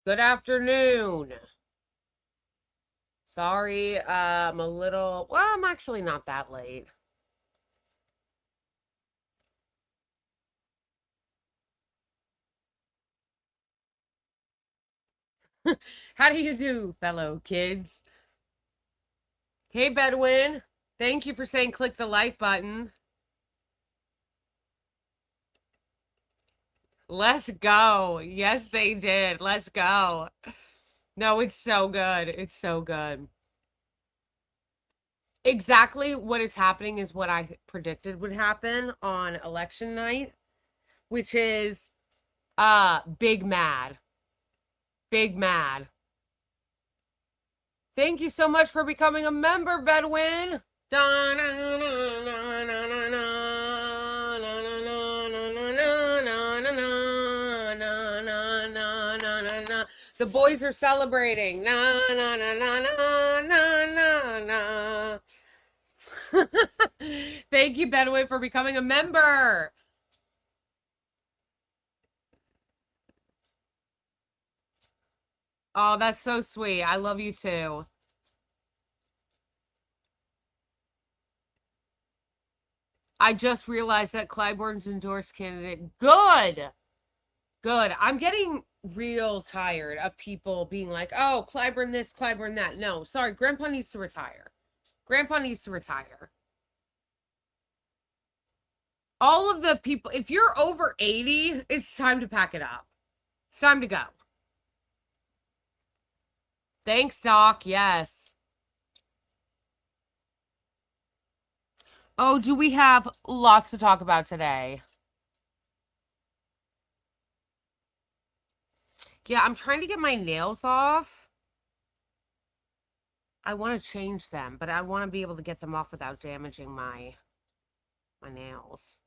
Good afternoon. Sorry, I'm a little, well, I'm actually not that late. How do you do, fellow kids? Hey, Bedouin. Thank you for saying click the like button. Let's go. Yes, they did. Let's go. No, it's so good. It's so good. Exactly what is happening is what I predicted would happen on election night, which is big mad. Big mad. Thank you so much for becoming a member, Bedwin. The boys are celebrating. Na na na na na na na na. Thank you, Bedwin, for becoming a member. Oh, that's so sweet. I love you too. I just realized that Clyburn's endorsed candidate. Good. Good. I'm getting real tired of people being like, oh, Clyburn this, Clyburn that. No, sorry. Grandpa needs to retire. Grandpa needs to retire. All of the people, if you're over 80, it's time to pack it up. It's time to go. Thanks, Doc. Yes. Oh, do we have lots to talk about today? Yeah, I'm trying to get my nails off. I want to change them, but I want to be able to get them off without damaging my nails.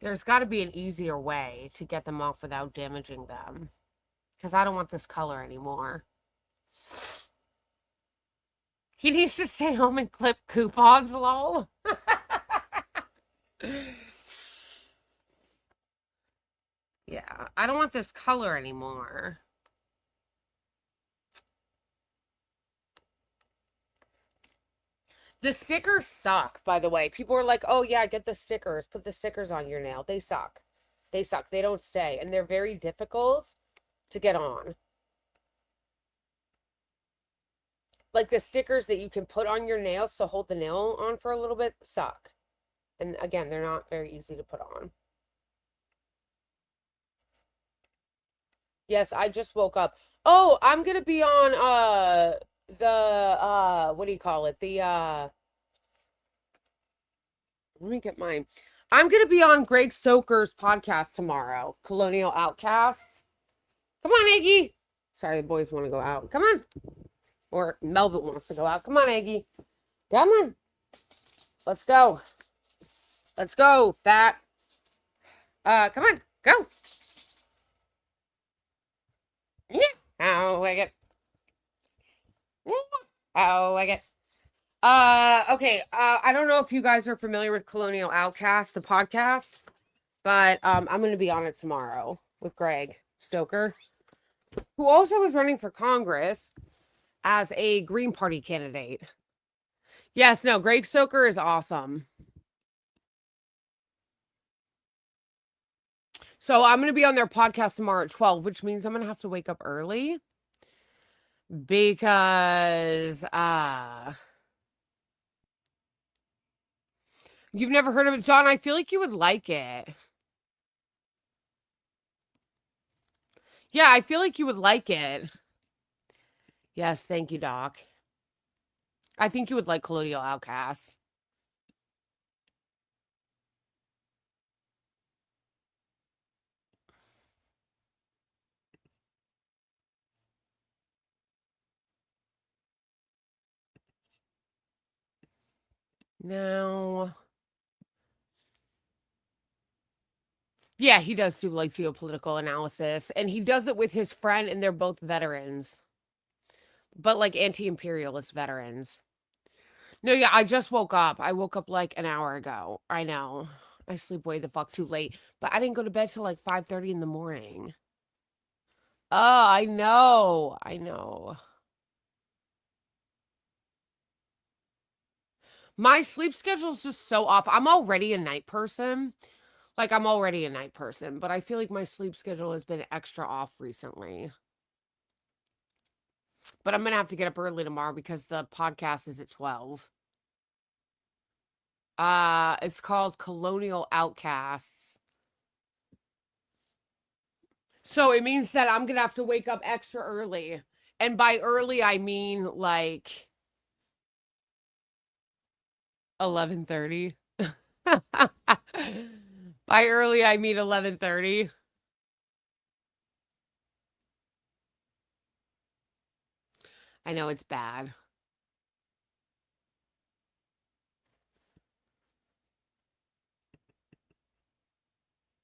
There's got to be an easier way to get them off without damaging them. Because I don't want this color anymore. He needs to stay home and clip coupons, lol. Yeah, I don't want this color anymore. The stickers suck, by the way. People are like, oh, yeah, get the stickers. Put the stickers on your nail. They suck. They suck. They don't stay. And they're very difficult to get on. Like the stickers that you can put on your nails to hold the nail on for a little bit suck. And again, they're not very easy to put on. Yes, I just woke up. Oh, I'm gonna be on the what do you call it? The let me get mine. I'm gonna be on Greg Soker's podcast tomorrow, Colonial Outcasts. Come on, Aggie. Sorry, the boys want to go out. Come on. Or Melvin wants to go out. Come on, Aggie. Come on. Let's go. Let's go, fat. Come on. Go. Yeah. Oh, I get. Oh, I get. Okay. I don't know if you guys are familiar with Colonial Outcast, the podcast, but I'm gonna be on it tomorrow with Greg Stoker, who also is running for Congress as a Green Party candidate. Yes, no, Greg Stoker is awesome. So I'm gonna be on their podcast tomorrow at 12, which means I'm gonna have to wake up early because you've never heard of it, John. I feel like you would like it. Yeah, I feel like you would like it. Yes, thank you, Doc. I think you would like Colonial Outcasts. No. Yeah, he does do like geopolitical analysis, and he does it with his friend, and they're both veterans, but like anti-imperialist veterans. No, yeah, I just woke up. I woke up like an hour ago. I know. I sleep way the fuck too late, but I didn't go to bed till like 5:30 in the morning. Oh, I know. I know. My sleep schedule is just so off. I'm already a night person. Like, I'm already a night person, but I feel like my sleep schedule has been extra off recently. But I'm going to have to get up early tomorrow because the podcast is at 12. It's called Colonial Outcasts. So it means that I'm going to have to wake up extra early. And by early, I mean like 11:30. By early, I mean 11:30. I know it's bad.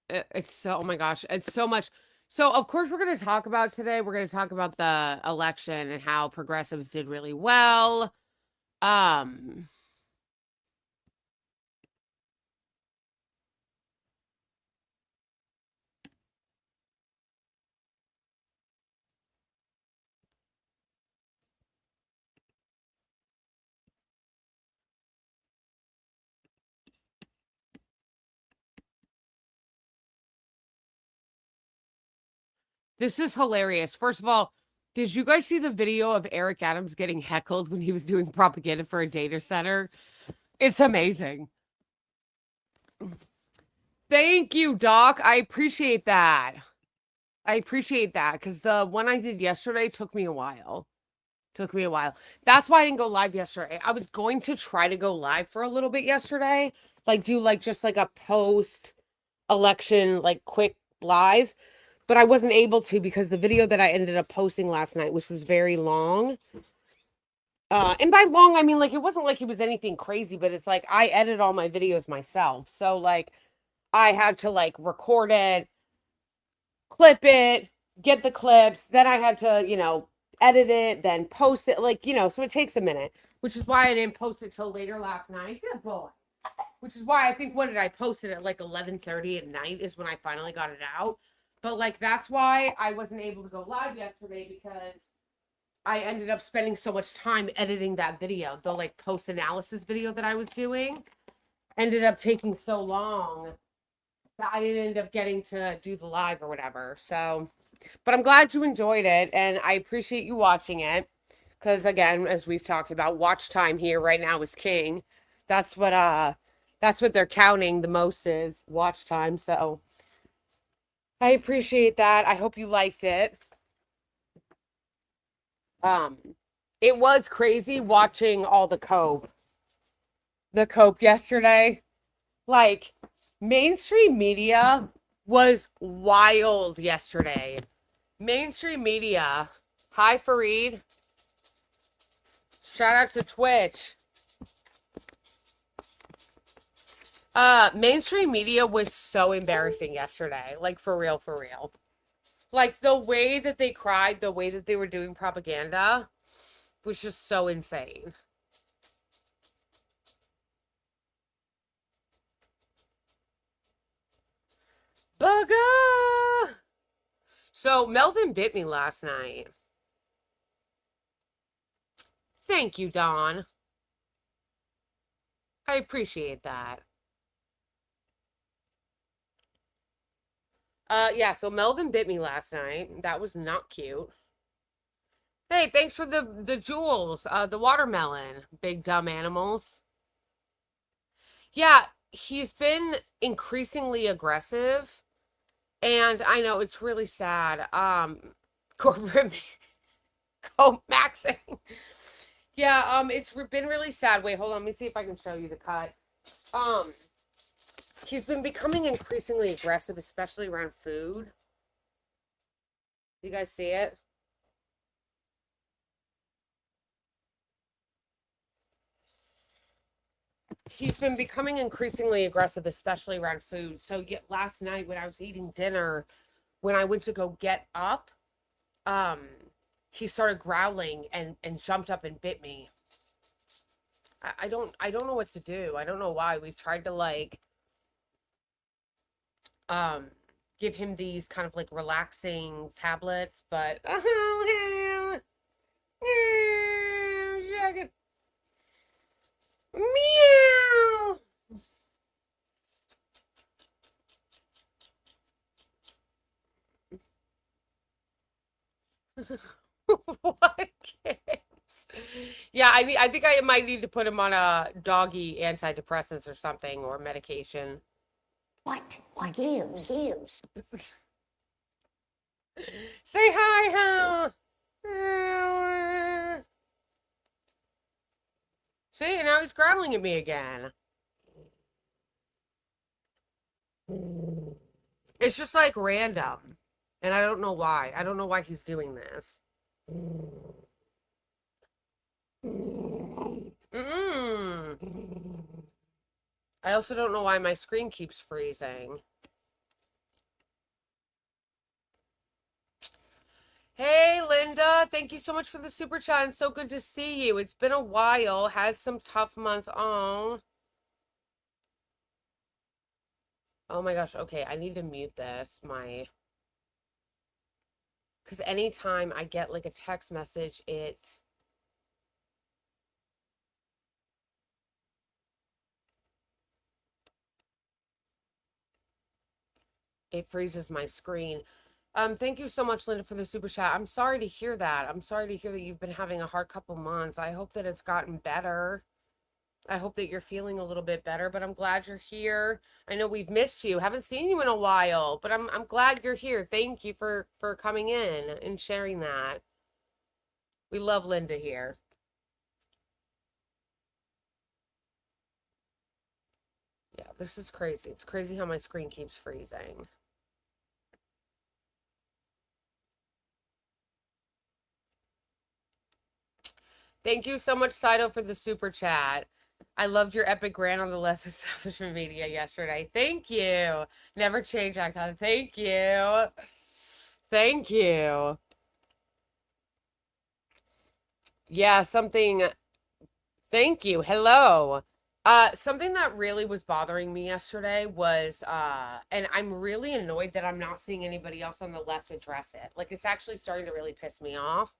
It's so, oh my gosh, it's so much. So, of course, we're going to talk about today. We're going to talk about the election and how progressives did really well. Um, this is hilarious. First of all, did you guys see the video of Eric Adams getting heckled when he was doing propaganda for a data center? It's amazing. Thank you, Doc. I appreciate that. I appreciate that because the one I did yesterday took me a while. Took me a while. That's why I didn't go live yesterday. I was going to try to go live for a little bit yesterday, like do like just like a post election like quick live, but I wasn't able to because the video that I ended up posting last night, which was very long. And by long I mean like it wasn't like it was anything crazy, but it's like I edit all my videos myself. So like I had to like record it, clip it, get the clips. Then I had to, edit it, then post it. Like, so it takes a minute, which is why I didn't post it till later last night. Good boy. Which is why I think, what did I post it at like 11:30 at night is when I finally got it out. But like, that's why I wasn't able to go live yesterday because I ended up spending so much time editing that video. The like post analysis video that I was doing ended up taking so long that I didn't end up getting to do the live or whatever. So, but I'm glad you enjoyed it and I appreciate you watching it. Because again, as we've talked about, watch time here right now is king. That's what that's what they're counting the most is watch time. So I appreciate that. I hope you liked it. Um it was crazy watching all the cope yesterday. Like mainstream media was wild yesterday. Mainstream media. Hi, Fareed. Shout out to Twitch. Mainstream media was so embarrassing yesterday. Like, for real, for real. Like, the way that they cried, the way that they were doing propaganda was just so insane. Bugger! So, Melvin bit me last night. Thank you, Dawn. I appreciate that. Yeah, so Melvin bit me last night. That was not cute. Hey, thanks for the jewels. The watermelon, big dumb animals. Yeah, he's been increasingly aggressive, and I know it's really sad. Corporate co-maxing. Yeah, it's been really sad. Wait, hold on. Let me see if I can show you the cut. Um, he's been becoming increasingly aggressive, especially around food. You guys see it? He's been becoming increasingly aggressive, especially around food. So yet last night when I was eating dinner, when I went to go get up, um, he started growling and jumped up and bit me. I don't know what to do. I don't know why. We've tried to like um give him these kind of like relaxing tablets, but oh, meow. What gives? Yeah, I think I might need to put him on a doggy antidepressants or something or medication. What gives? Say hi, Hal. See, now he's growling at me again. It's just like random. And I don't know why. I don't know why he's doing this. I also don't know why my screen keeps freezing. Hey, Linda. Thank you so much for the super chat. It's so good to see you. It's been a while. Had some tough months. Oh my gosh. Okay, I need to mute this. Because anytime I get like a text message, it freezes my screen. Thank you so much, Linda, for the super chat. I'm sorry to hear that. I'm sorry to hear that you've been having a hard couple months. I hope that it's gotten better. I hope that you're feeling a little bit better, but I'm glad you're here. I know we've missed you. Haven't seen you in a while, but I'm glad you're here. Thank you for coming in and sharing that. We love Linda here. Yeah, this is crazy. It's crazy how my screen keeps freezing. Thank you so much, Saito, for the super chat. I loved your epic rant on the left establishment media yesterday. Thank you. Never change, icon. Thank you. Thank you. Yeah, something. Thank you. Hello. Something that really was bothering me yesterday was, and I'm really annoyed that I'm not seeing anybody else on the left address it. Like, it's actually starting to really piss me off.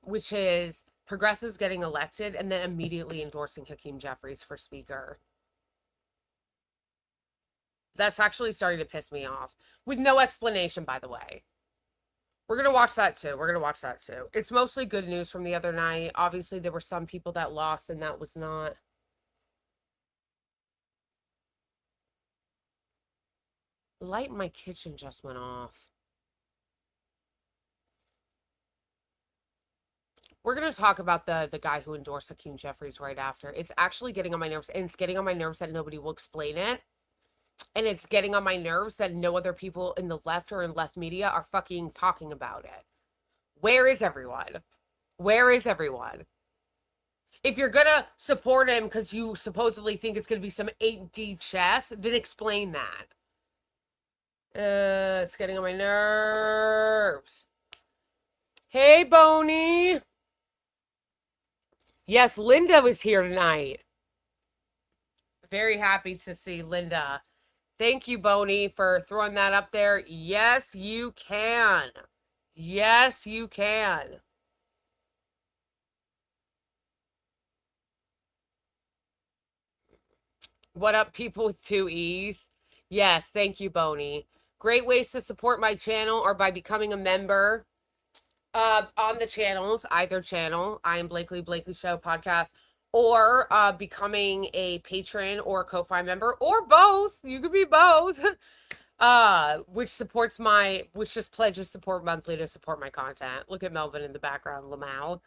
Which is progressives getting elected and then immediately endorsing Hakeem Jeffries for speaker. That's actually starting to piss me off. With no explanation, by the way. We're going to watch that too. We're going to watch that too. It's mostly good news from the other night. Obviously, there were some people that lost, and that was not. The light in my kitchen just went off. We're going to talk about the guy who endorsed Hakeem Jeffries right after. It's actually getting on my nerves, and it's getting on my nerves that nobody will explain it. And it's getting on my nerves that no other people in the left or in left media are fucking talking about it. Where is everyone? Where is everyone? If you're gonna support him because you supposedly think it's gonna be some 8D chess, then explain that. It's getting on my nerves. Hey, Boney. Yes, Linda was here tonight. Very happy to see Linda. Thank you, Boney, for throwing that up there. Yes, you can. Yes, you can. What up, people with two E's? Yes, thank you, Boney. Great ways to support my channel are by becoming a member on the channels, either channel, I am Blakely Show podcast, or becoming a patron or a Ko-Fi member, or both. You could be both. Which just pledges support monthly to support my content. Look at Melvin in the background, Lamau.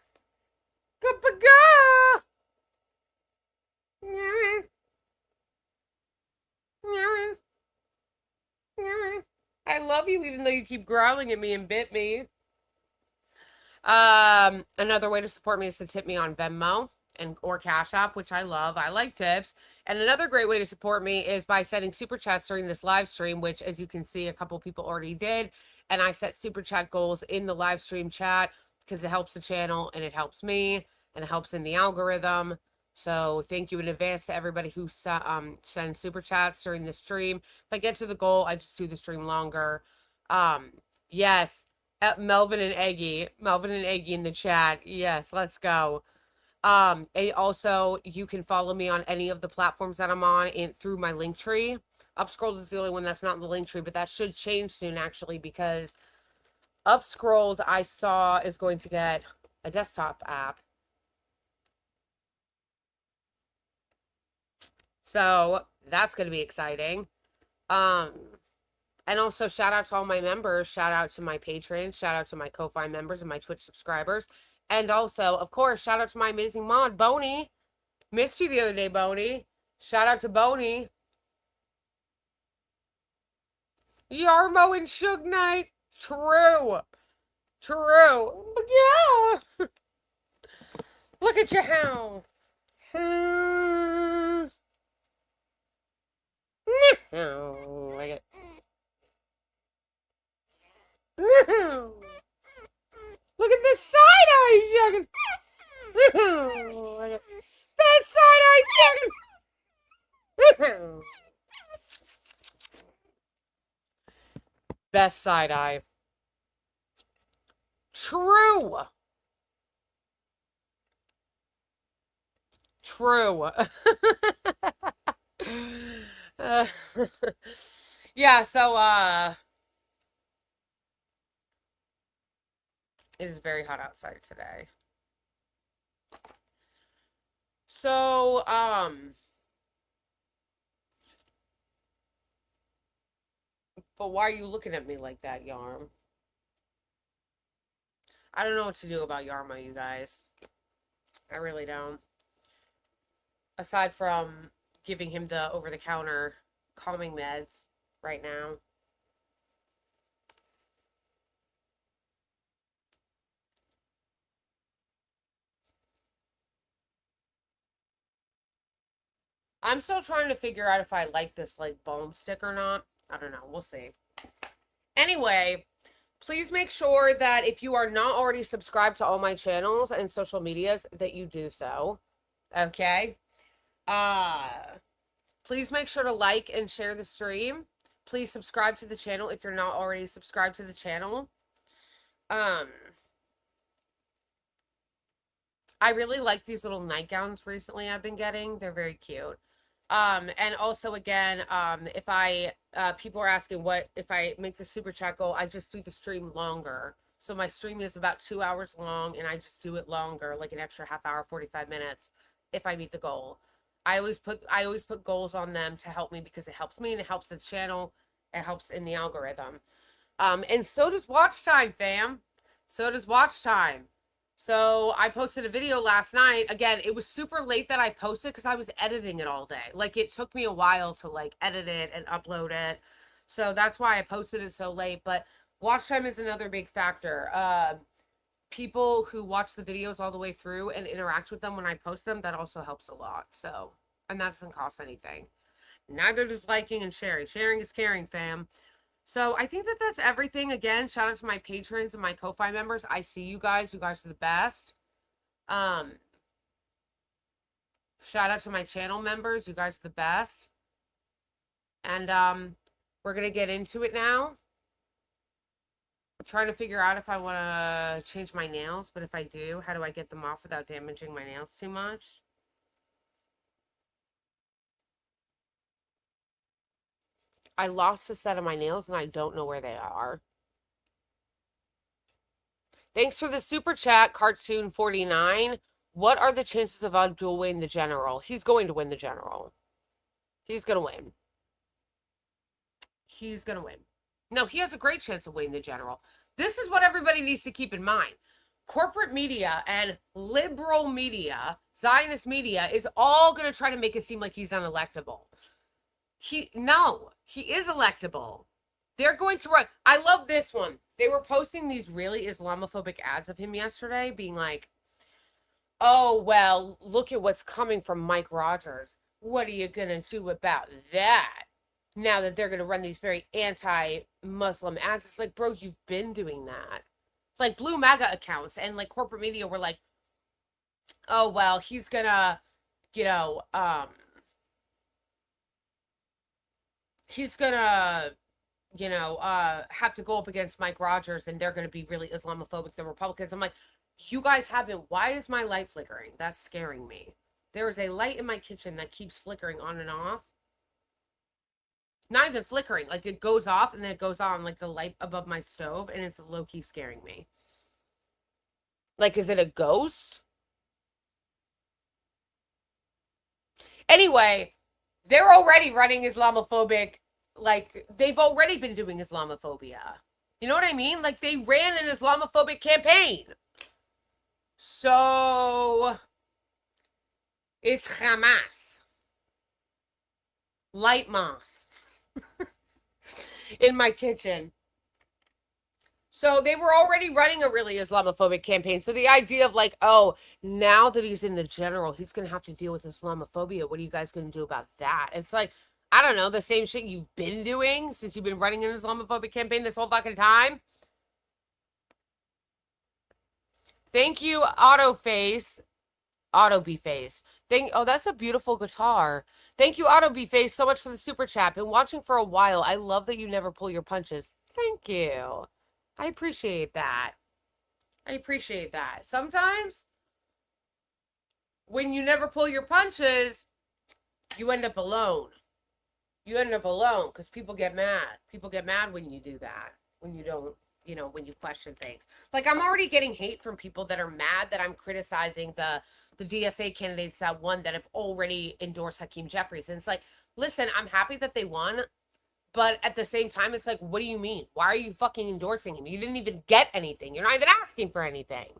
I love you even though you keep growling at me and bit me. Another way to support me is to tip me on Venmo or Cash App, which I love. I like tips. And another great way to support me is by setting super chats during this live stream, which, as you can see, a couple people already did. And I set super chat goals in the live stream chat because it helps the channel and it helps me and it helps in the algorithm. So thank you in advance to everybody who sends super chats during the stream. If I get to the goal, I just do the stream longer. Um, yes, Melvin and Eggy in the chat. Yes, let's go. And also you can follow me on any of the platforms that I'm on through my link tree. Upscrolled is the only one that's not in the link tree, but that should change soon actually because Upscrolled I saw is going to get a desktop app. So that's going to be exciting. Um, and also shout out to all my members, shout out to my patrons, shout out to my Ko-Fi members and my Twitch subscribers. And also, of course, shout out to my amazing mod, Boney. Missed you the other day, Boney. Shout out to Boney. Yarmo and Suge Knight. True. True. But yeah. Look at you how. Oh, like it. Look at this side eye, Sugar. That side eye, Sugar. Best side eye. True. True. uh, yeah, so it is very hot outside today. So but why are you looking at me like that, Yarm? I don't know what to do about Yarma, you guys. I really don't. Aside from giving him the over-the-counter calming meds right now. I'm still trying to figure out if I like this like bone stick or not. I don't know. We'll see. Anyway, please make sure that if you are not already subscribed to all my channels and social medias, that you do so. Okay? Please make sure to like and share the stream. Please subscribe to the channel if you're not already subscribed to the channel. I really like these little nightgowns recently I've been getting. They're very cute. And also again, if people are asking what, if I make the super chat goal, I just do the stream longer. So my stream is about 2 hours long and I just do it longer, like an extra half hour, 45 minutes if I meet the goal. I always put goals on them to help me because it helps me and it helps the channel. It helps in the algorithm. And so does watch time, fam. So does watch time. So I posted a video last night. Again, it was super late that I posted because I was editing it all day. Like it took me a while to like edit it and upload it. So that's why I posted it so late. But watch time is another big factor. People who watch the videos all the way through and interact with them when I post them, that also helps a lot. So, and that doesn't cost anything. Neither does liking and sharing. Sharing is caring, fam. So I think that that's everything. Again, shout out to my patrons and my Ko-Fi members. I see you guys. You guys are the best. Shout out to my channel members. You guys are the best. And we're going to get into it now. I'm trying to figure out if I want to change my nails, but if I do, how do I get them off without damaging my nails too much? I lost a set of my nails and I don't know where they are. Thanks for the super chat, Cartoon49. What are the chances of Abdul winning the general? He's going to win the general. He's going to win. He's going to win. No, he has a great chance of winning the general. This is what everybody needs to keep in mind. Corporate media and liberal media, Zionist media, is all going to try to make it seem like he's unelectable. No, he is electable. They're going to run. I love this one. They were posting these really Islamophobic ads of him yesterday, being like, oh, well, look at what's coming from Mike Rogers. What are you going to do about that? Now that they're going to run these very anti-Muslim ads. It's like, bro, you've been doing that. Like, blue MAGA accounts and, like, corporate media were like, oh, well, he's going to you know, he's gonna, have to go up against Mike Rogers and they're gonna be really Islamophobic, the Republicans. I'm like, you guys haven't, why is my light flickering? That's scaring me. There is a light in my kitchen that keeps flickering on and off. Not even flickering, like it goes off and then it goes on, like the light above my stove, and it's low-key scaring me. Like, is it a ghost? Anyway, they're already running Islamophobic, like, they've already been doing Islamophobia. You know what I mean? Like, they ran an Islamophobic campaign. So, it's Hamas. Light moss in my kitchen. So they were already running a really Islamophobic campaign. So the idea of like, oh, now that he's in the general, he's going to have to deal with Islamophobia. What are you guys going to do about that? It's like, I don't know, the same shit you've been doing since you've been running an Islamophobic campaign this whole fucking time. Thank you, Autoface. Autobeface. Oh, that's a beautiful guitar. Thank you, Autobeface, so much for the super chat. Been watching for a while. I love that you never pull your punches. Thank you. I appreciate that. I appreciate that. Sometimes when you never pull your punches, you end up alone. You end up alone because people get mad. People get mad when you do that. When you don't, when you question things. Like, I'm already getting hate from people that are mad that I'm criticizing the DSA candidates that won that have already endorsed Hakeem Jeffries. And it's like, listen, I'm happy that they won. But at the same time, it's like, what do you mean? Why are you fucking endorsing him? You didn't even get anything. You're not even asking for anything.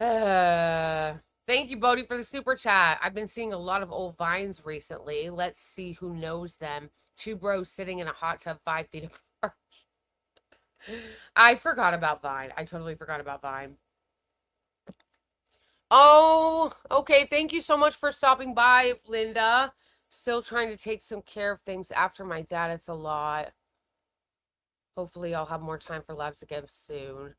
Thank you, Bodie, for the super chat. I've been seeing a lot of old vines recently. Let's see who knows them. Two bros sitting in a hot tub 5 feet apart. I forgot about Vine. I totally forgot about Vine. Oh, okay. Thank you so much for stopping by, Linda. Still trying to take some care of things after my dad. It's a lot. Hopefully, I'll have more time for labs again soon.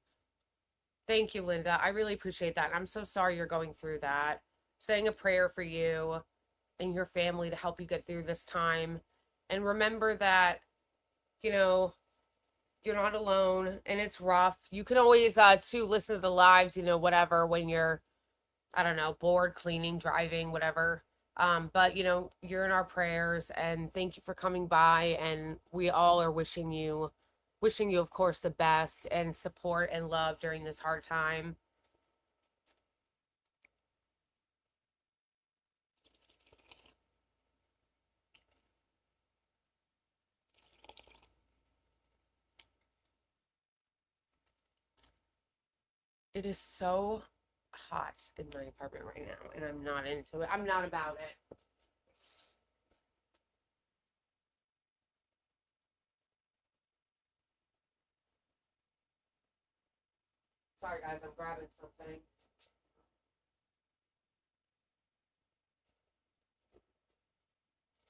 Thank you, Linda. I really appreciate that. I'm so sorry you're going through that. Saying a prayer for you and your family to help you get through this time. And remember that, you're not alone and it's rough. You can always, too, listen to the lives, whatever, when you're, I don't know, bored, cleaning, driving, whatever. But you're in our prayers and thank you for coming by. And we all are wishing you, of course, the best and support and love during this hard time. It is so hot in my apartment right now, and I'm not into it. I'm not about it. Sorry, guys, I'm grabbing something.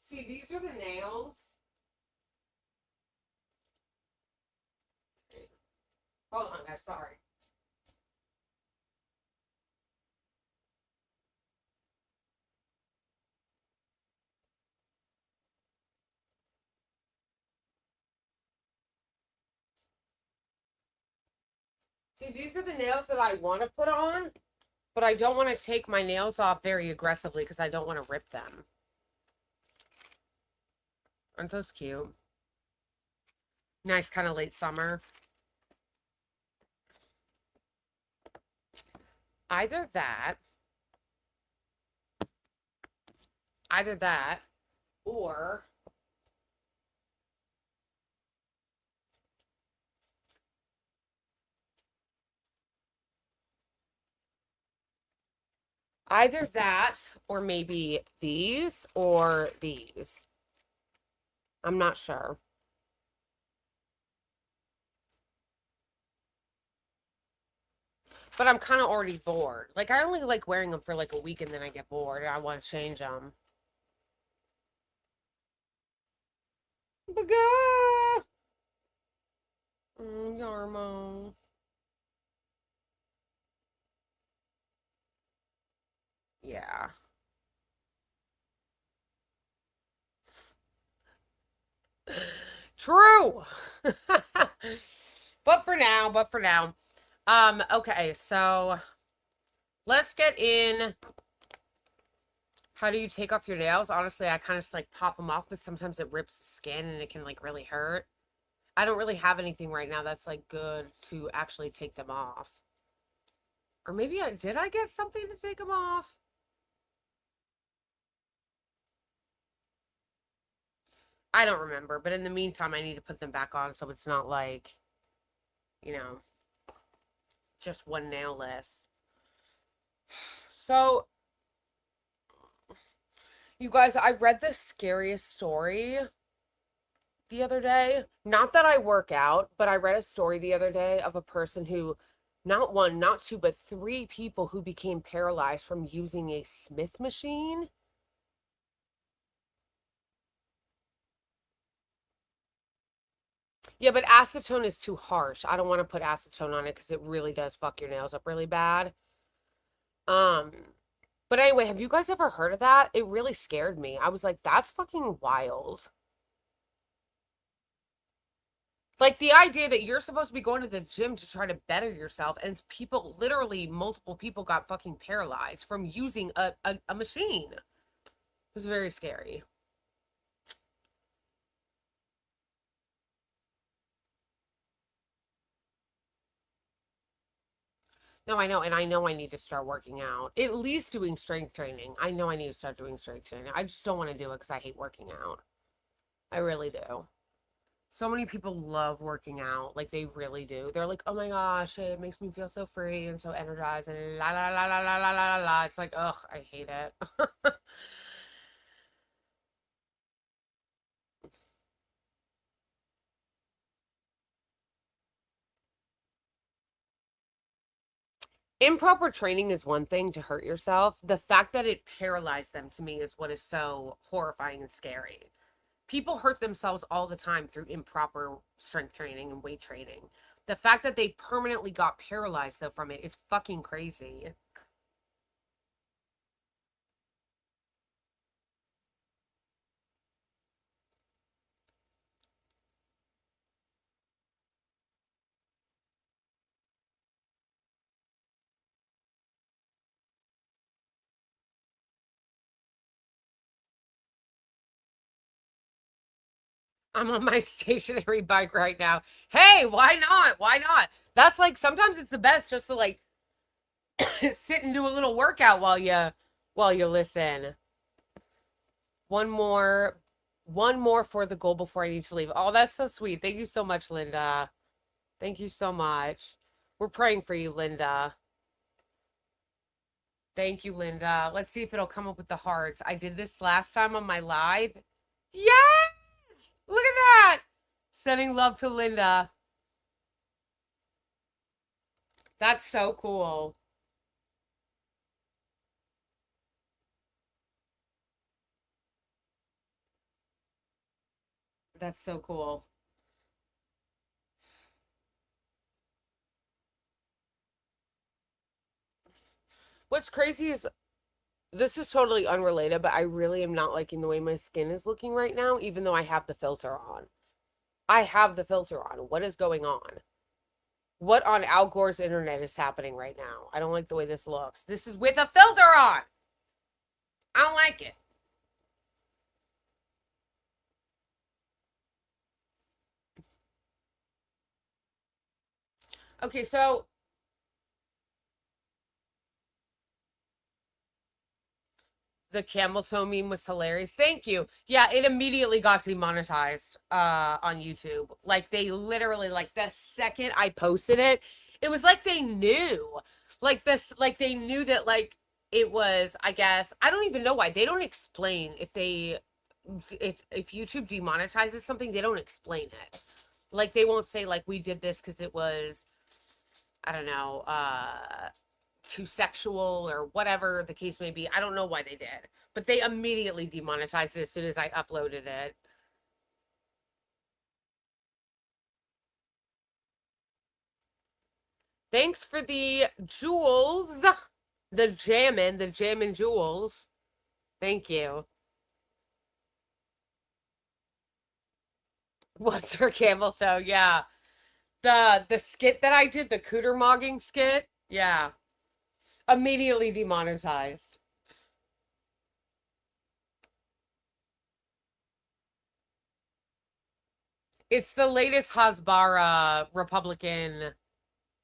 See, these are the nails. Hold on, guys, sorry. See, these are the nails that I want to put on, but I don't want to take my nails off very aggressively because I don't want to rip them. Aren't those cute? Nice kind of late summer. Either that, or maybe these or these. I'm not sure. But I'm kind of already bored. Like, I only like wearing them for like a week and then I get bored and I want to change them. Baga! Yarmo. Yeah. True. But for now. Okay, so let's get in. How do you take off your nails? Honestly, I kind of just like pop them off, but sometimes it rips the skin and it can like really hurt. I don't really have anything right now that's like good to actually take them off. Or maybe did I get something to take them off? I don't remember, but in the meantime, I need to put them back on so it's not like, you know, just one nail less. So, you guys, I read the scariest story the other day. Not that I work out, but I read a story the other day of a person who, not one, not two, but three people who became paralyzed from using a Smith machine. Yeah, but acetone is too harsh. I don't want to put acetone on it because it really does fuck your nails up really bad. Um, but anyway, have you guys ever heard of that? It really scared me. I was like, that's fucking wild. Like the idea that you're supposed to be going to the gym to try to better yourself, and people, literally multiple people got fucking paralyzed from using a machine. It was very scary. No, I know, and I know I need to start working out. At least doing strength training. I know I need to start doing strength training. I just don't want to do it because I hate working out. I really do. So many people love working out. Like they really do. They're like, oh my gosh, it makes me feel so free and so energized and la la la la la la la la. It's like, ugh, I hate it. Improper training is one thing to hurt yourself. The fact that it paralyzed them to me is what is so horrifying and scary. People hurt themselves all the time through improper strength training and weight training. The fact that they permanently got paralyzed though from it is fucking crazy. I'm on my stationary bike right now. Hey, why not? Why not? That's like sometimes it's the best just to like sit and do a little workout while you listen. One more one more for the goal before I need to leave. Oh, that's so sweet. Thank you so much, Linda. Thank you so much. We're praying for you, Linda. Thank you, Linda. Let's see if it'll come up with the hearts. I did this last time on my live. Yes! Look at that! Sending love to Linda. That's so cool. That's so cool. What's crazy is this is totally unrelated, but I really am not liking the way my skin is looking right now, even though I have the filter on. I have the filter on. What is going on? What on Al Gore's internet is happening right now? I don't like the way this looks. This is with a filter on. I don't like it. Okay, so the camel toe meme was hilarious. Thank you. Yeah, it immediately got demonetized on YouTube. Like they literally like the second I posted it, it was like they knew. Like this like they knew that like it was, I guess, I don't even know why. They don't explain if YouTube demonetizes something, they don't explain it. Like they won't say like we did this cuz it was, I don't know, too sexual or whatever the case may be. I don't know why they did, but they immediately demonetized it as soon as I uploaded it. Thanks for the jewels, the jammin' jewels. Thank you. What's her camel toe? Yeah. The skit that I did, the cooter mogging skit, yeah. Immediately demonetized. It's the latest Hasbara Republican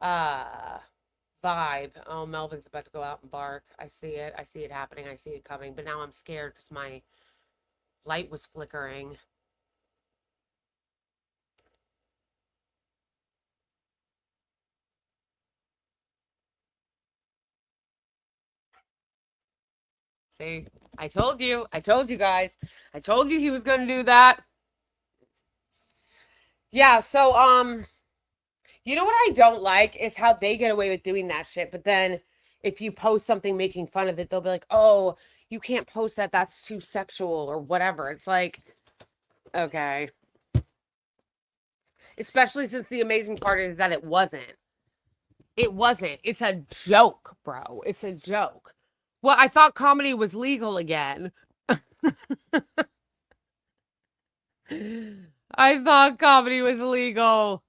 uh vibe. Oh, Melvin's about to go out and bark. I see it. I see it happening. I see it coming. But now I'm scared because my light was flickering. See, I told you. I told you guys. I told you he was going to do that. Yeah, so you know what I don't like is how they get away with doing that shit, but then if you post something making fun of it, they'll be like, "Oh, you can't post that. That's too sexual or whatever." It's like, okay. Especially since the amazing part is that it wasn't. It wasn't. It's a joke, bro. It's a joke. Well, I thought comedy was legal again. I thought comedy was legal.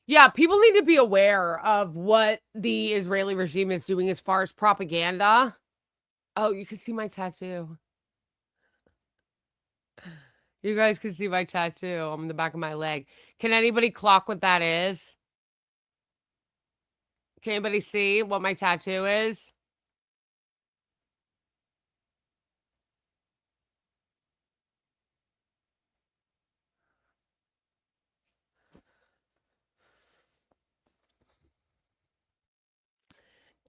Yeah, people need to be aware of what the Israeli regime is doing as far as propaganda. Oh, you can see my tattoo. You guys can see my tattoo on the back of my leg. Can anybody clock what that is? Can anybody see what my tattoo is?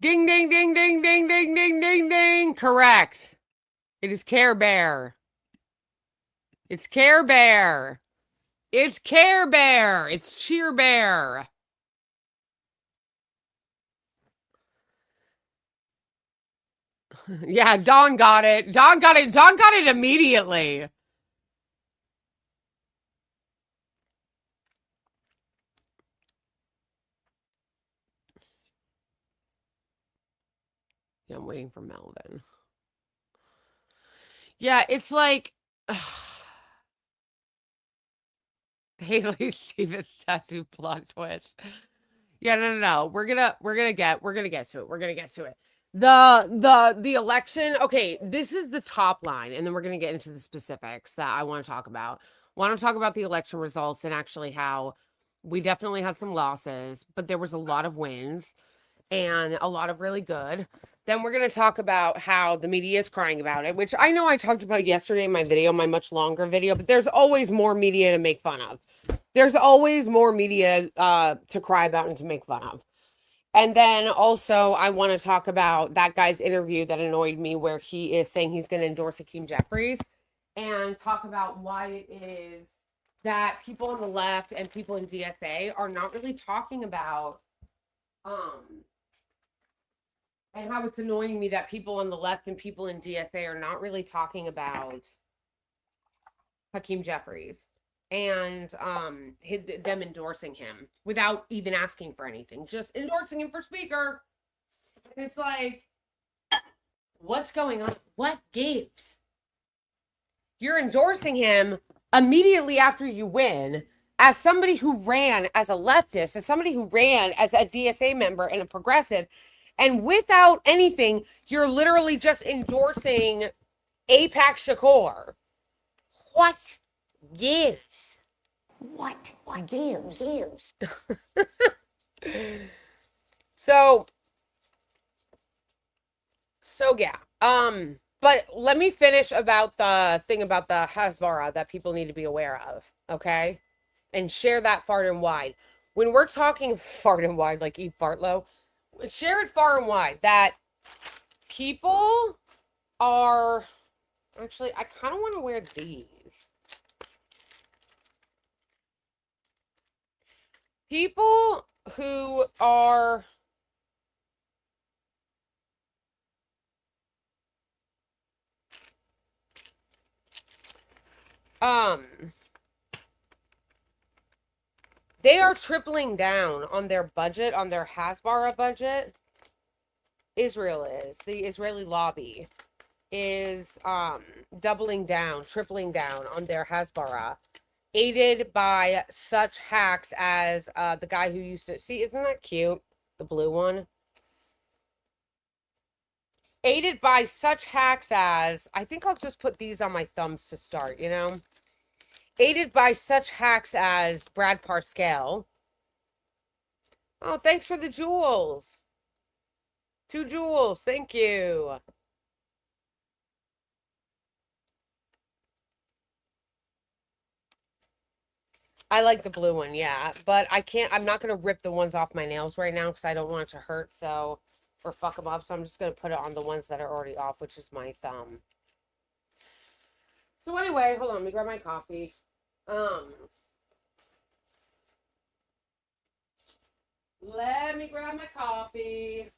Ding, ding, ding, ding, ding, ding, ding, ding, ding. Correct. It is Care Bear. It's Care Bear. It's Care Bear. It's Cheer Bear. Yeah, Dawn got it. Dawn got it. Dawn got it immediately. Yeah, I'm waiting for Melvin. Yeah, it's like Haley Stevens tattoo plot twist. Yeah, no. We're gonna get to it. We're gonna get to it. The election. Okay, this is the top line, and then we're gonna get into the specifics that I want to talk about. Want to talk about the election results and actually how we definitely had some losses, but there was a lot of wins and a lot of really good. Then we're going to talk about how the media is crying about it, which I know I talked about yesterday in my video, my much longer video, but there's always more media to make fun of. There's always more media to cry about and to make fun of. And then also, I want to talk about that guy's interview that annoyed me, where he is saying he's going to endorse Hakeem Jeffries, and talk about why it is that people on the left and people in DSA are not really talking about and how it's annoying me that people on the left and people in DSA are not really talking about Hakeem Jeffries and them endorsing him without even asking for anything, just endorsing him for speaker. And it's like, what's going on? What gives? You're endorsing him immediately after you win, as somebody who ran as a leftist, as somebody who ran as a DSA member and a progressive. And without anything, you're literally just endorsing APAC Shakur. What gives? What gives? So yeah. But let me finish about the thing about the Hasbara that people need to be aware of, okay? And share that far and wide. When we're talking far and wide, like eat fart low, share it far and wide that people are actually, I kind of want to wear these. People who are they are tripling down on their budget, on their Hasbara budget. Israel is, the Israeli lobby is doubling down, tripling down on their Hasbara. aided by such hacks as the guy who used to see, isn't that cute? The blue one. Aided by such hacks as, I think I'll just put these on my thumbs to start, you know? Aided by such hacks as Brad Parscale. Oh, thanks for the jewels. 2 jewels, thank you. I like the blue one, yeah. But I'm not going to rip the ones off my nails right now because I don't want it to hurt, so, or fuck them up. So I'm just going to put it on the ones that are already off, which is my thumb. So anyway, hold on, let me grab my coffee. Let me grab my coffee.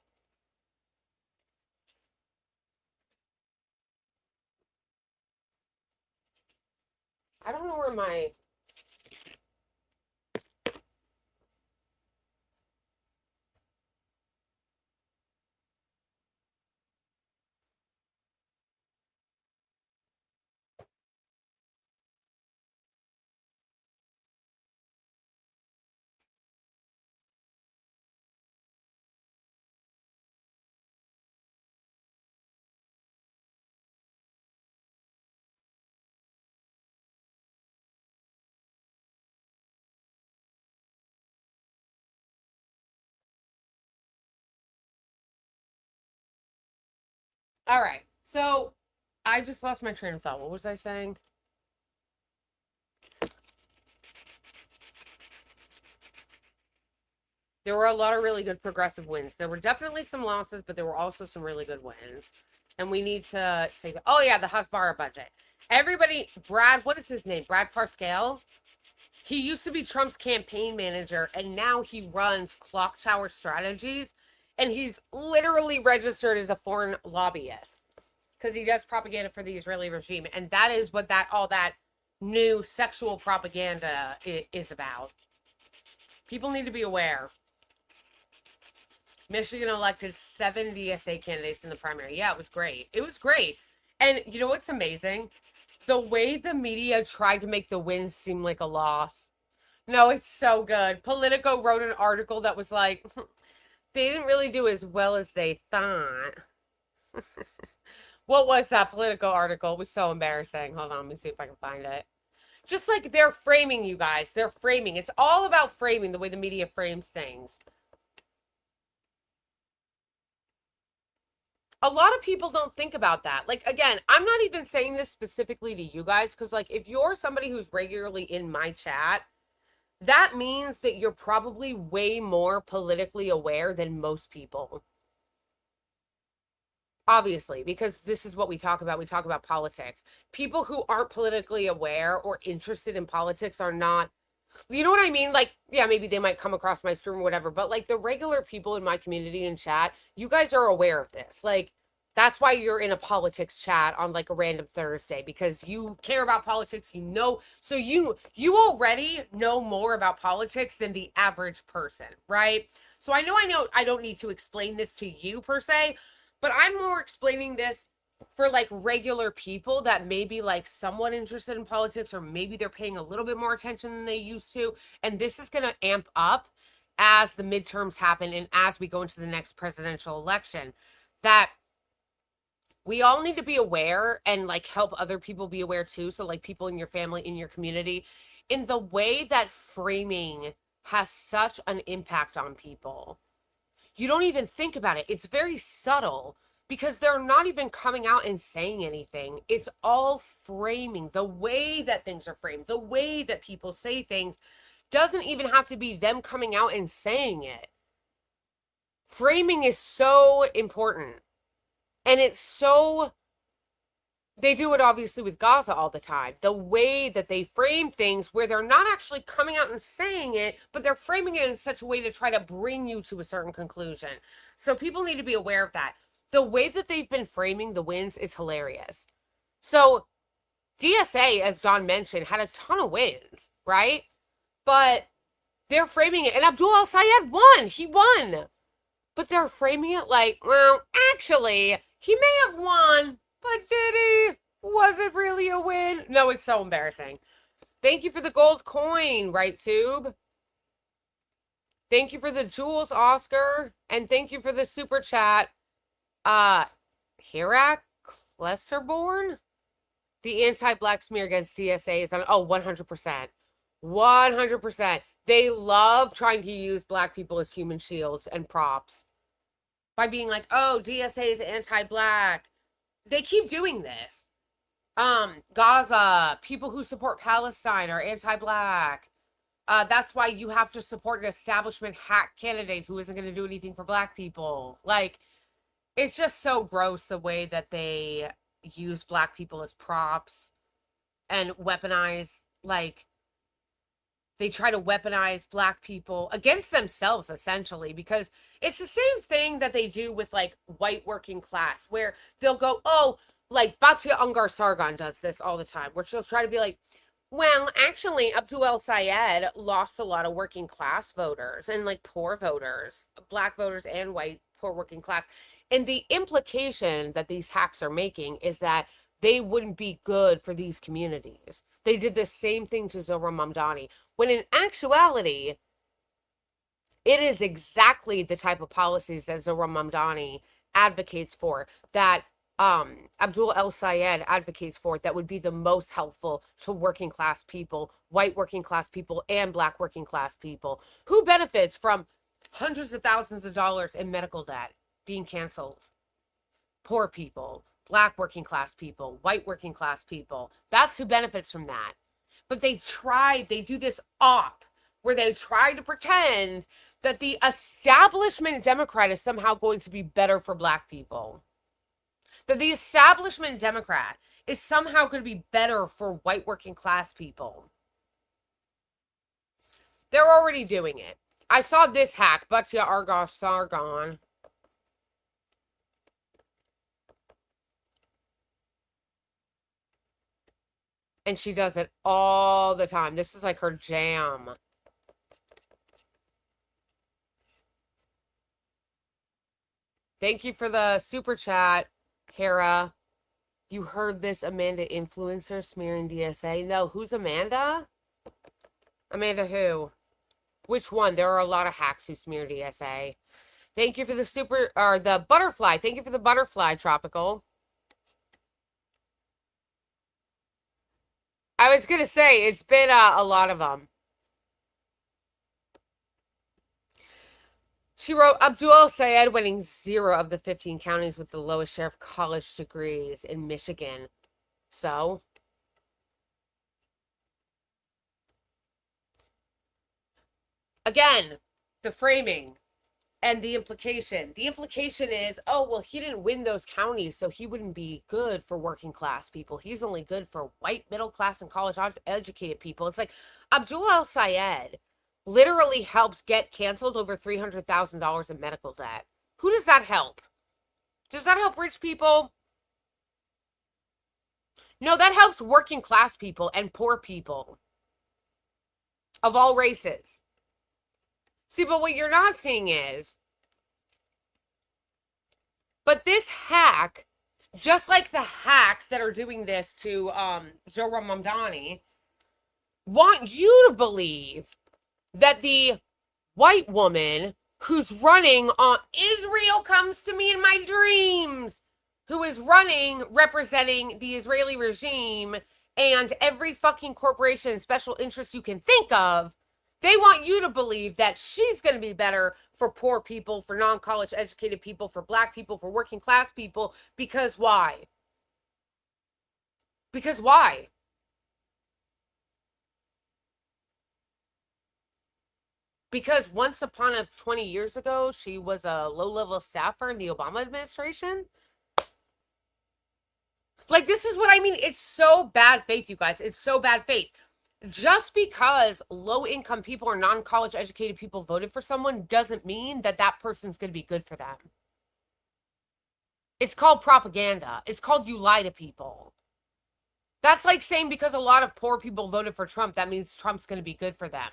I don't know where my All right. So I just lost my train of thought. What was I saying? There were a lot of really good progressive wins. There were definitely some losses, but there were also some really good wins. And we need to take. Oh yeah, the Hasbara budget. Everybody, Brad, what is his name? Brad Parscale. He used to be Trump's campaign manager, and now he runs Clock Tower Strategies, and he's literally registered as a foreign lobbyist because he does propaganda for the Israeli regime, and that is what all that new sexual propaganda is about. People need to be aware. Michigan elected 7 DSA candidates in the primary. Yeah, it was great. It was great. And you know what's amazing? The way the media tried to make the win seem like a loss. No, it's so good. Politico wrote an article that was like, they didn't really do as well as they thought. What was that Politico article? It was so embarrassing. Hold on, let me see if I can find it. Just like they're framing, you guys. They're framing. It's all about framing, the way the media frames things. A lot of people don't think about that. Like, again, I'm not even saying this specifically to you guys because, like, if you're somebody who's regularly in my chat, that means that you're probably way more politically aware than most people. Obviously, because this is what we talk about. We talk about politics. People who aren't politically aware or interested in politics are not, you know what I mean? Like, yeah, maybe they might come across my stream or whatever, but like the regular people in my community and chat, you guys are aware of this. Like, that's why you're in a politics chat on like a random Thursday because you care about politics, you know, so you already know more about politics than the average person, right? So I know I don't need to explain this to you per se, but I'm more explaining this for like regular people that may be like somewhat interested in politics or maybe they're paying a little bit more attention than they used to, and this is going to amp up as the midterms happen and as we go into the next presidential election, that we all need to be aware and like help other people be aware too. So like people in your family, in your community, in the way that framing has such an impact on people. You don't even think about it. It's very subtle because they're not even coming out and saying anything. It's all framing. The way that things are framed, the way that people say things doesn't even have to be them coming out and saying it. Framing is so important. And it's so, they do it obviously with Gaza all the time. The way that they frame things where they're not actually coming out and saying it, but they're framing it in such a way to try to bring you to a certain conclusion. So people need to be aware of that. The way that they've been framing the wins is hilarious. So DSA, as Don mentioned, had a ton of wins, right? But they're framing it, and Abdul El-Sayed won. He won. But they're framing it like, well, actually, he may have won, but did he? Was it really a win? No, it's so embarrassing. Thank you for the gold coin, right, Tube? Thank you for the jewels, Oscar. And thank you for the super chat. Hirak Lesserborn? The anti-black smear against DSA is on, 100%. 100%. They love trying to use black people as human shields and props by being like, oh, DSA is anti-black. They keep doing this. Gaza, people who support Palestine are anti-black. That's why you have to support an establishment hack candidate who isn't going to do anything for black people. Like, it's just so gross the way that they use black people as props and weaponize, like, they try to weaponize black people against themselves, essentially, because it's the same thing that they do with, like, white working class, where they'll go, oh, like, Batia Ungar Sargon does this all the time, where she'll try to be like, well, actually, Abdul El Sayed lost a lot of working class voters and, like, poor voters, black voters and white poor working class. And the implication that these hacks are making is that they wouldn't be good for these communities. They did the same thing to Zohra Mamdani, when in actuality, it is exactly the type of policies that Zohra Mamdani advocates for, that Abdul El Sayed advocates for, that would be the most helpful to working class people, white working class people, and black working class people. Who benefits from hundreds of thousands of dollars in medical debt being canceled? Poor people, black working class people, white working class people. That's who benefits from that. But they do this op where they try to pretend that the establishment Democrat is somehow going to be better for black people. That the establishment Democrat is somehow going to be better for white working class people. They're already doing it. I saw this hack, Batia Argosh Sargon. And she does it all the time. This is like her jam. Thank you for the super chat, Hera. You heard this Amanda influencer smearing DSA? No, who's Amanda? Amanda who? Which one? There are a lot of hacks who smear DSA. Thank you for the the butterfly. Thank you for the butterfly, Tropical. I was going to say, it's been a lot of them. She wrote, Abdul Sayed winning 0 of the 15 counties with the lowest share of college degrees in Michigan. So, again, the framing and the implication. The implication is, oh, well, he didn't win those counties, so he wouldn't be good for working class people. He's only good for white, middle class, and college educated people. It's like Abdul El Sayed literally helped get canceled over $300,000 in medical debt. Who does that help? Does that help rich people? No, that helps working class people and poor people of all races. See, but what you're not seeing is, but this hack, just like the hacks that are doing this to Zohra Mamdani, want you to believe that the white woman who's running on Israel Comes to Me in My Dreams, who is running representing the Israeli regime and every fucking corporation and special interest you can think of, they want you to believe that she's going to be better for poor people, for non-college educated people, for black people, for working class people. Because why? Because why? Because once upon a 20 years ago, she was a low-level staffer in the Obama administration? Like, this is what I mean. It's so bad faith, you guys. It's so bad faith. Just because low-income people or non-college educated people voted for someone doesn't mean that that person's going to be good for them. It's called propaganda. It's called you lie to people. That's like saying because a lot of poor people voted for Trump, that means Trump's going to be good for them.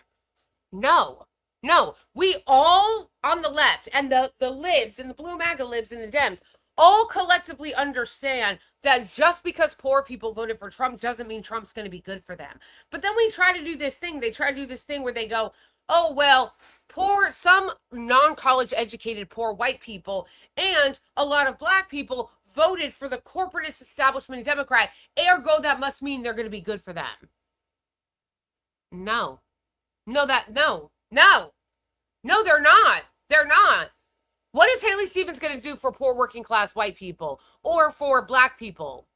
No. No. We all on the left and the libs and the blue MAGA libs and the Dems, all collectively understand that just because poor people voted for Trump doesn't mean Trump's going to be good for them. But then we try to do this thing. They try to do this thing where they go, oh, well, some non-college educated poor white people and a lot of black people voted for the corporatist establishment Democrat. Ergo, that must mean they're going to be good for them. No. No, they're not. They're not. What is Haley Stevens going to do for poor working class white people or for black people?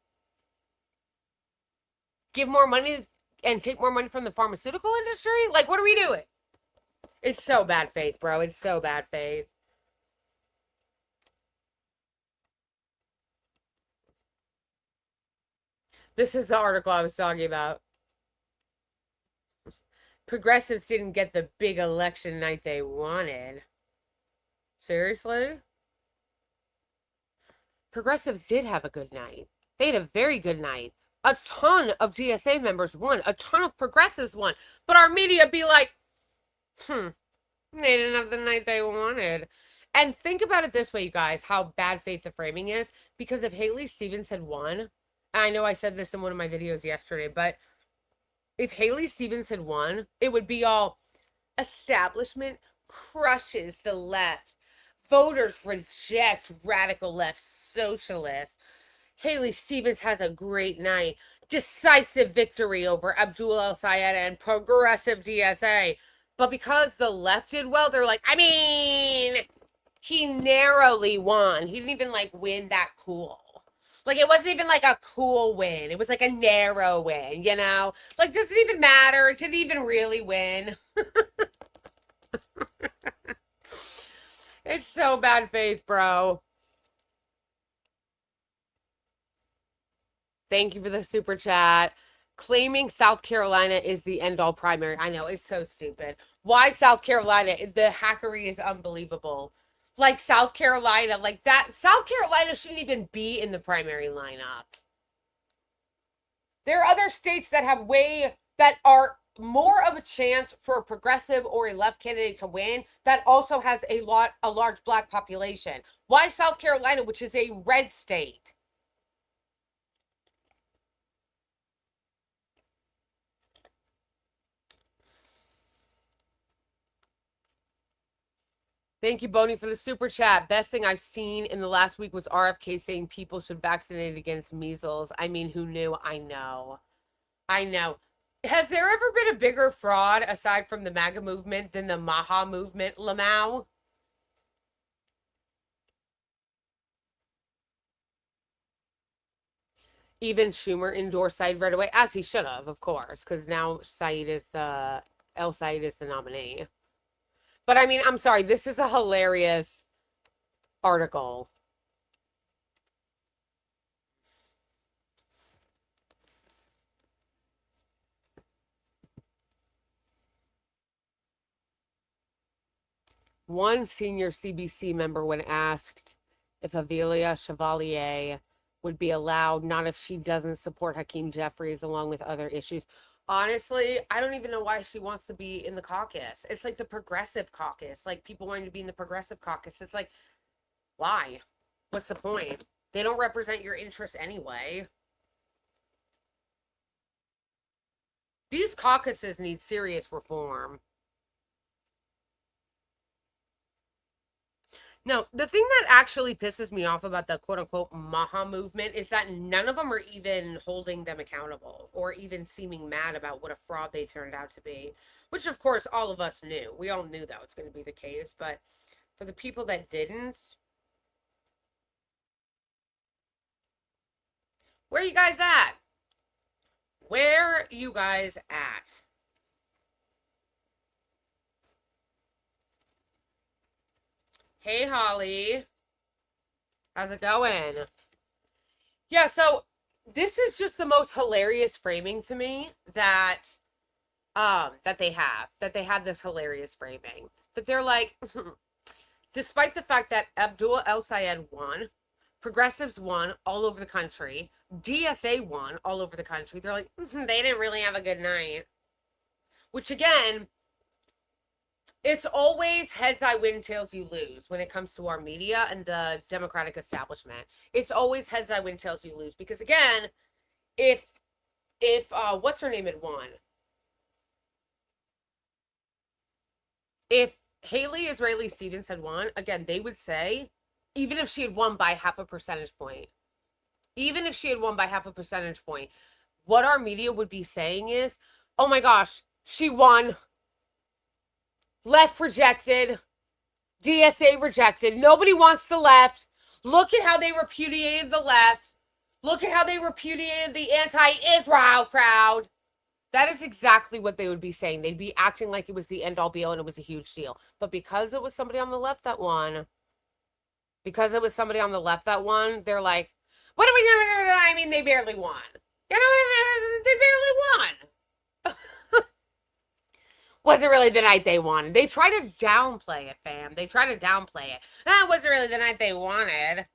Give more money and take more money from the pharmaceutical industry? Like, what are we doing? It's so bad faith, bro. It's so bad faith. This is the article I was talking about. Progressives didn't get the big election night they wanted. Seriously? Progressives did have a good night. They had a very good night. A ton of DSA members won. A ton of progressives won. But our media be like, they didn't have the night they wanted. And think about it this way, you guys, how bad faith the framing is. Because if Haley Stevens had won, and I know I said this in one of my videos yesterday, but if Haley Stevens had won, it would be all establishment crushes the left. Voters reject radical left socialists. Haley Stevens has a great night. Decisive victory over Abdul El-Sayed and progressive DSA. But because the left did well, they're like, I mean, he narrowly won. He didn't even like win that cool. Like, it wasn't even like a cool win. It was like a narrow win, you know? Like, does it even matter? It didn't even really win. It's so bad faith, bro. Thank you for the super chat. Claiming South Carolina is the end-all primary. I know, it's so stupid. Why South Carolina? The hackery is unbelievable. Like, South Carolina, like that. South Carolina shouldn't even be in the primary lineup. There are other states that have that are more of a chance for a progressive or a left candidate to win that also has a large black population. Why South Carolina, which is a red state? Thank you, Boney, for the super chat. Best thing I've seen in the last week was RFK saying people should vaccinate against measles. I mean, who knew? I know. Has there ever been a bigger fraud aside from the MAGA movement than the Maha movement, Lamau? Even Schumer endorsed Said right away, as he should have, of course, because now El-Sayed is the nominee. But I mean, I'm sorry, this is a hilarious article. One senior CBC member, when asked if Avelia Chevalier would be allowed, not if she doesn't support Hakeem Jeffries along with other issues. Honestly, I don't even know why she wants to be in the caucus. It's like the progressive caucus, like people wanting to be in the progressive caucus. It's like, why? What's the point? They don't represent your interests anyway. These caucuses need serious reform. No, the thing that actually pisses me off about the quote-unquote Maha movement is that none of them are even holding them accountable or even seeming mad about what a fraud they turned out to be, which of course all of us knew. We all knew that was going to be the case, but for the people that didn't, where you guys at? Where you guys at? Hey, Holly. How's it going? Yeah, so this is just the most hilarious framing to me that they had this hilarious framing. That they're like, despite the fact that Abdul El-Sayed won, progressives won all over the country, DSA won all over the country, they're like, they didn't really have a good night. Which again It's always heads I win, tails you lose when it comes to our media and the Democratic establishment. It's always heads I win, tails you lose. Because again, if what's her name had won? If Haley Israeli Stevens had won, again, they would say, even if she had won by half a percentage point, even if she had won by half a percentage point, what our media would be saying is, oh my gosh, she won. Left rejected. DSA rejected. Nobody wants the left. Look at how they repudiated the left. Look at how they repudiated the anti-Israel crowd. That is exactly what they would be saying. They'd be acting like it was the end all be all and it was a huge deal. But because it was somebody on the left that won, they're like, what are we doing? I mean, they barely won. You know, they barely won. Wasn't really the night they wanted. They try to downplay it, fam. They try to downplay it. That wasn't really the night they wanted.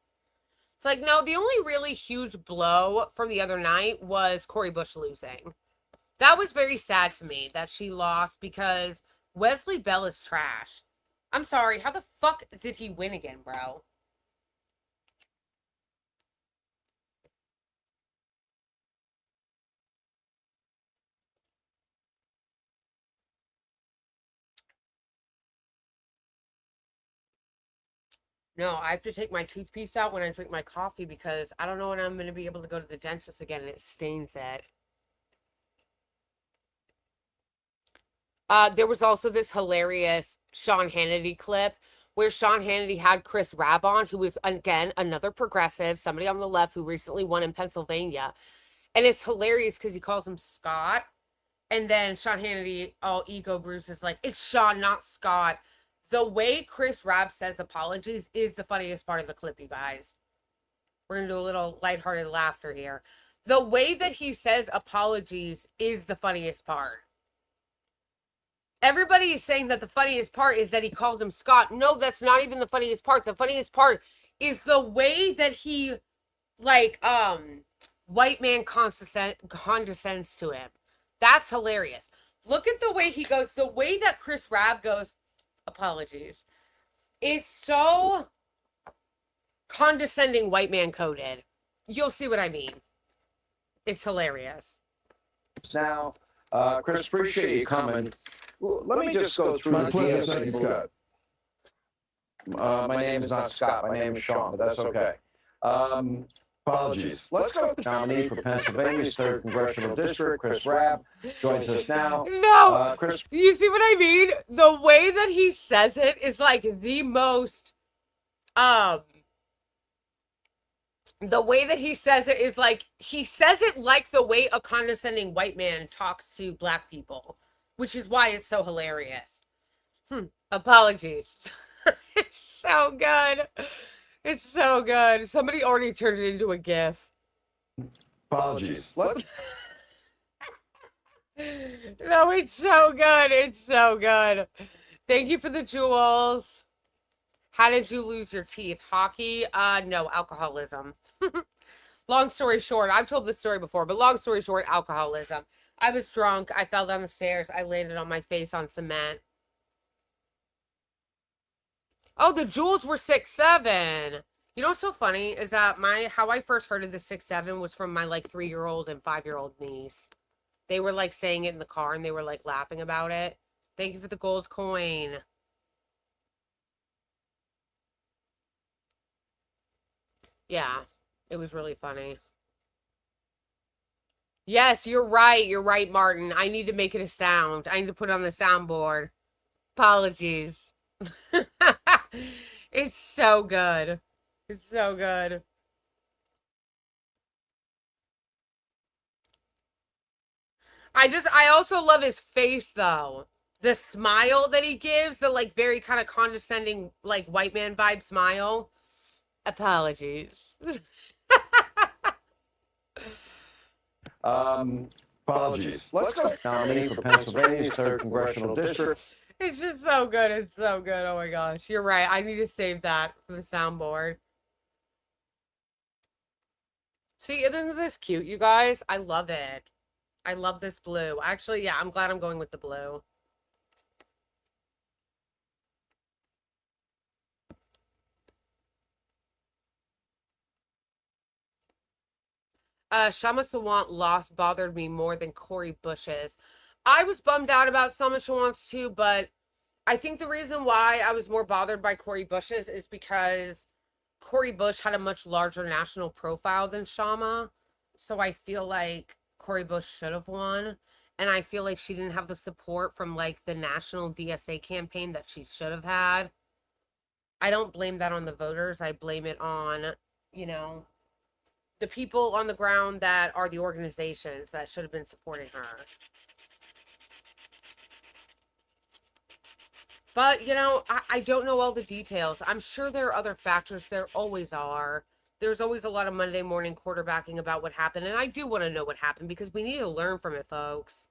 It's like, no, the only really huge blow from the other night was Cori Bush losing. That was very sad to me that she lost because Wesley Bell is trash. I'm sorry, how the fuck did he win again, bro? No, I have to take my toothpaste out when I drink my coffee because I don't know when I'm going to be able to go to the dentist again and it stains it. There was also this hilarious Sean Hannity clip where Sean Hannity had Chris Rabb on, who was, again, another progressive, somebody on the left who recently won in Pennsylvania. And it's hilarious because he calls him Scott. And then Sean Hannity, all ego bruised, is like, it's Sean, not Scott. The way Chris Rabb says apologies is the funniest part of the clip, you guys. We're going to do a little lighthearted laughter here. The way that he says apologies is the funniest part. Everybody is saying that the funniest part is that he called him Scott. No, that's not even the funniest part. The funniest part is the way that he, like, white man condescends to him. That's hilarious. Look at the way he goes, the way that Chris Rabb goes, apologies. It's so condescending white man coded. You'll see what I mean. It's hilarious. Now, Chris, appreciate you coming. Let me just go through My the pleasure. DSA. Thank you, Scott. My name is not Scott. My name is Sean, but that's okay. Apologies. Let's go. Nominee for Pennsylvania's 3rd Congressional District, Chris Rabb, joins us now. No, Chris, you see what I mean? The way that he says it is like the most, the way that he says it is like, he says it like the way a condescending white man talks to black people, which is why it's so hilarious. Apologies. It's so good. It's so good. Somebody already turned it into a GIF. Apologies. No, it's so good. It's so good. Thank you for the jewels. How did you lose your teeth? Hockey? No, alcoholism. Long story short, I've told this story before, but long story short, alcoholism. I was drunk. I fell down the stairs. I landed on my face on cement. Oh, the jewels were 6'7". You know what's so funny is that how I first heard of the 6'7" was from my like 3-year-old and 5-year-old niece. They were like saying it in the car and they were like laughing about it. Thank you for the gold coin. Yeah, it was really funny. Yes, you're right. You're right, Martin. I need to make it a sound. I need to put it on the soundboard. Apologies. It's so good. It's so good. I also love his face though. The smile that he gives, the like very kind of condescending, like white man vibe smile. Apologies. Apologies. let's go. Nominee for Pennsylvania's 3rd Congressional District. It's just so good. It's so good. Oh my gosh. You're right. I need to save that for the soundboard. See, isn't this cute, you guys? I love it. I love this blue. Actually, yeah, I'm glad I'm going with the blue. Shama Sawant loss bothered me more than Cori Bush's. I was bummed out about Shama Sawant's too, but I think the reason why I was more bothered by Cori Bush's is because Cori Bush had a much larger national profile than Shama. So I feel like Cori Bush should have won. And I feel like she didn't have the support from like the national DSA campaign that she should have had. I don't blame that on the voters. I blame it on, you know, the people on the ground that are the organizations that should have been supporting her. But, you know, I don't know all the details. I'm sure there are other factors. There always are. There's always a lot of Monday morning quarterbacking about what happened. And I do want to know what happened because we need to learn from it, folks.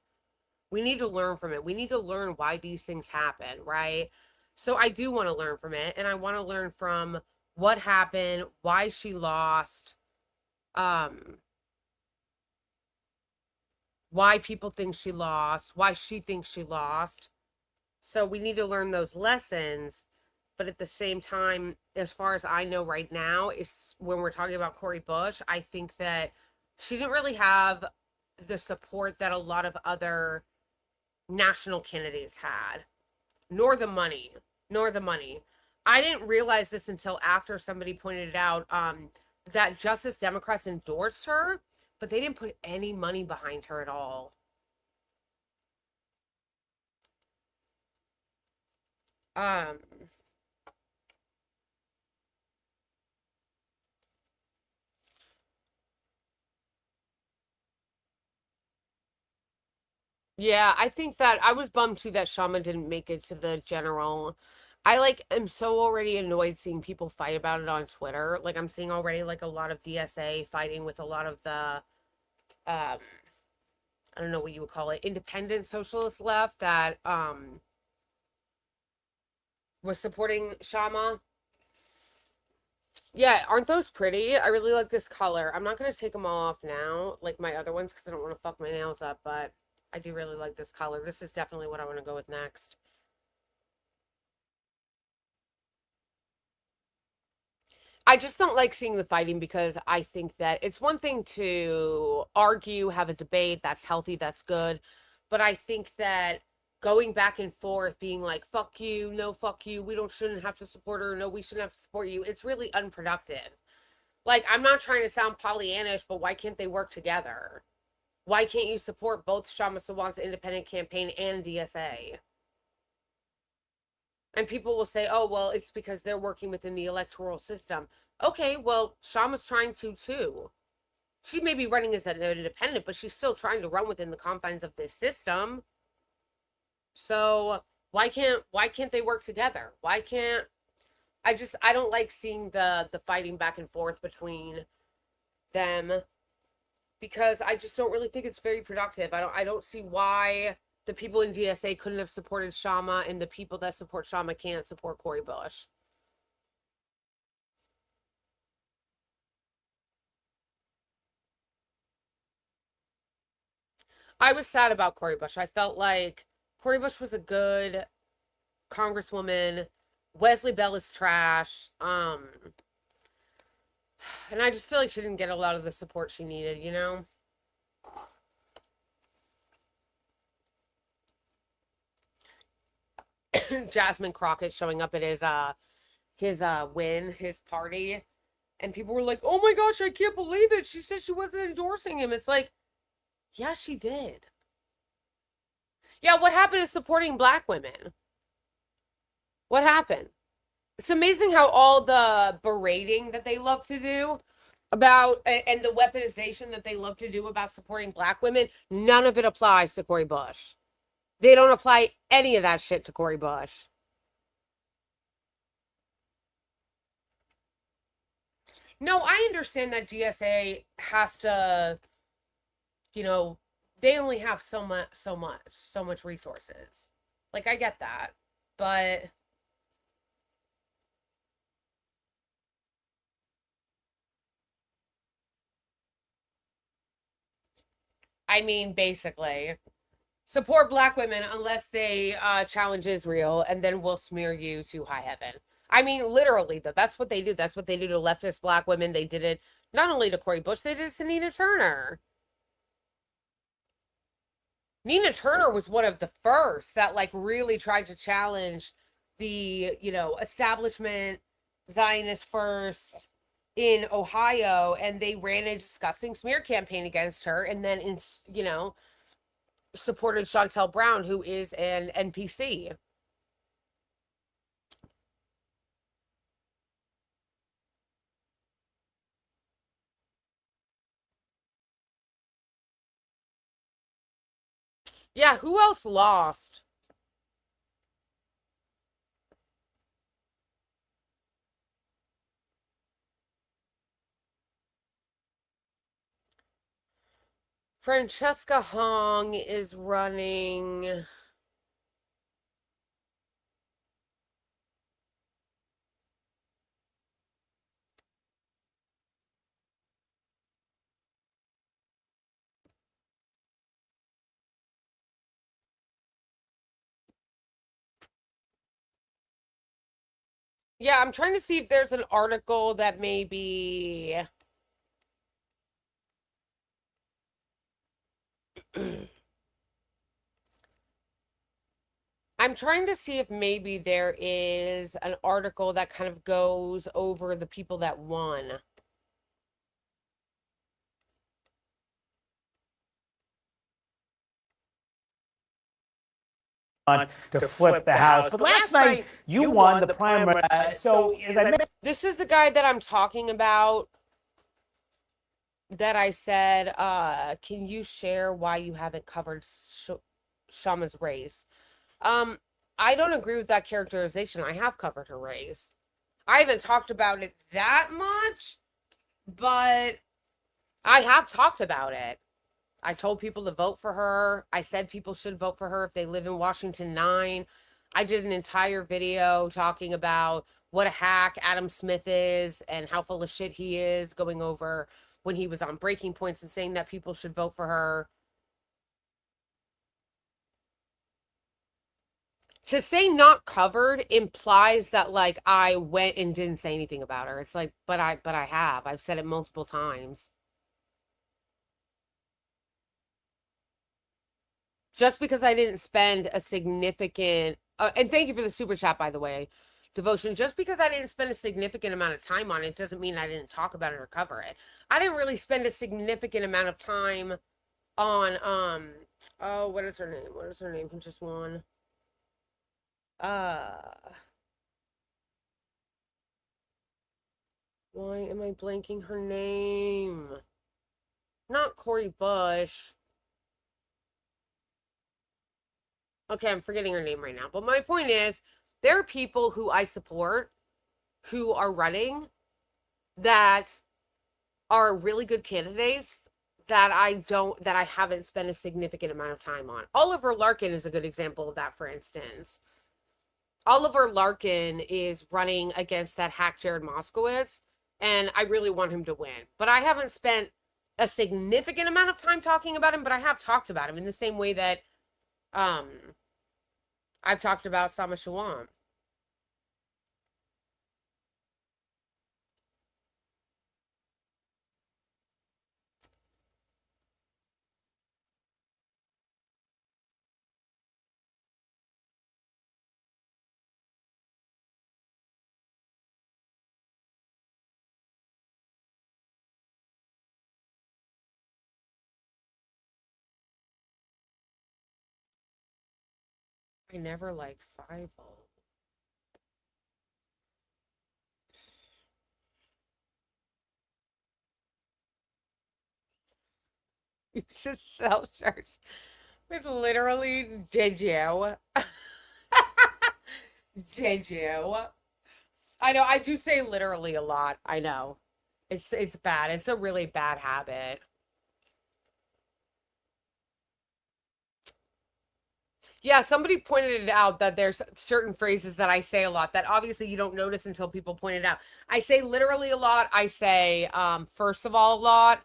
We need to learn from it. We need to learn why these things happen, right? So I do want to learn from it. And I want to learn from what happened, why she lost, why people think she lost, why she thinks she lost. So we need to learn those lessons. But at the same time, as far as I know right now, is when we're talking about Cori Bush, I think that she didn't really have the support that a lot of other national candidates had, nor the money, nor the money. I didn't realize this until after somebody pointed it out, that Justice Democrats endorsed her, but they didn't put any money behind her at all. Um, yeah, I think that I was bummed too that Shaman didn't make it to the general. I like am so already annoyed seeing people fight about it on Twitter. Like I'm seeing already like a lot of DSA fighting with a lot of the I don't know what you would call it, independent socialist left that was supporting Shama. Yeah, aren't those pretty? I really like this color. I'm not going to take them all off now, like my other ones, because I don't want to fuck my nails up, but I do really like this color. This is definitely what I want to go with next. I just don't like seeing the fighting because I think that it's one thing to argue, have a debate, that's healthy, that's good. But I think that going back and forth, being like, fuck you, no, fuck you, we don't shouldn't have to support her, no, we shouldn't have to support you, it's really unproductive. Like, I'm not trying to sound Pollyannish, but why can't they work together? Why can't you support both Shama Sawant's independent campaign and DSA? And people will say, oh, well, it's because they're working within the electoral system. Okay, well, Shama's trying to too. She may be running as an independent, but she's still trying to run within the confines of this system. So why can't they work together? Why can't I don't like seeing the fighting back and forth between them because I just don't really think it's very productive. I don't see why the people in DSA couldn't have supported Shama and the people that support Shama can't support Cori Bush. I was sad about Cori Bush. I felt like Cori Bush was a good congresswoman. Wesley Bell is trash. And I just feel like she didn't get a lot of the support she needed, you know? Jasmine Crockett showing up at his party, and people were like, "Oh my gosh, I can't believe it. She said she wasn't endorsing him." It's like, yeah, she did. Yeah, what happened to supporting black women? What happened? It's amazing how all the berating that they love to do about and the weaponization that they love to do about supporting black women, none of it applies to Cori Bush. They don't apply any of that shit to Cori Bush. No, I understand that GSA has to, you know, they only have so much resources. Like I get that. But I mean basically support black women unless they challenge Israel and then we'll smear you to high heaven. I mean literally though, that's what they do. That's what they do to leftist black women. They did it Not only to Cori Bush, they did it to Nina Turner. Nina Turner was one of the first that like really tried to challenge the, establishment Zionist first in Ohio, and they ran a disgusting smear campaign against her, and then supported Chantel Brown, who is an NPC. Yeah, who else lost? Francesca Hong is running. Yeah, I'm trying to see if there's an article that maybe I'm trying to see if maybe there is an article that kind of goes over the people that won. To flip the House. But last night, you won the primary. So, as I mentioned, This is the guy that I'm talking about that I said, can you share why you haven't covered Shama's race? I don't agree with that characterization. I have covered her race. I haven't talked about it that much, but I have talked about it. I told people to vote for her. I said people should vote for her if they live in Washington 9. I did an entire video talking about what a hack Adam Smith is and how full of shit he is, going over when he was on Breaking Points and saying that people should vote for her. To say not covered implies that like I went and didn't say anything about her. It's like, but I have. I've said it multiple times. Just because I didn't spend a significant and thank you for the super chat, by the way, Devotion. Just because I didn't spend a significant amount of time on it doesn't mean I didn't talk about it or cover it. I didn't really spend a significant amount of time on oh, what is her name? What is her name? Who just won? Uh why am I blanking her name? Not Cori Bush. Okay, I'm forgetting her name right now. But my point is, there are people who I support who are running that are really good candidates that I haven't spent a significant amount of time on. Oliver Larkin is a good example of that, for instance. Oliver Larkin is running against that hack Jared Moskowitz, and I really want him to win. But I haven't spent a significant amount of time talking about him, but I have talked about him in the same way that I've talked about Sama Shawam. I never like 5 You should sell shirts with literally, did you? Did you? I know, I do say literally a lot. I know. It's bad. It's a really bad habit. Yeah, somebody pointed it out that there's certain phrases that I say a lot that obviously you don't notice until people point it out. I say literally a lot. I say first of all a lot.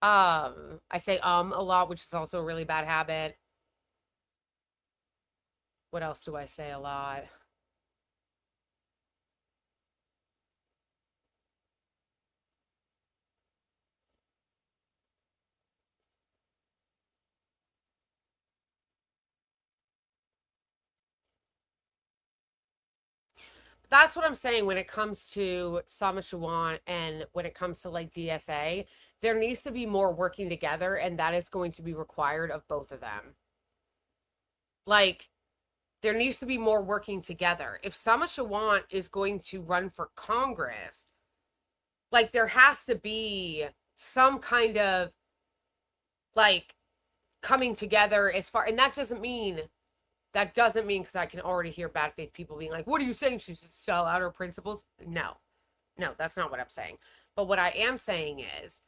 I say a lot, which is also a really bad habit. What else do I say a lot? That's what I'm saying when it comes to Sama Shawan and when it comes to like DSA. There needs to be more working together, and that is going to be required of both of them. Like, there needs to be more working together. If Sama Shawan is going to run for Congress, like, there has to be some kind of like coming together as far, and that doesn't mean because I can already hear bad faith people being like, what are you saying? She should sell out her principles? No, that's not what I'm saying. But what I am saying is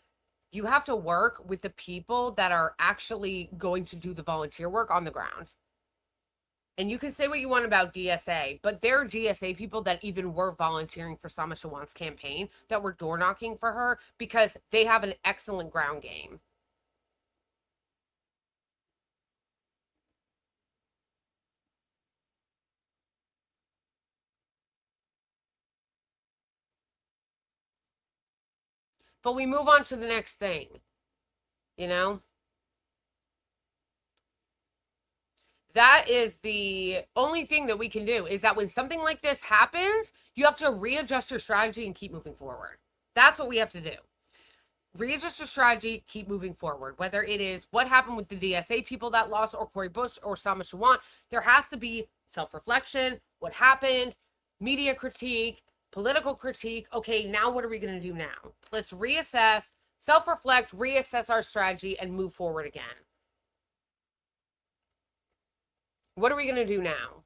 you have to work with the people that are actually going to do the volunteer work on the ground. And you can say what you want about DSA, but there are DSA people that even were volunteering for Sama Shawan's campaign that were door knocking for her because they have an excellent ground game. But we move on to the next thing, you know? That is the only thing that we can do, is that when something like this happens, you have to readjust your strategy and keep moving forward. That's what we have to do. Readjust your strategy, keep moving forward. Whether it is what happened with the DSA people that lost, or Cori Bush, or Sama Shawan, there has to be self-reflection, what happened, media critique, political critique. Okay, now what are we going to do now? Let's reassess, self-reflect, reassess our strategy, and move forward again. What are we going to do now?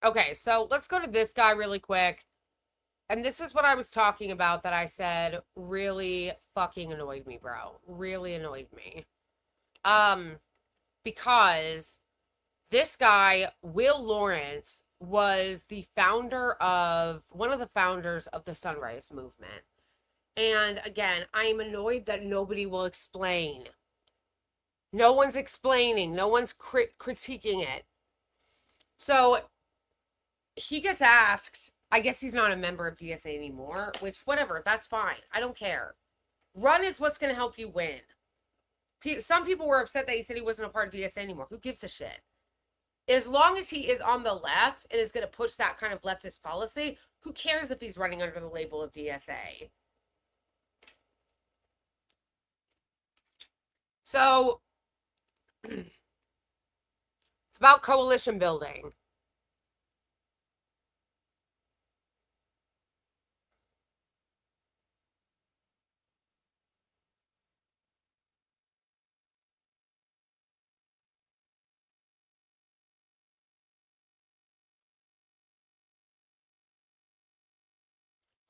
Okay, so let's go to this guy really quick. And this is what I was talking about that I said really fucking annoyed me, bro. Really annoyed me. Because this guy, Will Lawrence, was one of the founders of the Sunrise Movement. And again, I am annoyed that nobody will explain. No one's explaining. No one's critiquing it. So he gets asked, I guess he's not a member of DSA anymore, which, whatever, that's fine. I don't care. Run is what's going to help you win. Some people were upset that he said he wasn't a part of DSA anymore. Who gives a shit? As long as he is on the left and is going to push that kind of leftist policy, who cares if he's running under the label of DSA? So, it's about coalition building.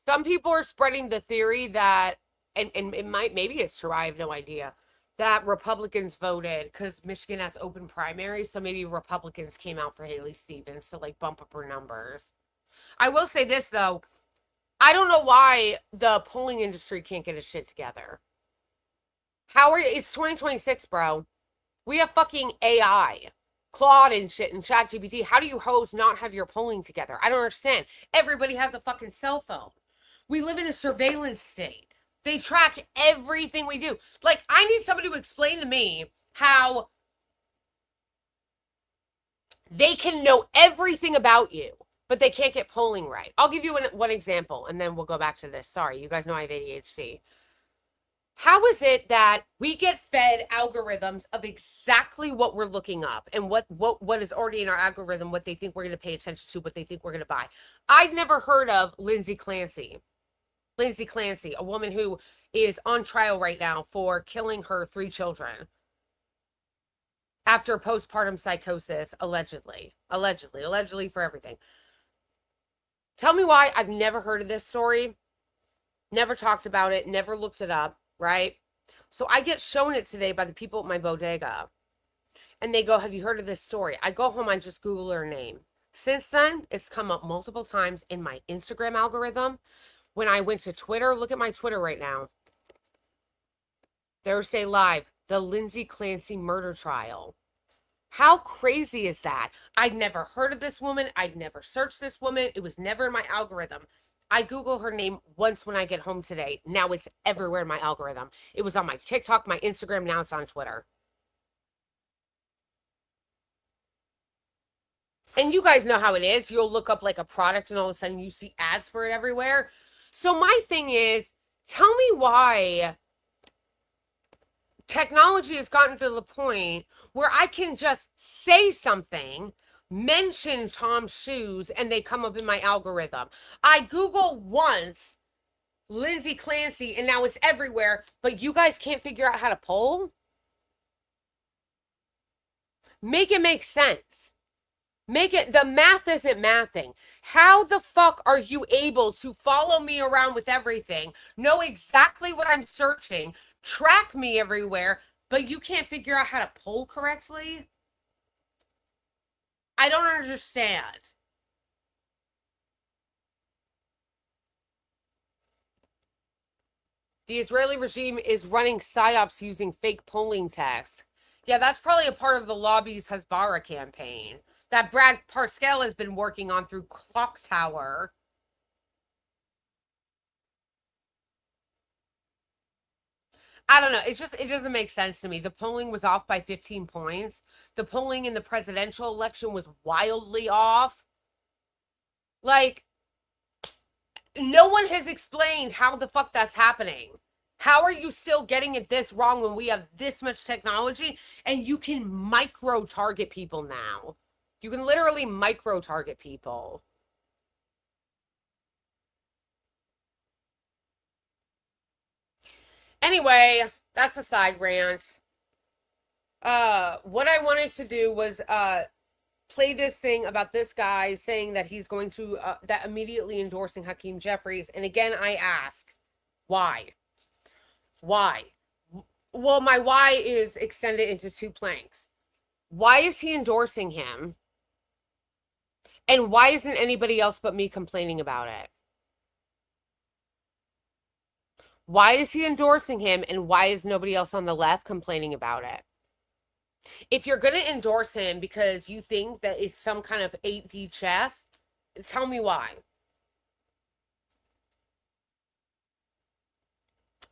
Some people are spreading the theory that, and it might, maybe it's true, I have no idea, that Republicans voted because Michigan has open primaries, so maybe Republicans came out for Haley Stevens to like bump up her numbers. I will say this though, I don't know why the polling industry can't get a shit together. It's 2026, bro. We have fucking AI. Claude and shit and ChatGPT. How do you hoes not have your polling together? I don't understand. Everybody has a fucking cell phone. We live in a surveillance state. They track everything we do. Like, I need somebody to explain to me how they can know everything about you, but they can't get polling right. I'll give you one example, and then we'll go back to this. Sorry, you guys know I have ADHD. How is it that we get fed algorithms of exactly what we're looking up and what is already in our algorithm, what they think we're going to pay attention to, what they think we're going to buy? I'd never heard of Lindsay Clancy. Lindsay Clancy, a woman who is on trial right now for killing her 3 children after postpartum psychosis, allegedly for everything. Tell me why I've never heard of this story, never talked about it, never looked it up, right? So I get shown it today by the people at my bodega, and they go, have you heard of this story? I go home, I just Google her name. Since then, it's come up multiple times in my Instagram algorithm. When I went to Twitter, look at my Twitter right now. Thursday Live, the Lindsay Clancy murder trial. How crazy is that? I'd never heard of this woman. I'd never searched this woman. It was never in my algorithm. I Google her name once when I get home today. Now it's everywhere in my algorithm. It was on my TikTok, my Instagram. Now it's on Twitter. And you guys know how it is. You'll look up like a product and all of a sudden you see ads for it everywhere. So my thing is, tell me why technology has gotten to the point where I can just say something, mention Tom's shoes, and they come up in my algorithm. I Google once Lindsay Clancy, and now it's everywhere, but you guys can't figure out how to poll? Make it make sense. Make it, the math isn't mathing. How the fuck are you able to follow me around with everything, know exactly what I'm searching, track me everywhere, but you can't figure out how to poll correctly? I don't understand. The Israeli regime is running psyops using fake polling texts. Yeah, that's probably a part of the lobby's Hezbollah campaign that Brad Parscale has been working on through Clock Tower. I don't know. It's just, it doesn't make sense to me. The polling was off by 15 points. The polling in the presidential election was wildly off. Like, no one has explained how the fuck that's happening. How are you still getting it this wrong when we have this much technology and you can micro target people now? You can literally micro target people. Anyway, that's a side rant. What I wanted to do was play this thing about this guy saying that he's going to that immediately endorsing Hakeem Jeffries. And again, I ask, why? Why? Well, my why is extended into two planks. Why is he endorsing him? And why isn't anybody else but me complaining about it? Why is he endorsing him, and why is nobody else on the left complaining about it? If you're going to endorse him because you think that it's some kind of 8D chess, tell me why.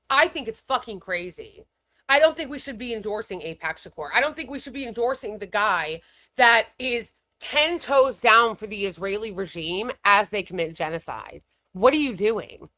I think it's fucking crazy. I don't think we should be endorsing Apex Shakur. I don't think we should be endorsing the guy that is 10 toes down for the Israeli regime as they commit genocide. What are you doing?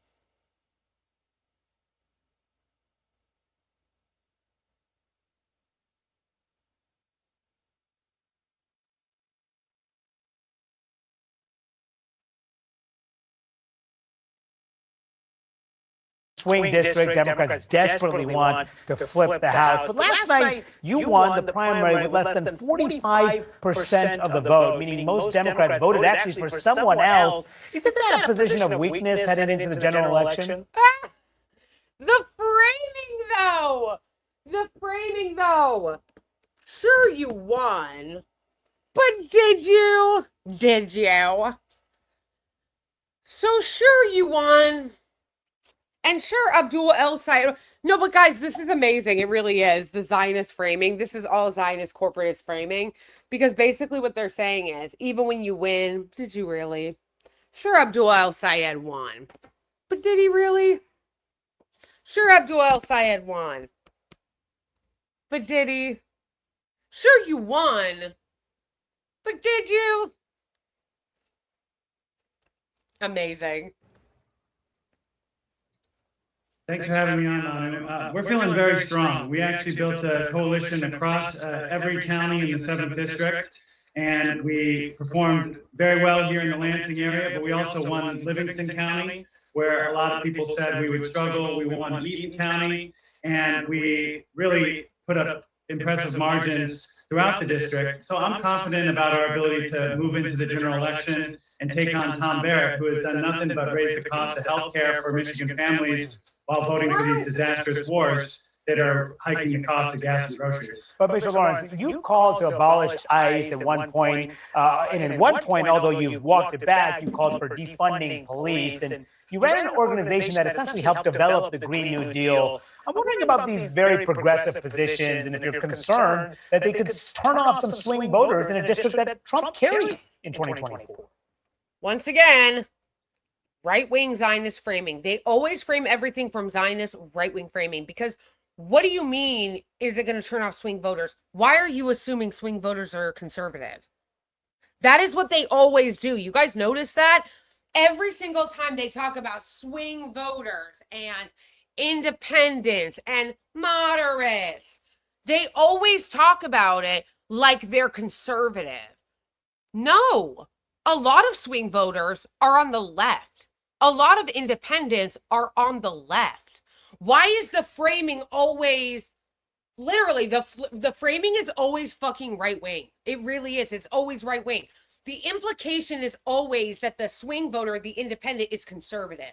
Swing district, Democrats desperately want to flip the House. But last night, you won the primary with less than 45% of the vote, meaning most Democrats voted actually for someone else. Isn't that a position of weakness heading into the general election? The framing, though! The framing, though! Sure, you won. But did you? Did you? So sure you won. And sure, Abdul El Sayed. No, but guys, this is amazing. It really is. The Zionist framing. This is all Zionist corporatist framing. Because basically what they're saying is, even when you win, did you really? Sure, Abdul El Sayed won. But did he really? Sure, Abdul El Sayed won. But did he? Sure, you won. But did you? Amazing. Thanks for having me on, Manu. We're feeling very strong. We actually built a coalition across every county in the 7th District, and we performed very well here in the Lansing area, but we also won Livingston County, where a lot of people said we would struggle. We won Eaton County, and we really put up impressive margins throughout the district. So I'm confident about our ability to move into the general election and take on Tom Barrett, who has done nothing but raise the cost of health care for Michigan families while voting for these disastrous wars. that are hiking the cost of gas and groceries. But Mr. Lawrence, you've called to abolish ICE at one point, and at one point, although you've walked it back, you called for defunding police, and you ran an organization that essentially helped develop the Green New Deal. I'm wondering about these very progressive positions, and if you're concerned that they could turn off some swing voters in a district that Trump carried in 2024. Once again, right-wing Zionist framing. They always frame everything from Zionist right-wing framing, because what do you mean, is it going to turn off swing voters? Why are you assuming swing voters are conservative? That is what they always do. You guys notice that? Every single time they talk about swing voters and independents and moderates, they always talk about it like they're conservative. No, a lot of swing voters are on the left. A lot of independents are on the left. Why is the framing always, literally, the framing is always fucking right-wing. It really is. It's always right-wing. The implication is always that the swing voter, the independent, is conservative.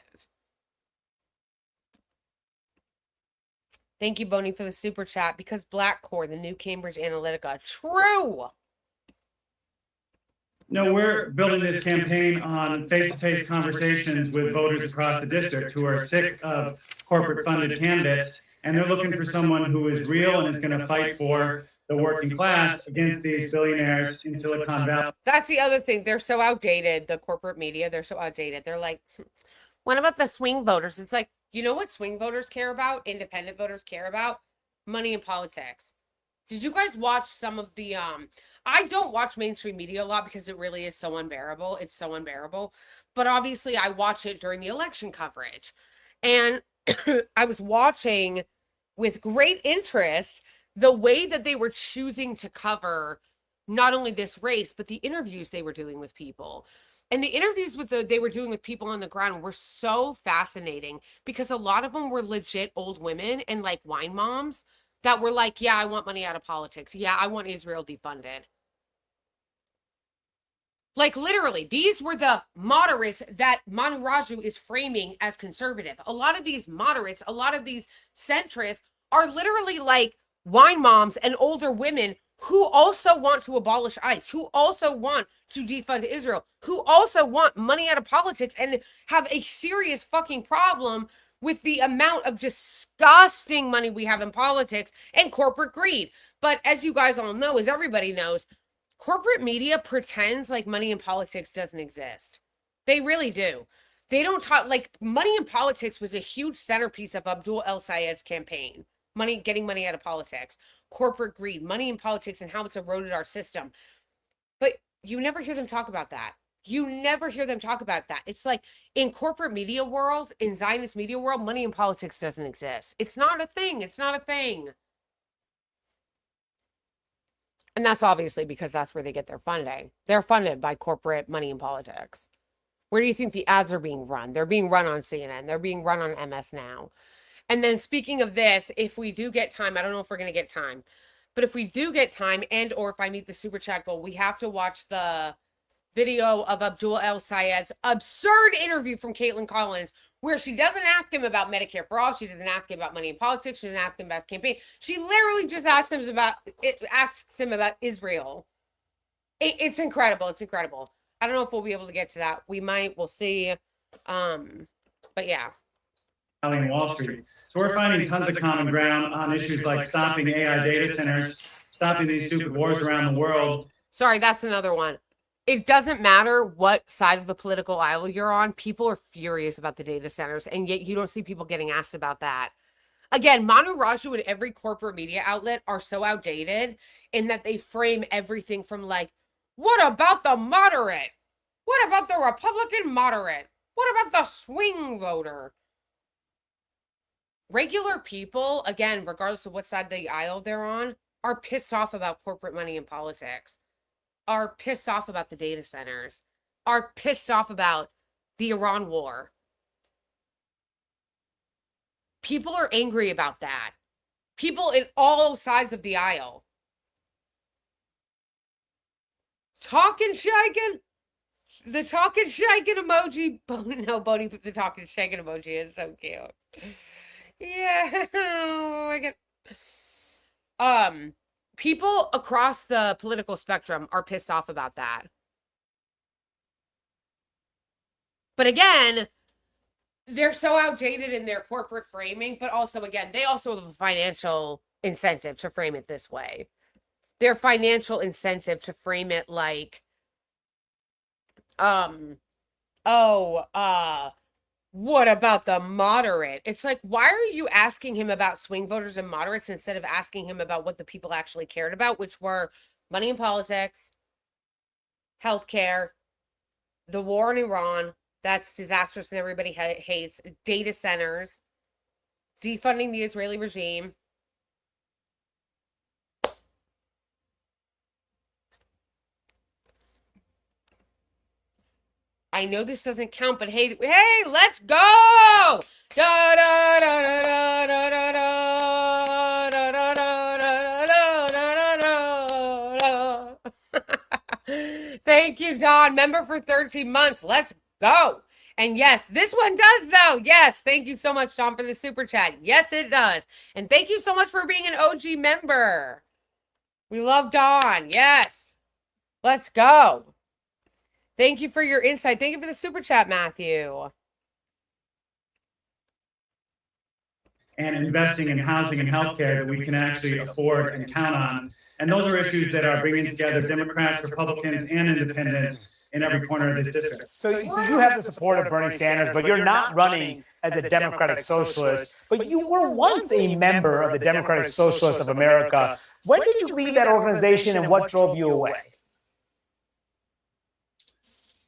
Thank you, Bonnie, for the super chat. Because Black Core, the new Cambridge Analytica. True. No, we're building this campaign on face-to-face conversations with voters across the district who are sick of corporate-funded candidates, and they're looking for someone who is real and is going to fight for the working class against these billionaires in Silicon Valley. That's the other thing. They're so outdated, the corporate media. They're so outdated. They're like, what about the swing voters? It's like, you know what swing voters care about? Independent voters care about? Money and politics. Did you guys watch some of the, I don't watch mainstream media a lot because it really is so unbearable. It's so unbearable. But obviously I watch it during the election coverage. And I was watching with great interest the way that they were choosing to cover not only this race, but the interviews they were doing with people. And the interviews they were doing with people on the ground were so fascinating because a lot of them were legit old women and like wine moms that were like, yeah, I want money out of politics. Yeah, I want Israel defunded. Like literally, these were the moderates that Manu Raju is framing as conservative. A lot of these moderates, a lot of these centrists are literally like wine moms and older women who also want to abolish ICE, who also want to defund Israel, who also want money out of politics and have a serious fucking problem with the amount of disgusting money we have in politics and corporate greed. But as you guys all know, as everybody knows, corporate media pretends like money in politics doesn't exist. They really do. They don't talk, like money in politics was a huge centerpiece of Abdul El Sayed's campaign. Getting money out of politics, corporate greed, money in politics, and how it's eroded our system. But you never hear them talk about that. You never hear them talk about that. It's like in corporate media world, in Zionist media world, money in politics doesn't exist. It's not a thing. It's not a thing. And that's obviously because that's where they get their funding. They're funded by corporate money in politics. Where do you think the ads are being run? They're being run on CNN. They're being run on MS Now. And then speaking of this, if we do get time, I don't know if we're going to get time, but if we do get time and or if I meet the super chat goal, we have to watch the video of Abdul El Sayed's absurd interview from Caitlin Collins, where she doesn't ask him about Medicare for all. She doesn't ask him about money in politics. She doesn't ask him about his campaign. She literally just asks him about Israel. It's incredible. It's incredible. I don't know if we'll be able to get to that. We might. We'll see. But yeah. And Wall Street. So we're finding tons of common ground on issues like stopping AI data centers, stopping these stupid wars around the world. Sorry, that's another one. It doesn't matter what side of the political aisle you're on. People are furious about the data centers, and yet you don't see people getting asked about that. Again, Manu Raju and every corporate media outlet are so outdated in that they frame everything from like, what about the moderate? What about the Republican moderate? What about the swing voter? Regular people, again, regardless of what side of the aisle they're on, are pissed off about corporate money in politics, are pissed off about the data centers, are pissed off about the Iran war. People are angry about that. People in all sides of the aisle. Talking shaking? The talking shaking emoji. No, Bodhi put the talking shaking emoji in. It's so cute. Yeah, I get. People across the political spectrum are pissed off about that. But again, they're so outdated in their corporate framing, but also, again, they also have a financial incentive to frame it this way. Their financial incentive to frame it like, what about the moderate? It's like, why are you asking him about swing voters and moderates instead of asking him about what the people actually cared about, which were money in politics, healthcare, the war in Iran, that's disastrous and everybody hates, data centers, defunding the Israeli regime. I know this doesn't count, but hey, let's go! Da da da da da da da da da da da da da. Thank you, Don. Member for 13 months. Let's go. And yes, this one does though. Yes, thank you so much, Don, for the super chat. Yes, it does. And thank you so much for being an OG member. We love Don. Yes. Let's go. Thank you for your insight. Thank you for the super chat, Matthew. And investing in housing and healthcare that we can actually afford and count on. And those are issues that are bringing together Democrats, Republicans, and independents in every corner of this district. So you have the support of Bernie Sanders, but you're not running as a Democratic Socialist. But you were once a member of the Democratic Socialists of America. When did you leave that organization and what drove you away?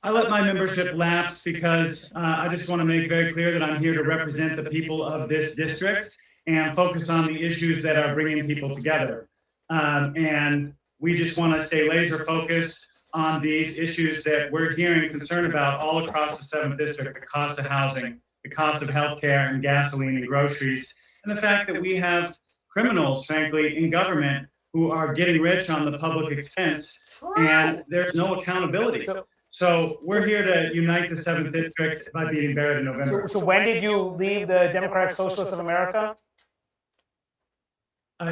I let my membership lapse because I just want to make very clear that I'm here to represent the people of this district and focus on the issues that are bringing people together. And we just want to stay laser focused on these issues that we're hearing concern about all across the 7th District: the cost of housing, the cost of healthcare and gasoline and groceries, and the fact that we have criminals, frankly, in government who are getting rich on the public expense, and there's no accountability. So we're here to unite the 7th District by beating Barrett in November. So when did you leave the Democratic Socialists of America?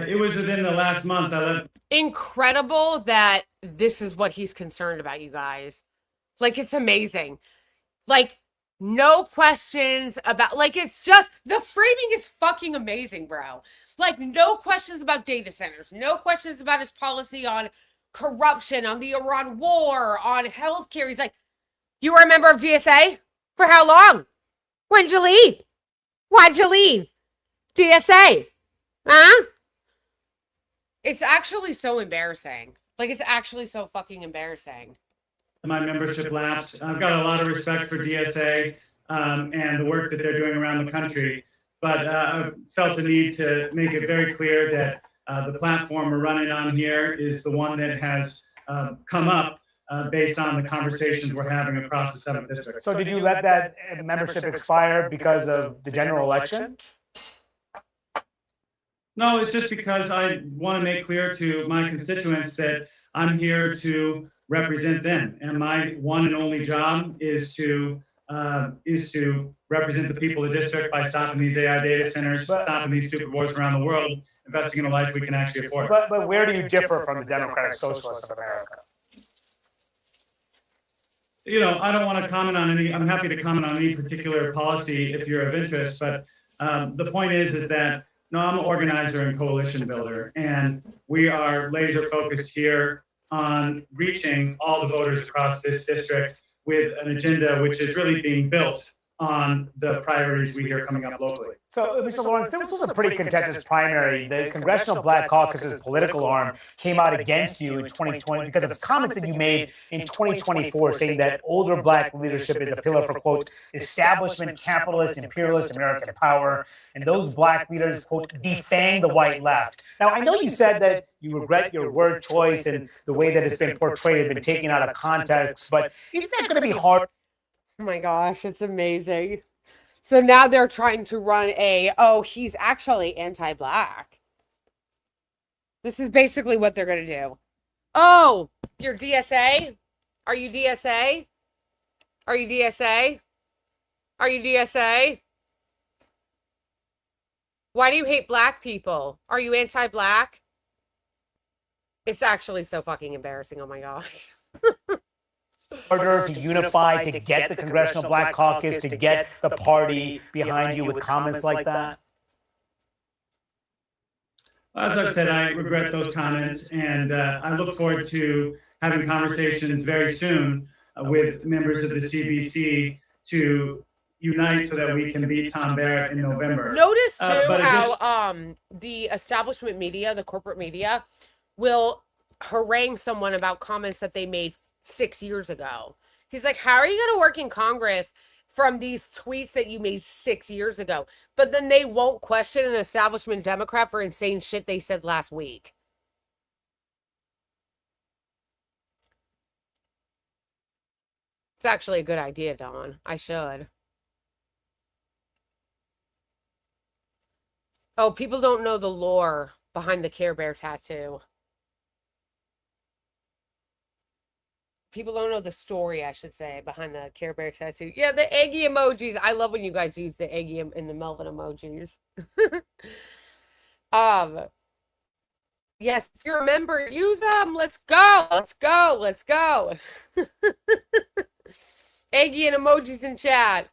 It was within the last month. Incredible that this is what he's concerned about, you guys. Like, it's amazing. Like, no questions about, like, it's just, the framing is fucking amazing, bro. Like, no questions about data centers. No questions about his policy on corruption, on the Iran war, on healthcare. He's like, you were a member of GSA? For how long? When'd you leave? Why'd you leave? GSA? Huh? It's actually so embarrassing. Like, it's actually so fucking embarrassing. My membership lapse. I've got a lot of respect for DSA and the work that they're doing around the country, but I felt the need to make it very clear that the platform we're running on here is the one that has come up based on the conversations we're having across the 7th District. So did you let that membership expire because of the general election? No, it's just because I want to make clear to my constituents that I'm here to represent them, and my one and only job is to represent the people of the district by stopping these AI data centers, stopping these stupid wars around the world, investing in a life we can actually afford. But where do you differ from the Democratic Socialists of America? You know, I don't want to comment on any. I'm happy to comment on any particular policy if you're of interest, but the point is that. No, I'm an organizer and coalition builder, and we are laser focused here on reaching all the voters across this district with an agenda which is really being built on the priorities we hear coming up locally. So, Mr. Lawrence, this was a pretty contentious primary. The Congressional Black Caucus's political arm came out against you in 2020 because of comments that you made in 2024 saying that older Black leadership is a pillar for, quote, establishment, capitalist, imperialist American power. And those Black leaders, quote, defang the white left. Now, I know you said that you regret your word choice and the way that it's been portrayed has been taken out of context, but isn't that going to be hard? Oh my gosh, it's amazing. So now they're trying to run he's actually anti-Black. This is basically what they're going to do. Oh, you're DSA? Are you DSA? Are you DSA? Are you DSA? Why do you hate black people? Are you anti-black? It's actually so fucking embarrassing. Oh my gosh. Order to unify, to get the Congressional Black Caucus, to get the party behind you with comments like that? As I've said, I regret those comments, and I look forward to having conversations very soon with members of the CBC to unite so that we can beat Tom Barrett in November. Notice too But how the establishment media, the corporate media, will harangue someone about comments that they made 6 years ago. He's like, how are you going to work in Congress from these tweets that you made 6 years ago? But then they won't question an establishment Democrat for insane shit they said last week. It's actually a good idea, Dawn. I should. Oh, people don't know the lore behind the Care Bear tattoo. People don't know the story, I should say, behind the Care Bear tattoo. Yeah, the eggy emojis. I love when you guys use the eggy and the Melvin emojis. Yes, if you remember, use them. Let's go. Let's go. Let's go. Eggy and emojis in chat.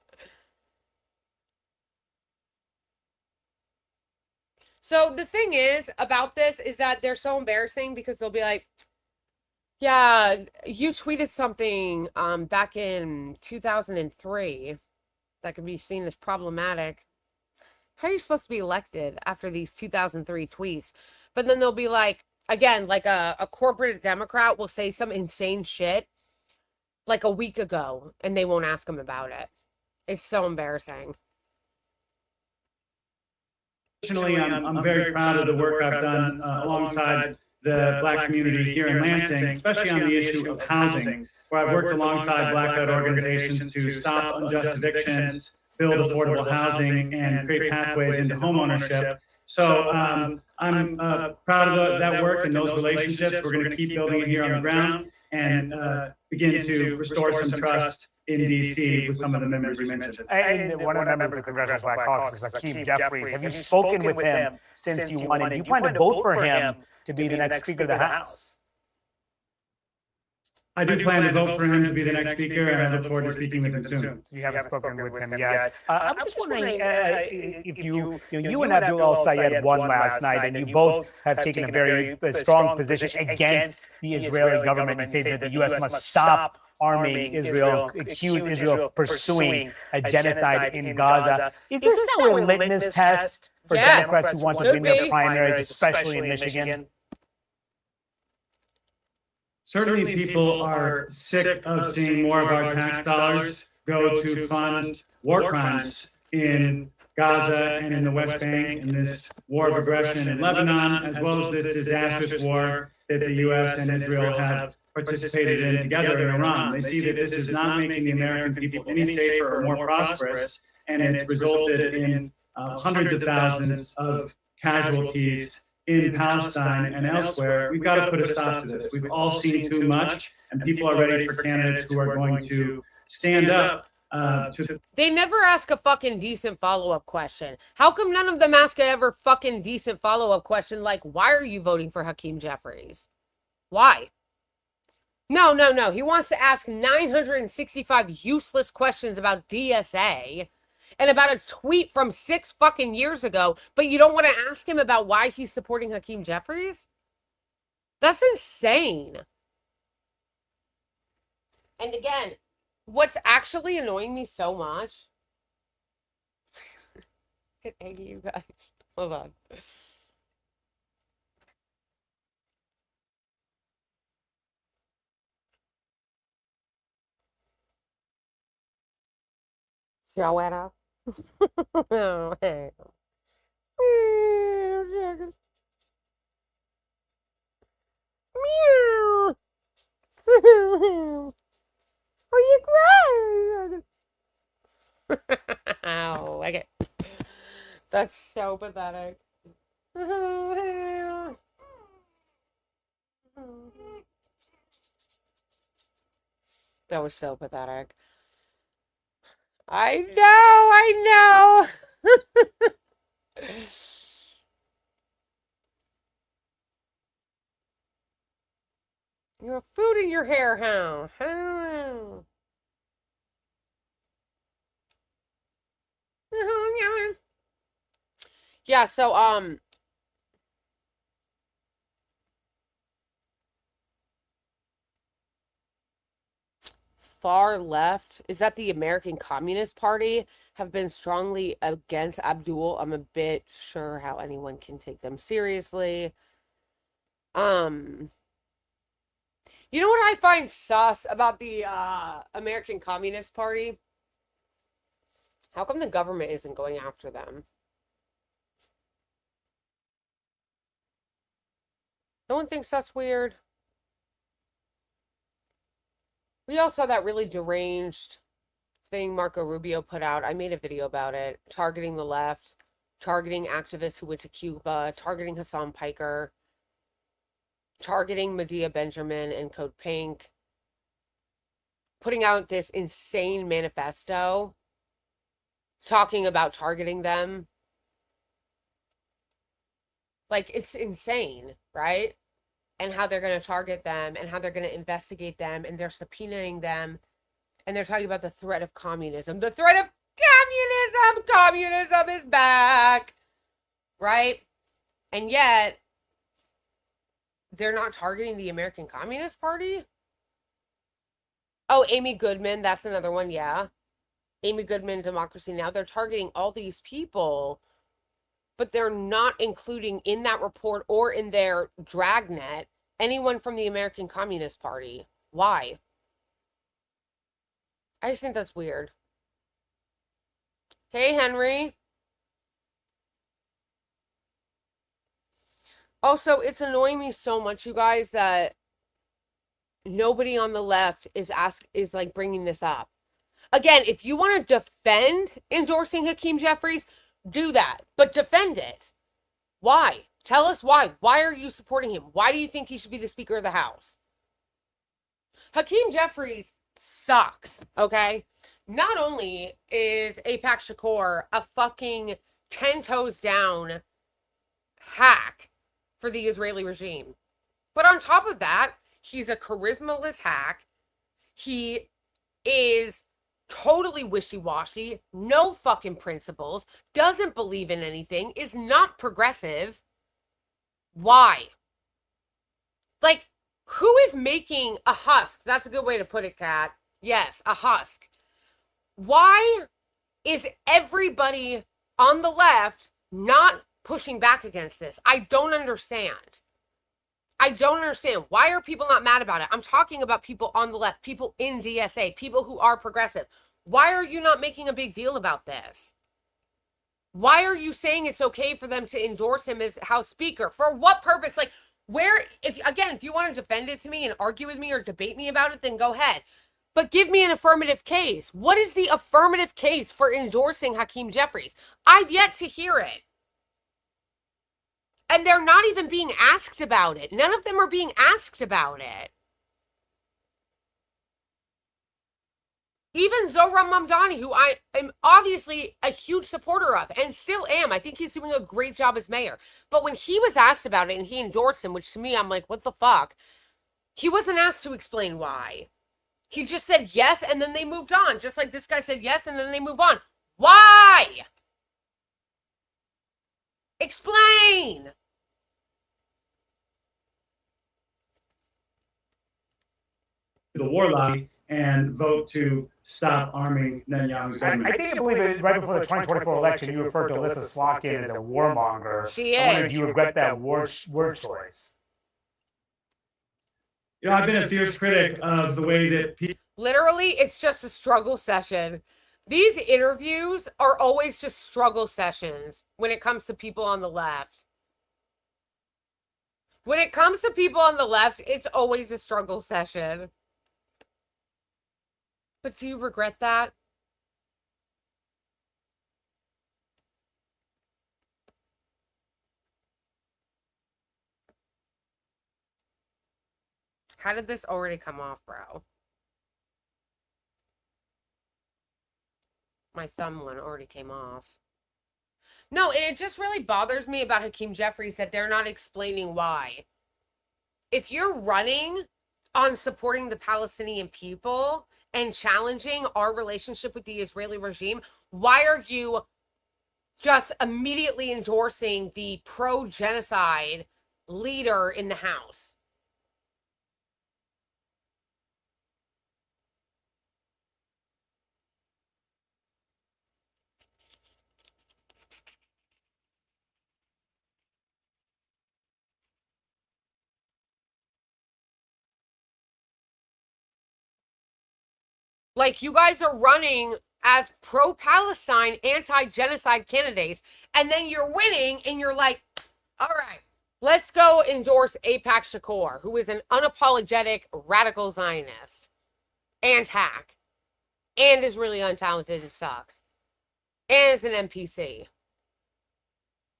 So the thing is about this is that they're so embarrassing because they'll be like, yeah, you tweeted something back in 2003 that could be seen as problematic. How are you supposed to be elected after these 2003 tweets? But then they'll be like, again, like a corporate Democrat will say some insane shit like a week ago and they won't ask them about it. It's so embarrassing. Additionally, I'm very proud of the work I've done alongside the Black community here in Lansing, especially on the issue of housing, where I've worked alongside Black-led organizations to stop unjust evictions, build affordable housing, and create pathways into homeownership. So I'm proud of that work and those relationships. We're going to keep building it here on the ground and begin to restore some trust in D.C. with some of the members you mentioned. And one of the members of the Congressional Black Caucus is Hakeem Jeffries. Have you spoken with him since you won? And do you plan to vote for him to be the next Speaker of the House? I do plan to vote for him to be the next speaker, and I look forward to speaking with him soon. You haven't spoken with him yet. I'm just wondering if you and Abdul El-Sayed won last night, and you both have taken a very strong position against the Israeli government and say that the U.S. must stop arming Israel, accuse Israel of pursuing a genocide in Gaza. Is this now a litmus test for Democrats who want to win their primaries, especially in Michigan? Certainly, people are sick of seeing more of our tax dollars go to fund war crimes in Gaza and in the West Bank, in this war of aggression in Lebanon, as well as this disastrous war that the U.S. and Israel have participated in together in Iran. They see that this is not making the American people any safer or more prosperous, and it's resulted in hundreds of thousands of casualties in Palestine and elsewhere. We've got to put a stop to this. We've all seen too much, and people are ready for candidates who are going to stand up to... They never ask a fucking decent follow-up question. How come none of them ask a ever fucking decent follow-up question like, why are you voting for Hakeem Jeffries? Why? No. He wants to ask 965 useless questions about DSA and about a tweet from 6 fucking years ago, but you don't want to ask him about why he's supporting Hakeem Jeffries? That's insane. And again, what's actually annoying me so much... Get angry, you guys. Hold on. Joanna. Oh, hey. Meow. Are you crying? Oh, okay. That's so pathetic. That was so pathetic. I know. put in your hair, huh? I don't know. Yeah, so far left, is that the American Communist Party, have been strongly against Abdul. I'm a bit sure how anyone can take them seriously. You know what I find sus about the American Communist Party? How come the government isn't going after them? No one thinks that's weird. We all saw that really deranged thing Marco Rubio put out. I made a video about it, targeting the left, targeting activists who went to Cuba, targeting Hassan Piker, targeting Medea Benjamin and Code Pink, putting out this insane manifesto talking about targeting them. Like, it's insane, right? And how they're going to target them and how they're going to investigate them, and they're subpoenaing them, and they're talking about the threat of communism. The threat of communism! Communism is back! Right? And yet, they're not targeting the American Communist Party? Oh, Amy Goodman, that's another one, yeah. Amy Goodman, Democracy Now! They're targeting all these people, but they're not including in that report or in their dragnet anyone from the American Communist Party. Why? I just think that's weird. Hey, Henry. Also, it's annoying me so much, you guys, that nobody on the left is like bringing this up. Again, if you want to defend endorsing Hakeem Jeffries, do that, but defend it. Why? Tell us why. Why are you supporting him? Why do you think he should be the Speaker of the House? Hakeem Jeffries sucks, okay? Not only is Apex Shakur a fucking 10 toes down hack for the Israeli regime, but on top of that, he's a charismaless hack. He is totally wishy-washy, no fucking principles, doesn't believe in anything, is not progressive. Why? Like, who is making a husk? That's a good way to put it, Kat. Yes, a husk. Why is everybody on the left not pushing back against this? I don't understand. I don't understand. Why are people not mad about it? I'm talking about people on the left, people in DSA, people who are progressive. Why are you not making a big deal about this? Why are you saying it's okay for them to endorse him as House Speaker? For what purpose? Like, where, if you want to defend it to me and argue with me or debate me about it, then go ahead. But give me an affirmative case. What is the affirmative case for endorsing Hakeem Jeffries? I've yet to hear it. And they're not even being asked about it. None of them are being asked about it. Even Zohran Mamdani, who I am obviously a huge supporter of and still am. I think he's doing a great job as mayor. But when he was asked about it and he endorsed him, which to me, I'm like, what the fuck? He wasn't asked to explain why. He just said yes and then they moved on. Just like this guy said yes and then they move on. Why? Explain! The war lobby and vote to stop arming Netanyahu's government. I believe it right before the 2024 election, you referred to Alyssa Slotkin as a warmonger. She is. I wonder, do you regret that word choice? You know, I've been a fierce critic of the way that people. Literally, it's just a struggle session. These interviews are always just struggle sessions when it comes to people on the left. When it comes to people on the left, it's always a struggle session. But do you regret that? How did this already come off, bro? My thumb one already came off. No, and it just really bothers me about Hakeem Jeffries that they're not explaining why. If you're running on supporting the Palestinian people and challenging our relationship with the Israeli regime, why are you just immediately endorsing the pro-genocide leader in the House? Like, you guys are running as pro-Palestine, anti-genocide candidates, and then you're winning, and you're like, all right, let's go endorse Apac Shakur, who is an unapologetic radical Zionist and hack, and is really untalented and sucks, and is an NPC.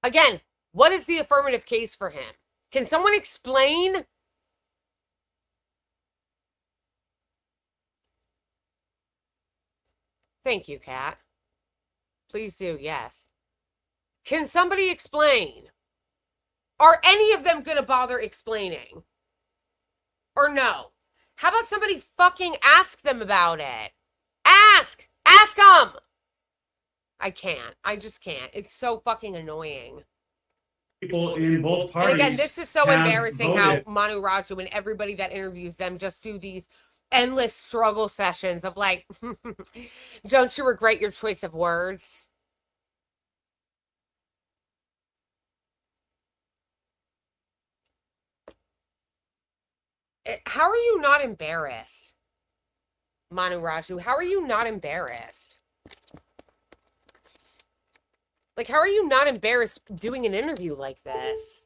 Again, what is the affirmative case for him? Can someone explain? Thank you, Kat. Please do, yes. Can somebody explain? Are any of them gonna bother explaining? Or no? How about somebody fucking ask them about it? Ask! Ask them! I can't. I just can't. It's so fucking annoying. People in both parties. And again, this is so have embarrassing voted. how Manu Raju and everybody that interviews them just do these endless struggle sessions of like, don't you regret your choice of words? How are you not embarrassed, Manu Raju? How are you not embarrassed? Like, how are you not embarrassed doing an interview like this?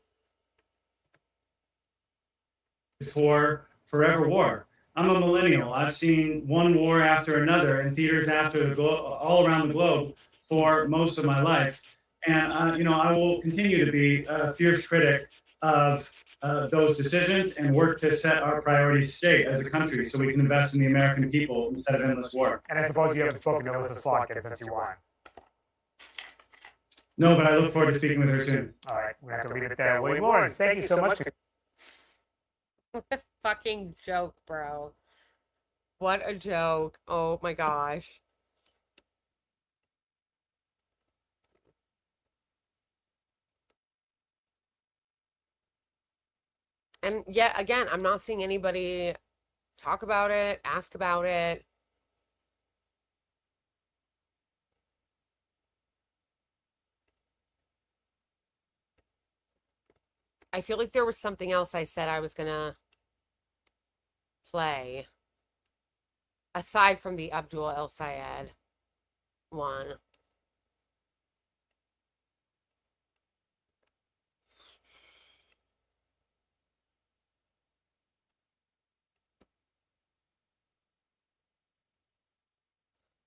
For forever war. I'm a millennial. I've seen one war after another in theaters all around the globe for most of my life. And, I will continue to be a fierce critic of those decisions and work to set our priorities straight as a country so we can invest in the American people instead of endless war. And I suppose you haven't spoken to Alyssa Slotkin since you won. No, but I look forward to speaking with her soon. All right, we're going to have to leave it there. William Lawrence, thank you so much. What a fucking joke, bro. What a joke. Oh my gosh. And yet again, I'm not seeing anybody talk about it, ask about it. I feel like there was something else I said I was gonna play. Aside from the Abdul El Sayed one.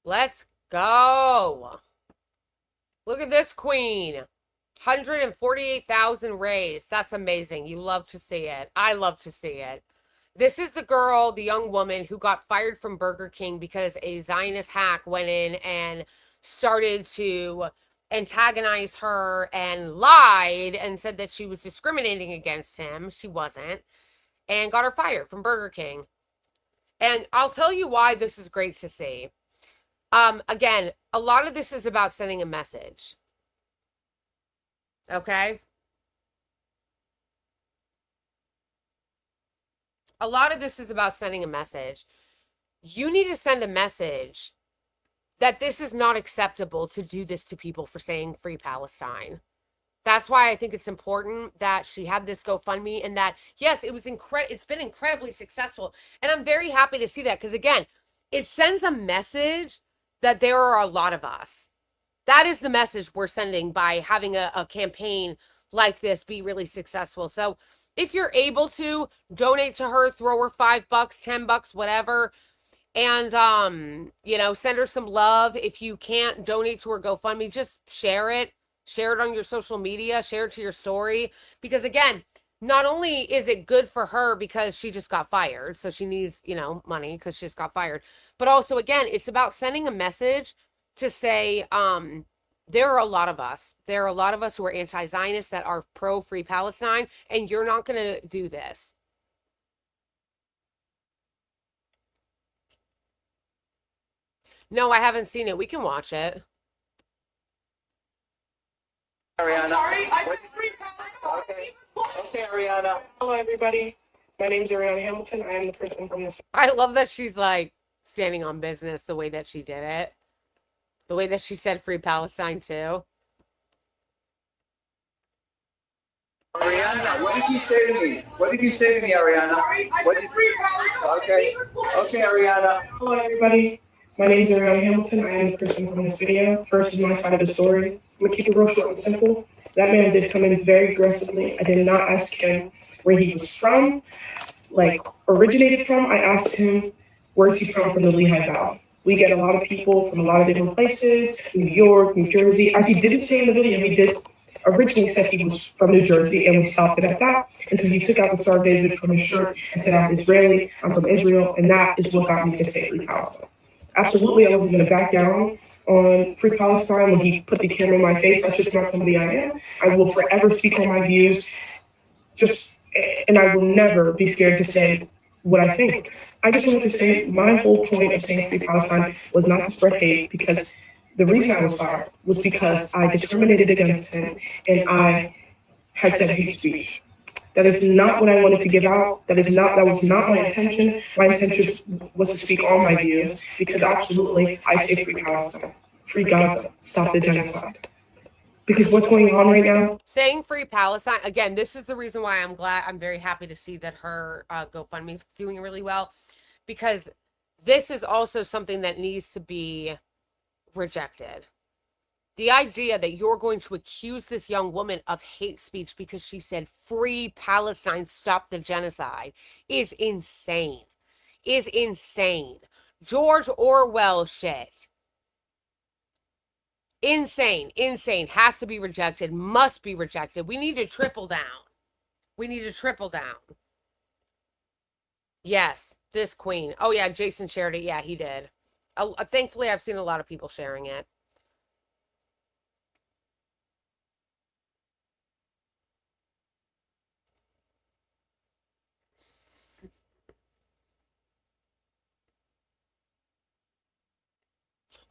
Let's go. Look at this queen. 148,000 raised. That's amazing. You love to see it. I love to see it. This is the girl, the young woman who got fired from Burger King because a Zionist hack went in and started to antagonize her and lied and said that she was discriminating against him. She wasn't. And got her fired from Burger King. And I'll tell you why this is great to see. Again, a lot of this is about sending a message. Okay? A lot of this is about sending a message. You need to send a message that this is not acceptable to do this to people for saying free Palestine. That's why I think it's important that she had this GoFundMe and that, yes, it's been incredibly successful. And I'm very happy to see that because, again, it sends a message that there are a lot of us. That is the message we're sending by having a campaign like this be really successful. So if you're able to donate to her, throw her $5, $10, whatever, and, send her some love. If you can't donate to her GoFundMe, just share it. Share it on your social media. Share it to your story. Because, again, not only is it good for her because she just got fired, so she needs, money because she just got fired, but also, again, it's about sending a message to say, there are a lot of us. There are a lot of us who are anti-Zionist that are pro-free Palestine, and you're not going to do this. No, I haven't seen it. We can watch it. Ariana. Okay, Ariana. Hello, everybody. My name is Ariana Hamilton. I am the person from this. I love that she's like standing on business the way that she did it. The way that she said free Palestine too. Ariana, what did you say to me? What did you say to me, Ariana? Okay. Okay, Ariana. Hello, everybody. My name is Ariana Hamilton. I am the person from this video. First is my side of the story. I'm gonna keep it real short and simple. That man did come in very aggressively. I did not ask him where he was from, like originated from. I asked him where's he from the Lehigh Valley. We get a lot of people from a lot of different places, New York, New Jersey. As he didn't say in the video, he did originally said he was from New Jersey, and we stopped it at that. And so he took out the Star of David from his shirt and said, I'm Israeli, I'm from Israel, and that is what got me to say Free Palestine. Absolutely, I wasn't going to back down on Free Palestine when he put the camera in my face. That's just not somebody I am. I will forever speak on my views, and I will never be scared to say what I think. I just wanted to say my whole point of saying Free Palestine was not to spread hate, because the reason I was fired was because I discriminated against him and I had said hate speech. That is not what I wanted to give out. That was not my intention. My intention was to speak all my views, because absolutely I say free Palestine, free Gaza, stop the genocide. Because what's going on right now? Saying free Palestine, again, this is the reason why I'm very happy to see that her GoFundMe is doing really well, because this is also something that needs to be rejected. The idea that you're going to accuse this young woman of hate speech because she said free Palestine, stop the genocide, is insane. Is insane. George Orwell shit. Insane. Insane. Has to be rejected. Must be rejected. We need to triple down. We need to triple down. Yes, this queen. Oh yeah, Jason shared it. Yeah, he did. Thankfully, I've seen a lot of people sharing it.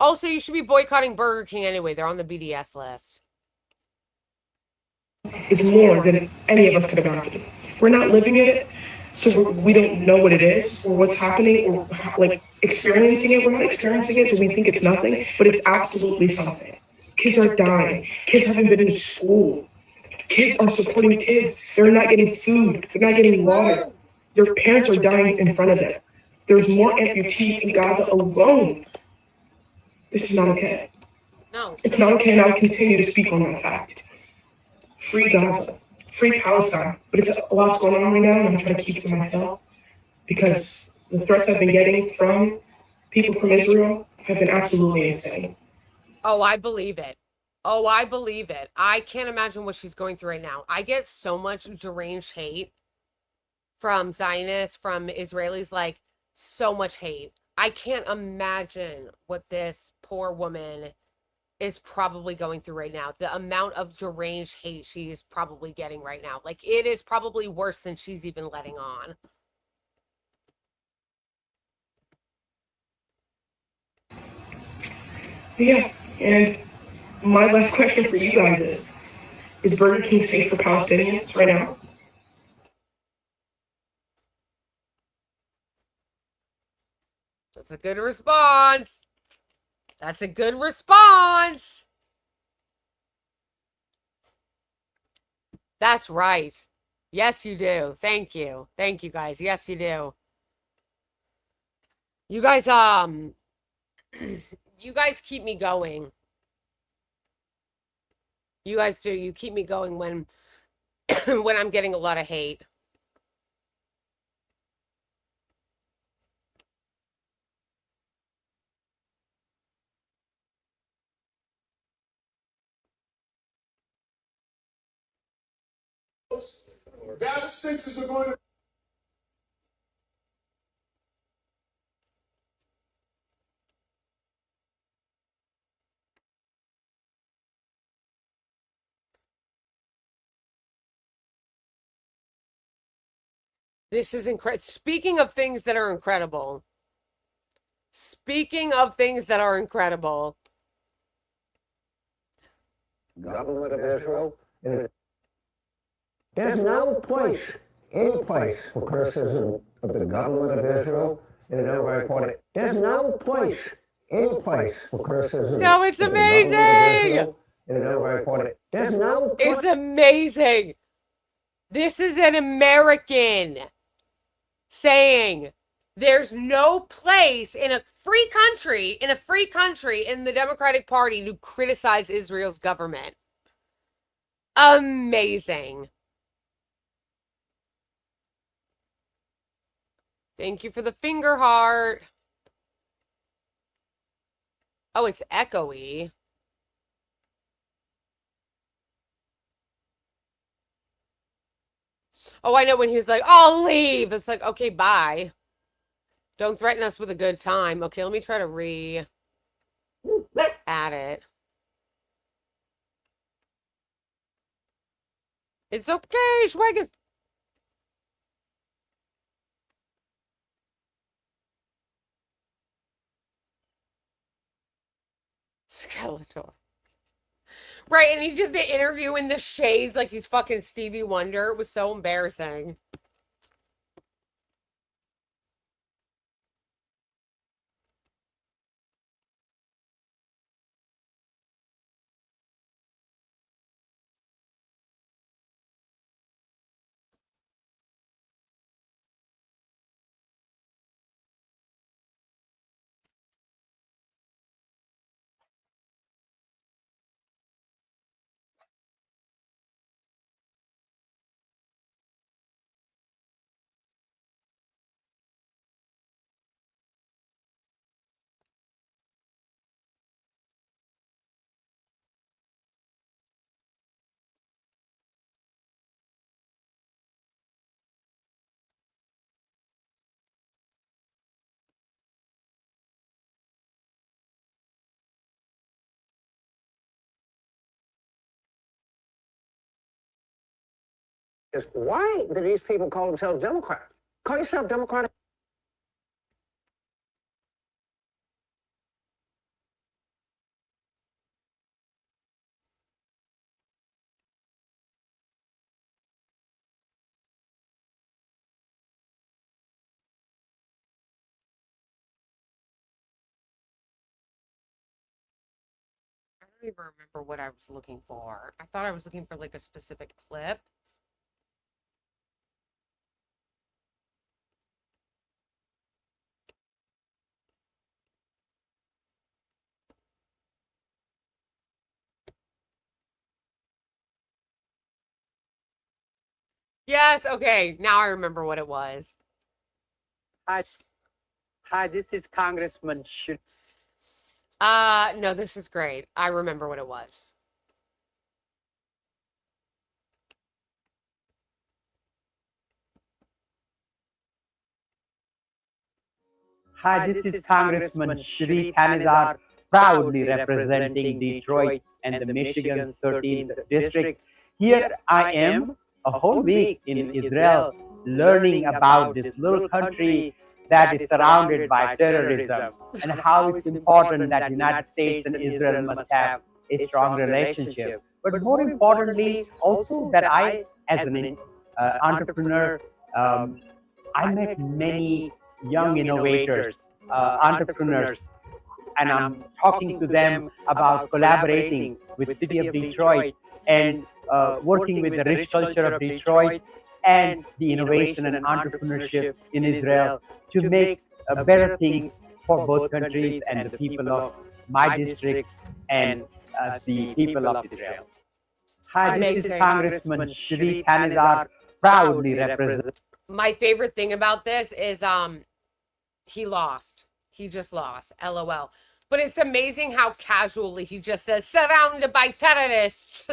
Also, you should be boycotting Burger King anyway. They're on the BDS list. It's more than any of us could have gone through. We're not living it, so we don't know what it is or what's happening or like experiencing it. We're not experiencing it, so we think it's nothing, but it's absolutely something. Kids are dying. Kids haven't been in school. Kids are supporting kids. They're not getting food. They're not getting water. Their parents are dying in front of them. There's more amputees in Gaza alone. This is not okay. No. It's not okay, and I'll continue to speak on that fact. Free Gaza, free Palestine. But it's a lot's going on right now, and I'm trying to keep to myself, because the threats I've been getting from people from Israel have been absolutely insane. Oh, I believe it. Oh, I believe it. I can't imagine what she's going through right now. I get so much deranged hate from Zionists, from Israelis, like so much hate. I can't imagine what this poor woman is probably going through right now. The amount of deranged hate she is probably getting right now. Like, it is probably worse than she's even letting on. Yeah, and my last question for you guys is Burger King safe for Palestinians right now? That's a good response. That's a good response. That's right. Yes, you do. Thank you. Thank you, guys. Yes, you do. You guys, you guys keep me going. You guys do. You keep me going when, when I'm getting a lot of hate. Data centers are going to. This is incredible. Speaking of things that are incredible, Speaking of things that are incredible. Government of Israel. There's no place, any place for criticism of the government of Israel in an very important. There's no place, any place for criticism No, it's of the government of amazing. Israel in an very important. There's no place. It's amazing. This is an American saying there's no place in a free country, in the Democratic Party to criticize Israel's government. Amazing. Thank you for the finger heart. Oh, it's echoey. Oh, I know when he's like, I'll leave. It's like, okay, bye. Don't threaten us with a good time. Okay, let me try to add it. It's okay, Schwagen. Skeletor. Right, and he did the interview in the shades like he's fucking Stevie Wonder. It was so embarrassing. Why do these people call themselves Democrats? Call yourself Democratic. I don't even remember what I was looking for. I thought I was looking for like a specific clip. Yes, okay. Now I remember what it was. Hi, this is Congressman Shri. No, this is great. I remember what it was. Hi, this is Congressman Shri Thanizar, proudly representing Detroit and the Michigan's 13th district. Here I am, a whole week in Israel, learning about this little country that is surrounded by terrorism and how it's important that United States and Israel must have a strong relationship. But more importantly, also that I, as an entrepreneur, I met many young innovators, entrepreneurs, and I'm talking to them about collaborating with City of Detroit and working with the rich culture of Detroit and the innovation and entrepreneurship in Israel to make better things for both countries and the people of my district and the people of Israel. Hi, this is Congressman Shri Thanizar, proudly represent. My favorite thing about this is he lost. He just lost. LOL. But it's amazing how casually he just says surrounded by terrorists.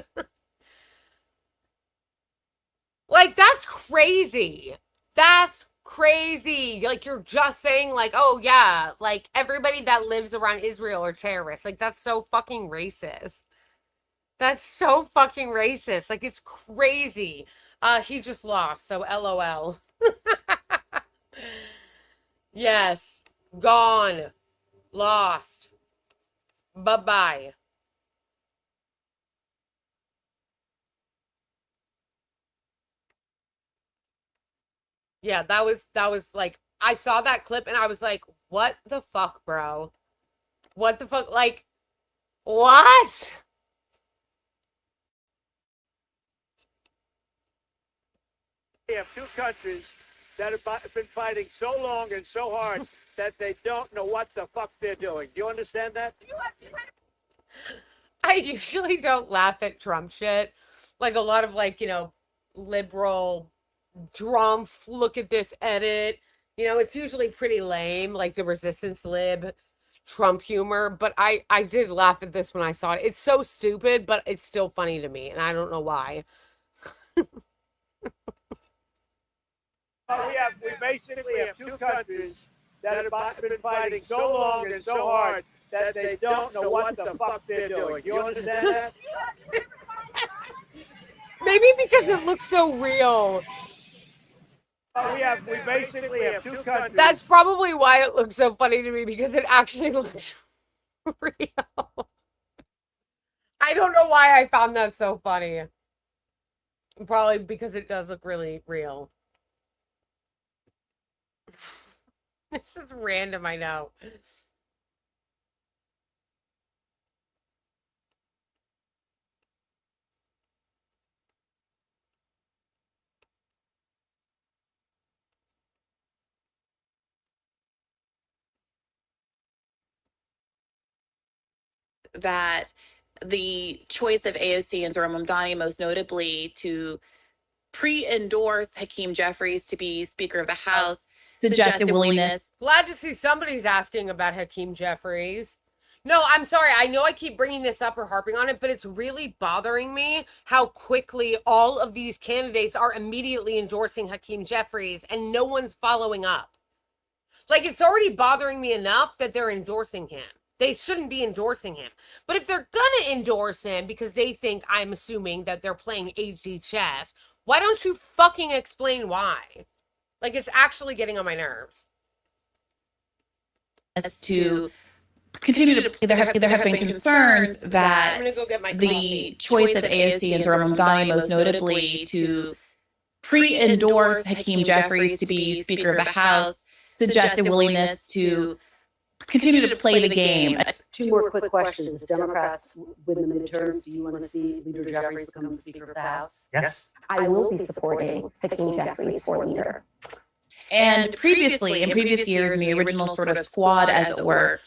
Like, that's crazy. That's crazy. Like, you're just saying, like, oh, yeah, like, everybody that lives around Israel are terrorists. Like, that's so fucking racist. That's so fucking racist. Like, it's crazy. He just lost, so LOL. Yes. Gone. Lost. Bye-bye. Yeah, that was like, I saw that clip and I was like, what the fuck, bro? What the fuck? Like, what? We have two countries that have been fighting so long and so hard that they don't know what the fuck they're doing. Do you understand that? I usually don't laugh at Trump shit. Like a lot of, like, you know, liberal Trump, look at this edit. You know, it's usually pretty lame, like the resistance lib Trump humor. But I did laugh at this when I saw it. It's so stupid, but it's still funny to me, and I don't know why. We basically have two countries that have been fighting so long and so hard that they don't know what the fuck they're doing. Do you understand that? Maybe because it looks so real. We basically have two countries. That's probably why it looks so funny to me, because it actually looks real. I don't know why I found that so funny. Probably because it does look really real. This is random, I know. That the choice of AOC and Zohra Mamdani, most notably, to pre-endorse Hakeem Jeffries to be Speaker of the House, suggested willingness. Glad to see somebody's asking about Hakeem Jeffries. No, I'm sorry. I know I keep bringing this up or harping on it, but it's really bothering me how quickly all of these candidates are immediately endorsing Hakeem Jeffries and no one's following up. Like, it's already bothering me enough that they're endorsing him. They shouldn't be endorsing him. But if they're gonna endorse him because they think, I'm assuming, that they're playing HD chess, why don't you fucking explain why? Like, it's actually getting on my nerves. As to continue to, there have been concerns that I'm gonna go get my the coffee. choice of AOC and Zohra Mamdani, most notably, to pre-endorse Hakeem Jeffries to be Speaker of the House, suggested willingness to continue to play the game. Two more quick questions. If Democrats win the midterms, do you want to see Leader Jeffries become Speaker of the House? Yes. I will be supporting Hakeem Jeffries for leader. And previously, in previous years, in the original sort of squad, as it were,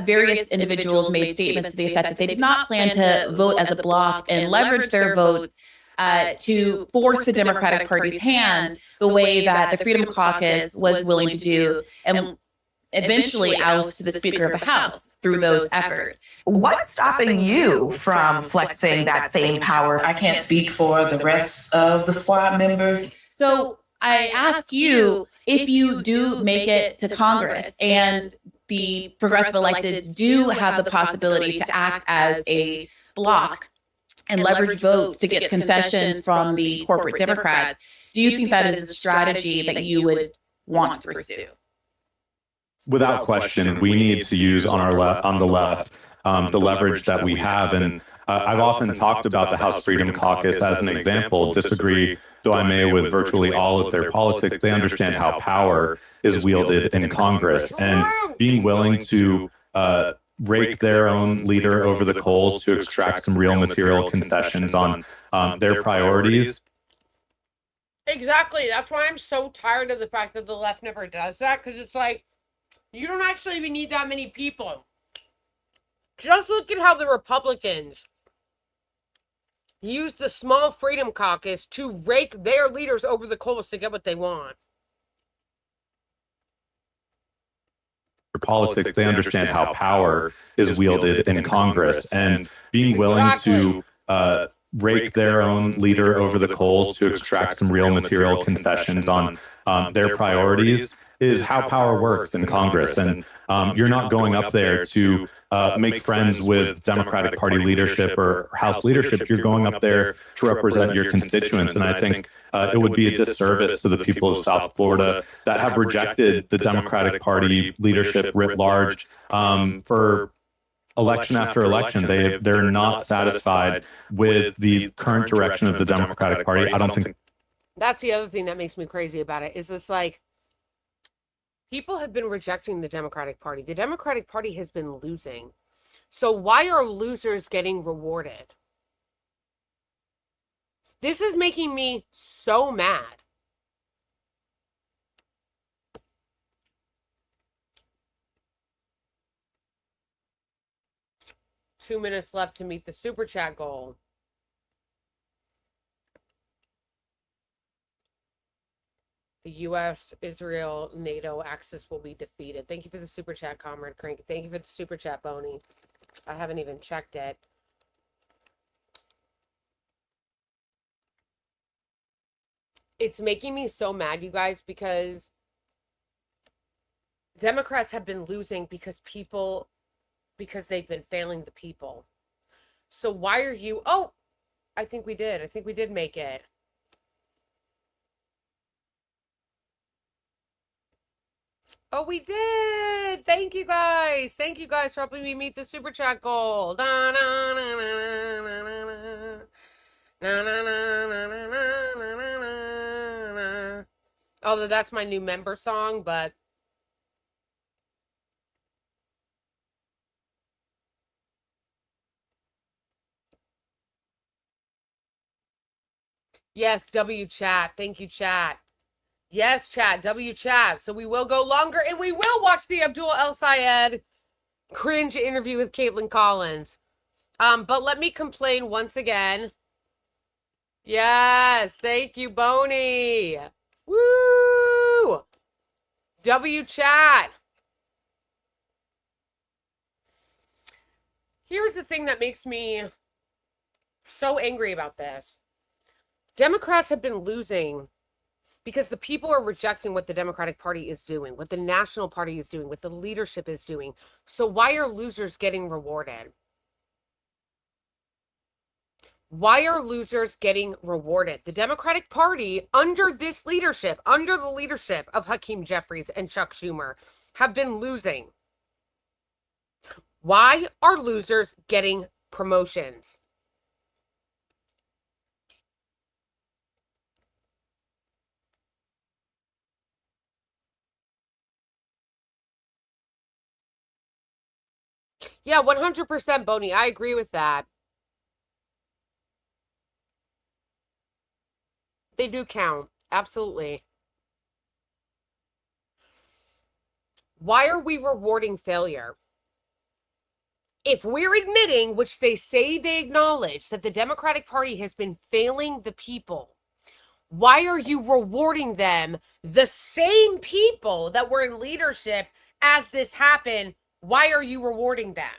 various individuals made statements to the effect that they did not plan to vote as a bloc and leverage their votes to force the Democratic Party's hand the way that the Freedom Caucus was willing to do, and eventually oust the Speaker of the House through those efforts. What's stopping you from flexing that same power? I can't speak for the rest of the squad members. So I ask you, if you do make it to Congress and the progressive electeds do have the possibility to act as a bloc and leverage votes to get concessions from the corporate Democrats, do you think that is a strategy that you would want to pursue? Without question, we need to use on the left the leverage that we have. And I've often talked about the House Freedom Caucus as an example. Disagree, though I may, with virtually all of their politics. They understand how power is wielded in Congress, and being willing to rake their own leader over the coals to extract some real material concessions on their priorities. Exactly. That's why I'm so tired of the fact that the left never does that, because it's like, you don't actually even need that many people. Just look at how the Republicans use the small Freedom Caucus to rake their leaders over the coals to get what they want. For politics, they understand how power is wielded in Congress, and being willing to rake their own leader over the coals to extract some real material concessions on their priorities is how power works in Congress. And You're not going up there to make friends with Democratic Party leadership or House leadership. You're going up there to represent your constituents. And I think it would be a disservice to the people of South Florida that have rejected the Democratic Party leadership writ large for election after election. They're not satisfied with the current direction of the Democratic Party. I don't think. That's the other thing that makes me crazy about it, is it's like people have been rejecting the Democratic Party. The Democratic Party has been losing. So why are losers getting rewarded? This is making me so mad. Two minutes left to meet the super chat goal. The U.S., Israel, NATO axis will be defeated. Thank you for the super chat, Comrade Crank. Thank you for the super chat, Boney. I haven't even checked it. It's making me so mad, you guys, because Democrats have been losing because they've been failing the people. So why are you... Oh, I think we did. I think we did make it. Oh, we did! Thank you guys! Thank you guys for helping me meet the super chat goal. Na, na, na, na, na, na, na. Na, na, na, na, na, na, na, na. Although that's my new member song, but... Yes, W chat. Thank you, chat. Yes, chat. W chat. So we will go longer, and we will watch the Abdul El Sayed cringe interview with Caitlin Collins. But let me complain once again. Yes, thank you, Boney. Woo! W chat. Here's the thing that makes me so angry about this. Democrats have been losing because the people are rejecting what the Democratic Party is doing, what the National Party is doing, what the leadership is doing. So why are losers getting rewarded? Why are losers getting rewarded? The Democratic Party, under this leadership, under the leadership of Hakeem Jeffries and Chuck Schumer, have been losing. Why are losers getting promotions? Yeah, 100% Boney. I agree with that. They do count. Absolutely. Why are we rewarding failure? If we're admitting, which they say they acknowledge, that the Democratic Party has been failing the people, why are you rewarding them, the same people that were in leadership as this happened? Why are you rewarding them?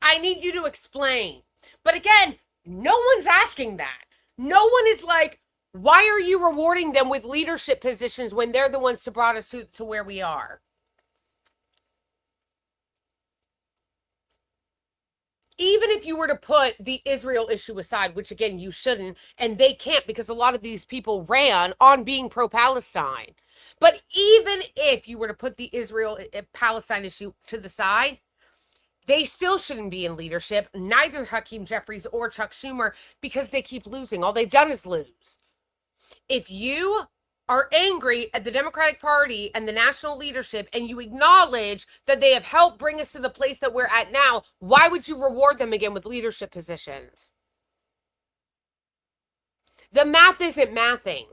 I need you to explain. But again, no one's asking that. No one is like, why are you rewarding them with leadership positions when they're the ones who brought us to where we are? Even if you were to put the Israel issue aside, which again, you shouldn't, and they can't because a lot of these people ran on being pro-Palestine. But even if you were to put the Israel-Palestine issue to the side, they still shouldn't be in leadership, neither Hakeem Jeffries or Chuck Schumer, because they keep losing. All they've done is lose. If you are angry at the Democratic Party and the national leadership, and you acknowledge that they have helped bring us to the place that we're at now, why would you reward them again with leadership positions? The math isn't mathing.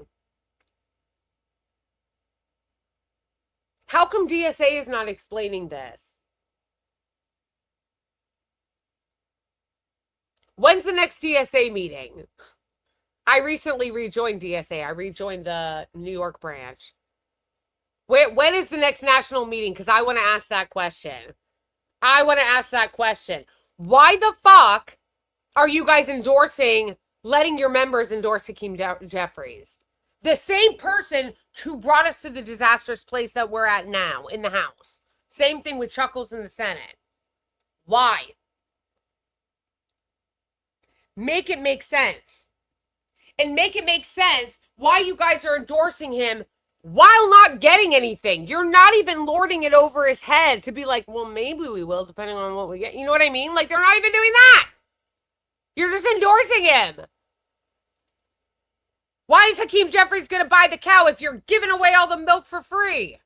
How come DSA is not explaining this? When's the next DSA meeting? I recently rejoined DSA. I rejoined the New York branch. When is the next national meeting? Because I want to ask that question. I want to ask that question. Why the fuck are you guys letting your members endorse Hakeem Jeffries? The same person who brought us to the disastrous place that we're at now in the House. Same thing with Chuckles in the Senate. Why? Make it make sense. And make it make sense why you guys are endorsing him while not getting anything. You're not even lording it over his head to be like, well, maybe we will, depending on what we get. You know what I mean? Like, they're not even doing that. You're just endorsing him. Why is Hakeem Jeffries going to buy the cow if you're giving away all the milk for free?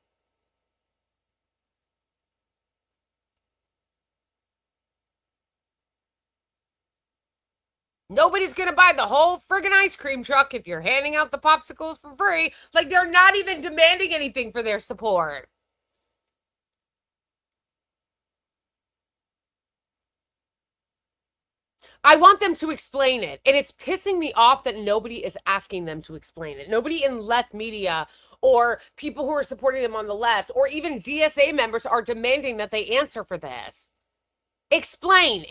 Nobody's going to buy the whole friggin' ice cream truck if you're handing out the popsicles for free. Like, they're not even demanding anything for their support. I want them to explain it, and it's pissing me off that nobody is asking them to explain it. Nobody in left media or people who are supporting them on the left or even DSA members are demanding that they answer for this. Explain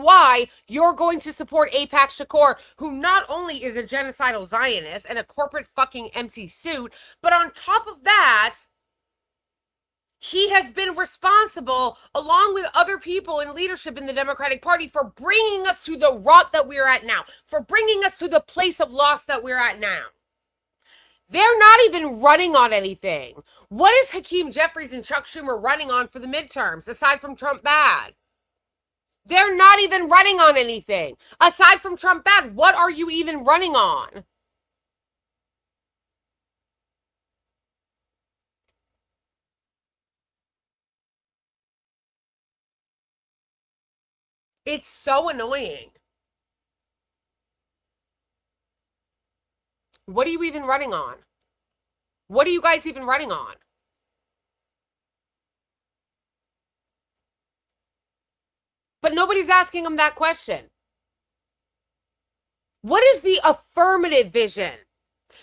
why you're going to support Apac Shakur, who not only is a genocidal Zionist and a corporate fucking empty suit, but on top of that, he has been responsible, along with other people in leadership in the Democratic Party, for bringing us to the rot that we're at now, for bringing us to the place of loss that we're at now. They're not even running on anything. What is Hakeem Jeffries and Chuck Schumer running on for the midterms, aside from Trump bad? They're not even running on anything. Aside from Trump bad, what are you even running on? It's so annoying. What are you even running on? What are you guys even running on? But nobody's asking them that question. What is the affirmative vision?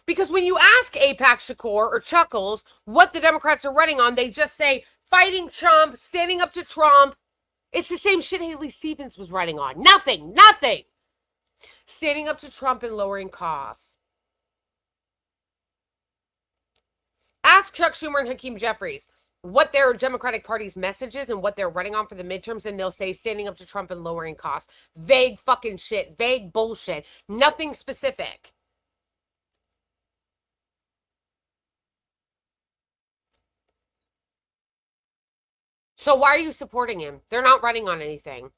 Because when you ask Apac Shakur or Chuckles what the Democrats are running on, they just say fighting Trump, standing up to Trump. It's the same shit Haley Stevens was running on. Nothing. Standing up to Trump and lowering costs. Ask Chuck Schumer and Hakeem Jeffries what their Democratic Party's message is and what they're running on for the midterms, and they'll say standing up to Trump and lowering costs. Vague fucking shit. Vague bullshit. Nothing specific. So why are you supporting him? They're not running on anything.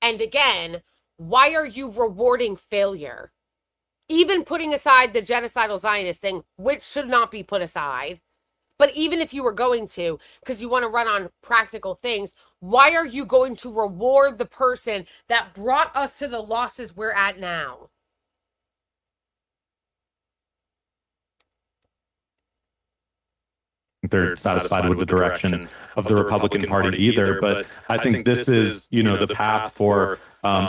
And again, why are you rewarding failure? Even putting aside the genocidal Zionist thing, which should not be put aside. But even if you were going to, because you want to run on practical things, why are you going to reward the person that brought us to the losses we're at now? They're satisfied with the direction of the Republican Party either. But I think this is, the path for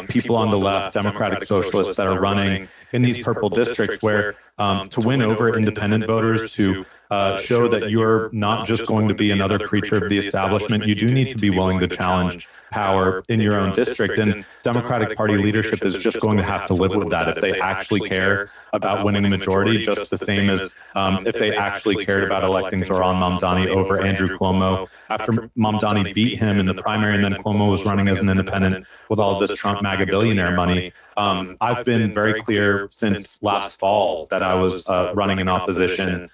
people on the left, Democratic Socialists that are running in these purple districts where to win over independent voters, to show that you're not just going to be another creature of the establishment. You do need to be willing to challenge power in your own district. And Democratic Party leadership is just going to have to live with that if they actually care about winning a majority, just the same as if they actually cared about electing Zoran Mamdani over Andrew Cuomo after Mamdani beat him in the primary and then Cuomo was running as an independent with all of this Trump MAGA billionaire money. I've been very clear since last fall that I was running in opposition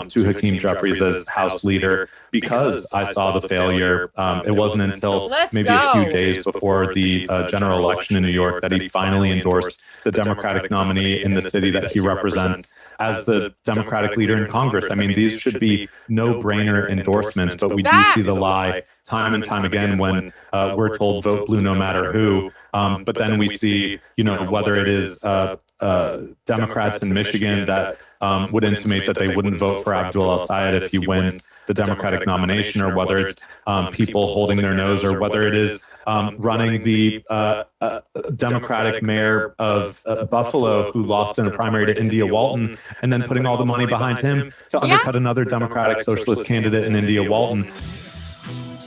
to Hakeem Jeffries as House leader because I saw the failure. It wasn't until maybe a few days before the general election in New York that he finally endorsed the Democratic nominee in the city that he represents as the Democratic leader in Congress. I mean, these should be no-brainer endorsements, but we do see the lie time and time again when we're told vote blue no matter who. But then we see, whether it is Democrats in Michigan that would intimate that they wouldn't vote for Abdul El-Sayed if he wins the Democratic nomination, or whether it's people holding their nose, or whether it is running the Democratic mayor of Buffalo who lost in a primary to India Walton, and then putting all the money behind him to undercut another Democratic socialist candidate in India Walton.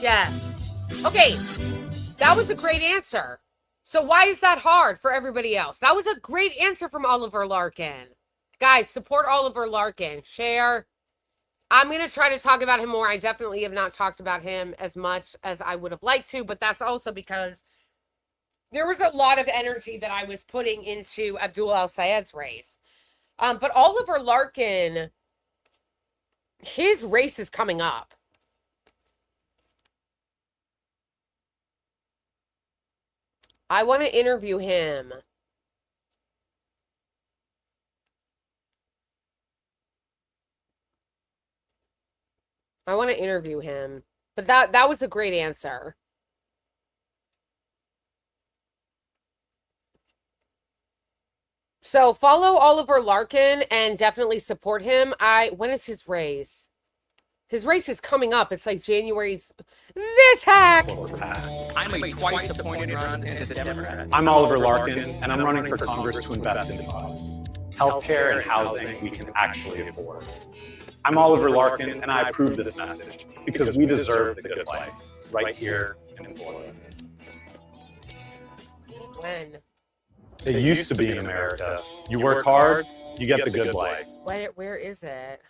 Yes. Okay, that was a great answer. So why is that hard for everybody else? That was a great answer from Oliver Larkin. Guys, support Oliver Larkin. Share. I'm going to try to talk about him more. I definitely have not talked about him as much as I would have liked to, but that's also because there was a lot of energy that I was putting into Abdul El-Sayed's race. But Oliver Larkin, his race is coming up. I want to interview him. I want to interview him. But that was a great answer. So follow Oliver Larkin and definitely support him. When is his race? His race is coming up. It's like January. This hack! I'm a twice appointed Ron DeSantis Democrat. I'm Oliver Larkin, and I'm running for Congress to invest in us. Healthcare and housing we can actually afford. I'm Oliver Larkin, and I approve this message because we deserve the good life right here in Florida. When? It used to be in America. You work hard, you get the good life. Where is it?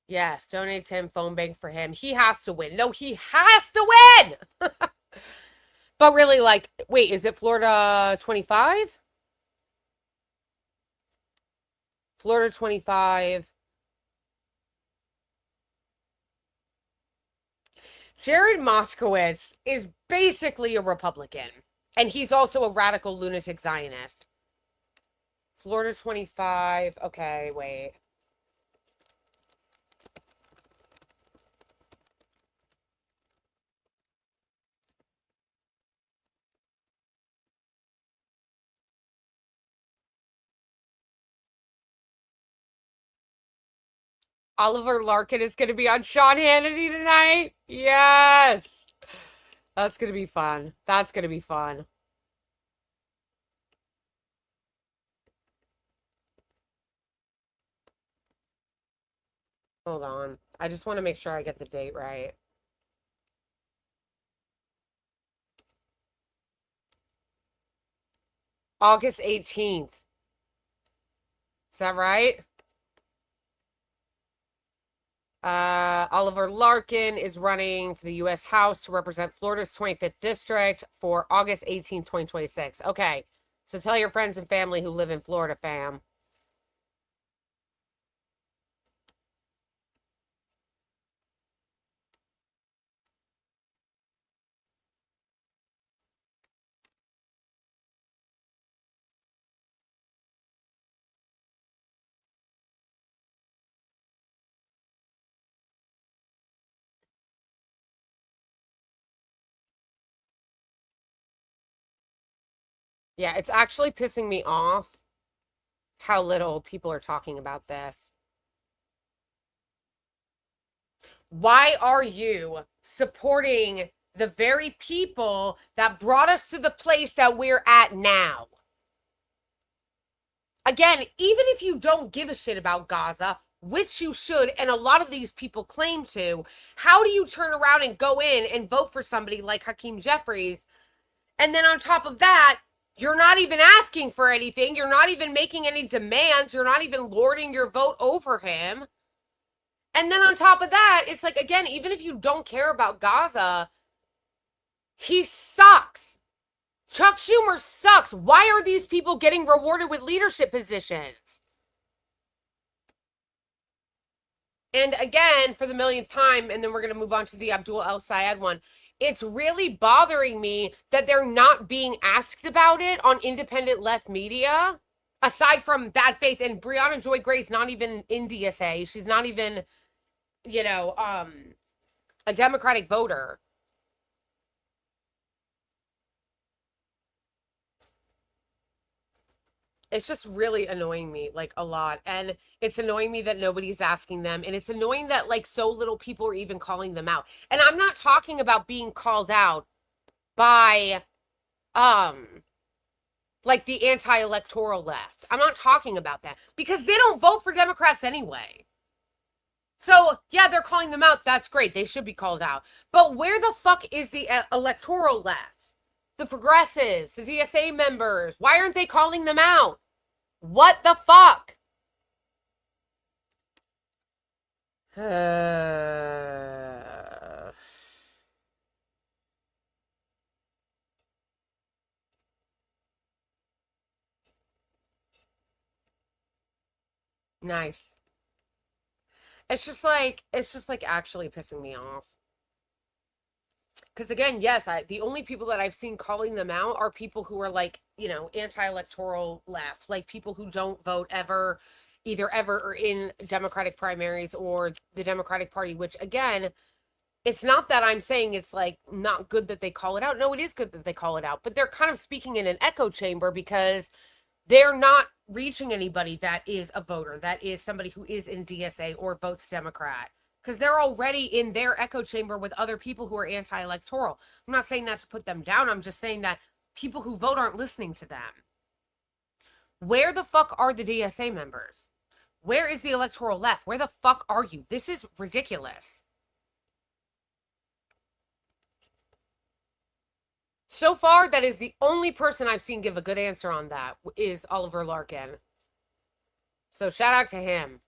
Yes, donate to him, phone bank for him. He has to win. No, he has to win! But really, like, wait, is it Florida 25? Florida 25. Jared Moskowitz is basically a Republican. And he's also a radical lunatic Zionist. Florida 25. Okay, wait. Oliver Larkin is going to be on Sean Hannity tonight. Yes. That's going to be fun. That's going to be fun. Hold on. I just want to make sure I get the date right. August 18th. Is that right? Oliver Larkin is running for the U.S. House to represent Florida's 25th District for August 18th, 2026. Okay, so tell your friends and family who live in Florida, fam. Yeah, it's actually pissing me off how little people are talking about this. Why are you supporting the very people that brought us to the place that we're at now? Again, even if you don't give a shit about Gaza, which you should, and a lot of these people claim to, how do you turn around and go in and vote for somebody like Hakeem Jeffries? And then on top of that, you're not even asking for anything. You're not even making any demands. You're not even lording your vote over him. And then on top of that, it's like, again, even if you don't care about Gaza, he sucks. Chuck Schumer sucks. Why are these people getting rewarded with leadership positions? And again, for the millionth time, and then we're going to move on to the Abdul El-Sayed one. It's really bothering me that they're not being asked about it on independent left media, aside from bad faith. And Brianna Joy Gray's not even in DSA. She's not even, you know, a Democratic voter. It's just really annoying me, like, a lot. And it's annoying me that nobody's asking them. And it's annoying that, like, so little people are even calling them out. And I'm not talking about being called out by, like, the anti-electoral left. I'm not talking about that. Because they don't vote for Democrats anyway. So, yeah, they're calling them out. That's great. They should be called out. But where the fuck is the electoral left? the progressives, the DSA members. Why aren't they calling them out? What the fuck? Nice. It's just like actually pissing me off. Because again, yes, the only people that I've seen calling them out are people who are like, you know, anti-electoral left, like people who don't vote ever, either ever or in Democratic primaries or the Democratic Party, which again, it's not that I'm saying it's like not good that they call it out. No, it is good that they call it out, but they're kind of speaking in an echo chamber because they're not reaching anybody that is a voter, that is somebody who is in DSA or votes Democrat. Because they're already in their echo chamber with other people who are anti-electoral. I'm not saying that to put them down. I'm just saying that people who vote aren't listening to them. Where the fuck are the DSA members? Where is the electoral left? Where the fuck are you? This is ridiculous. So far, that is the only person I've seen give a good answer on that is Oliver Larkin. So shout out to him.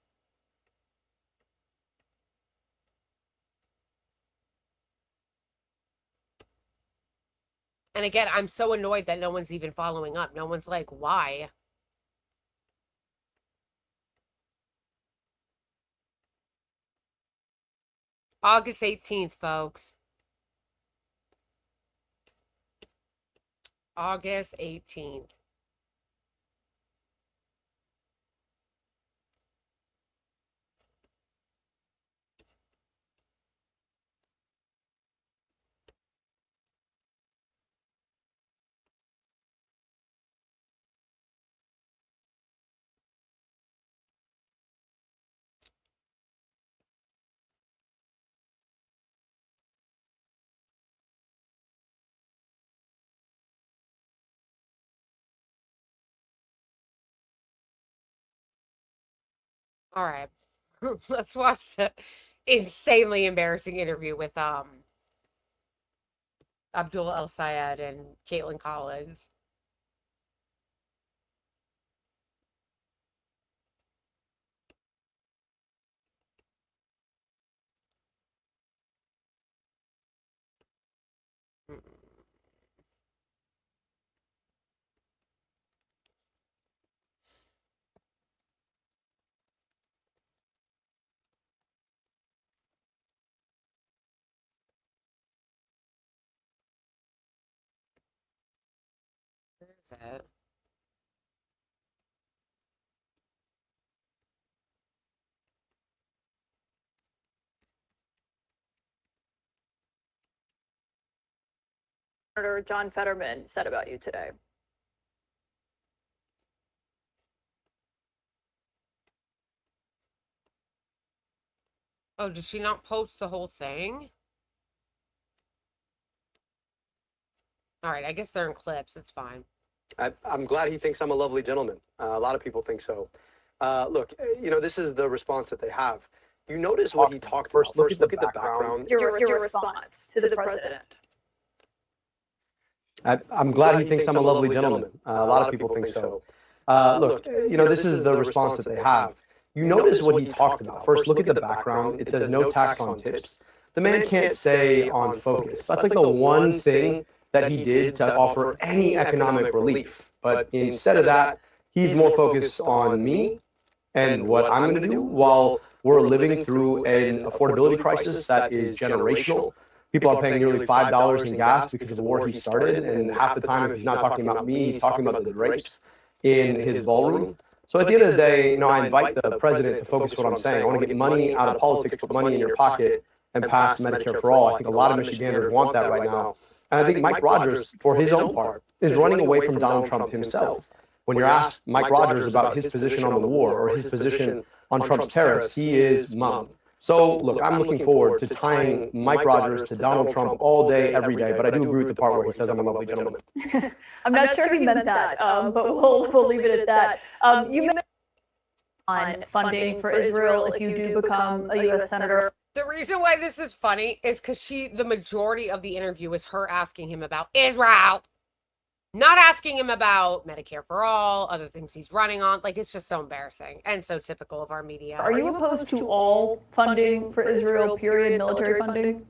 And again, I'm so annoyed that no one's even following up. No one's like, why? August 18th, folks. August 18th. All right. Let's watch the insanely embarrassing interview with Abdul El Sayed and Caitlin Collins. Where is it? Senator John Fetterman said about you today. Oh, did she not post the whole thing? All right, I guess they're in clips. It's fine. I'm glad he thinks I'm a lovely gentleman. A lot of people think so. Look, you know, this is the response that they have. You notice what he talked first. Look at the background. Your response to the president. I'm glad he thinks I'm a lovely gentleman. A lot of people think so. Look, you know, this is the response that they have. You notice what he talked about. First, look at the background. It says no tax on tips. The man can't stay on focus. That's like the one thing that he did to offer any economic relief. But instead of that, he's more focused on me and what I'm going to do while we're living through an affordability crisis that is generational. People are paying nearly $5 in gas because of the war he started, and half the time, if he's not talking about me, he's talking about the drapes in his ballroom. So at the end of the day, you know, I invite the president to focus what I'm saying. I want to get money out of politics, put money in your pocket, and pass Medicare for all. I think a lot of Michiganders want that right now. And I think Mike Rogers, for his own part, is running away from Donald Trump himself. When you're asked Mike Rogers about his position on the war or his position on Trump's tariffs, he is mum. So, look, I'm looking forward to tying Mike Rogers to Donald Trump all day, every day, but I do agree with the part where he says I'm a lovely gentleman. I'm not sure he meant that, but we'll leave it at that. You mentioned on funding for Israel if you do become a U.S. Senator. The reason why this is funny is because the majority of the interview is her asking him about Israel. Not asking him about Medicare for all, other things he's running on. Like, it's just so embarrassing and so typical of our media. Are you opposed to all funding for Israel, period, military funding?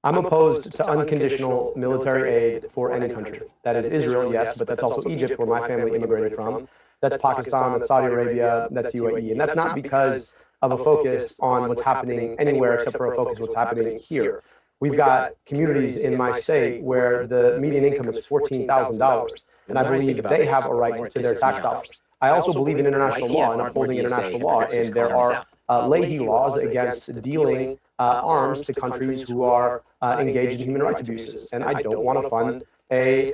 I'm opposed to unconditional military aid for any country. That is Israel, yes, but that's also Egypt, where my family immigrated from. That's Pakistan, that's Saudi Arabia, that's UAE. And that's not because of a focus on what's happening anywhere except for a focus on what's happening here. We've got communities in my state where the median income is $14,000, and I believe they have a right to their tax dollars. I also believe in international law and upholding international law, and there are Leahy laws against dealing arms to countries who are engaged in human rights abuses. And I don't want to fund a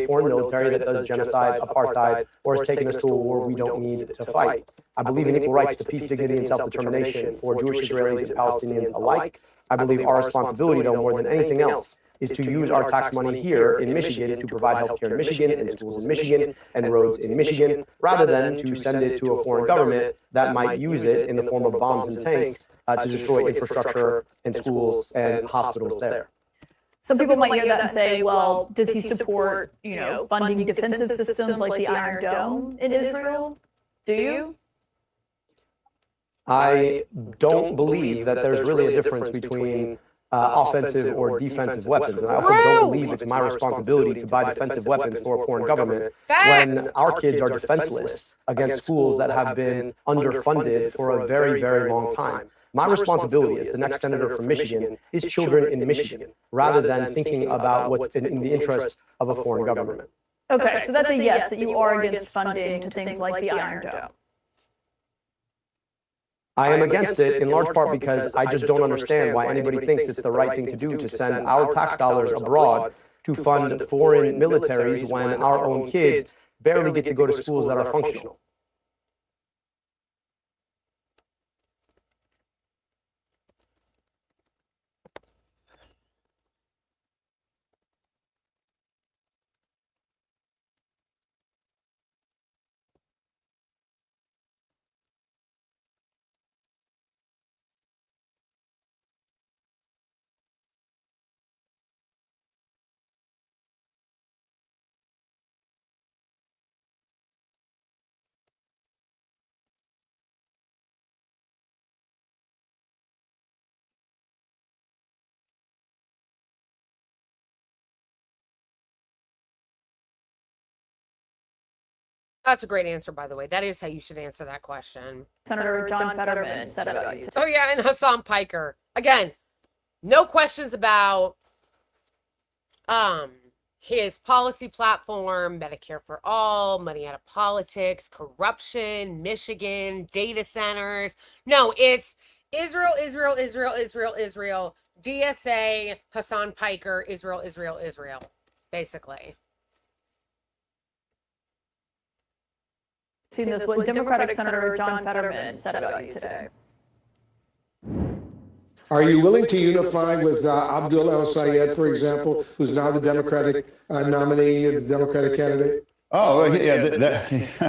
foreign military that does genocide, apartheid, or has taken us to a war we don't need to fight. I believe in equal rights to peace, dignity, and self-determination for Jewish Israelis and Palestinians alike. I believe our responsibility, though, more than anything else, is to use our tax money here in Michigan to provide healthcare in Michigan and schools in Michigan and roads in Michigan, rather than to send it to a foreign government that might use it in the form of bombs and tanks to destroy infrastructure and schools and hospitals there. Some people might hear that and say, well, does he support, funding defensive systems like the Iron Dome in Israel? Do you? I don't believe that there's really a difference between offensive or defensive weapons. And I also don't believe it's my responsibility to buy defensive weapons for a foreign government when our kids are defenseless against schools that have been underfunded for a very, very long time. My responsibility as the next senator from Michigan is children in Michigan, rather than thinking about what's in the interest of a foreign government. Okay, so that's a yes, that you are against funding to things like the Iron Dome. I am against it in large part because I just don't understand why anybody thinks it's the right thing to do to send our tax dollars abroad to fund foreign militaries when our own kids barely get to go to schools that are functional. That's a great answer, by the way. That is how you should answer that question. Senator John Fetterman said about you today. Oh, yeah, and Hassan Piker. Again, no questions about his policy platform, Medicare for all, money out of politics, corruption, Michigan, data centers. No, it's Israel, Israel, Israel, Israel, Israel, DSA, Hassan Piker, Israel, Israel, Israel, basically. Seen this, what Democratic Senator John Fetterman said about you today. Are you willing to unify with Abdul El-Sayed, for example, who's now the Democratic nominee, the Democratic candidate? Oh, yeah,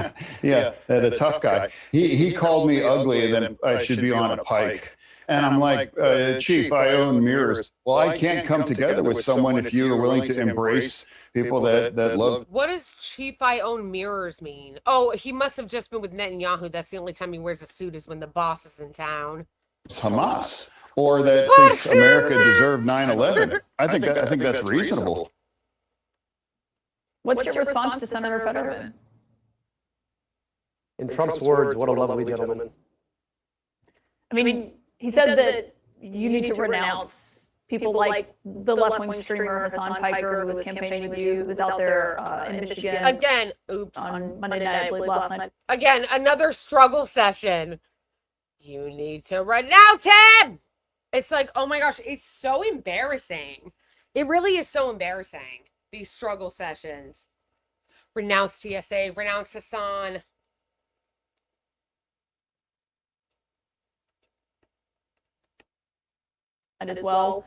yeah, the tough guy. He called me ugly and then I should be on a pike. And I'm like, Chief, I own mirrors. Well, I can't come together with someone if you are willing to embrace people that love. What does Chief I own mirrors mean? Oh, he must have just been with Netanyahu. That's the only time he wears a suit is when the boss is in town. Hamas, or that thinks America deserved 9/11. I think that's reasonable. What's your response to Senator Fetterman? In Trump's words, what a lovely gentleman. I mean, he said that you need to renounce people like the left-wing streamer Hassan Piker, who was campaigning with you, who was out there in Michigan. Again, oops. On Monday night, I believe last night. Again, another struggle session. You need to renounce him! It's like, oh my gosh, it's so embarrassing. It really is so embarrassing, these struggle sessions. Renounce TSA, renounce Hassan. And as well,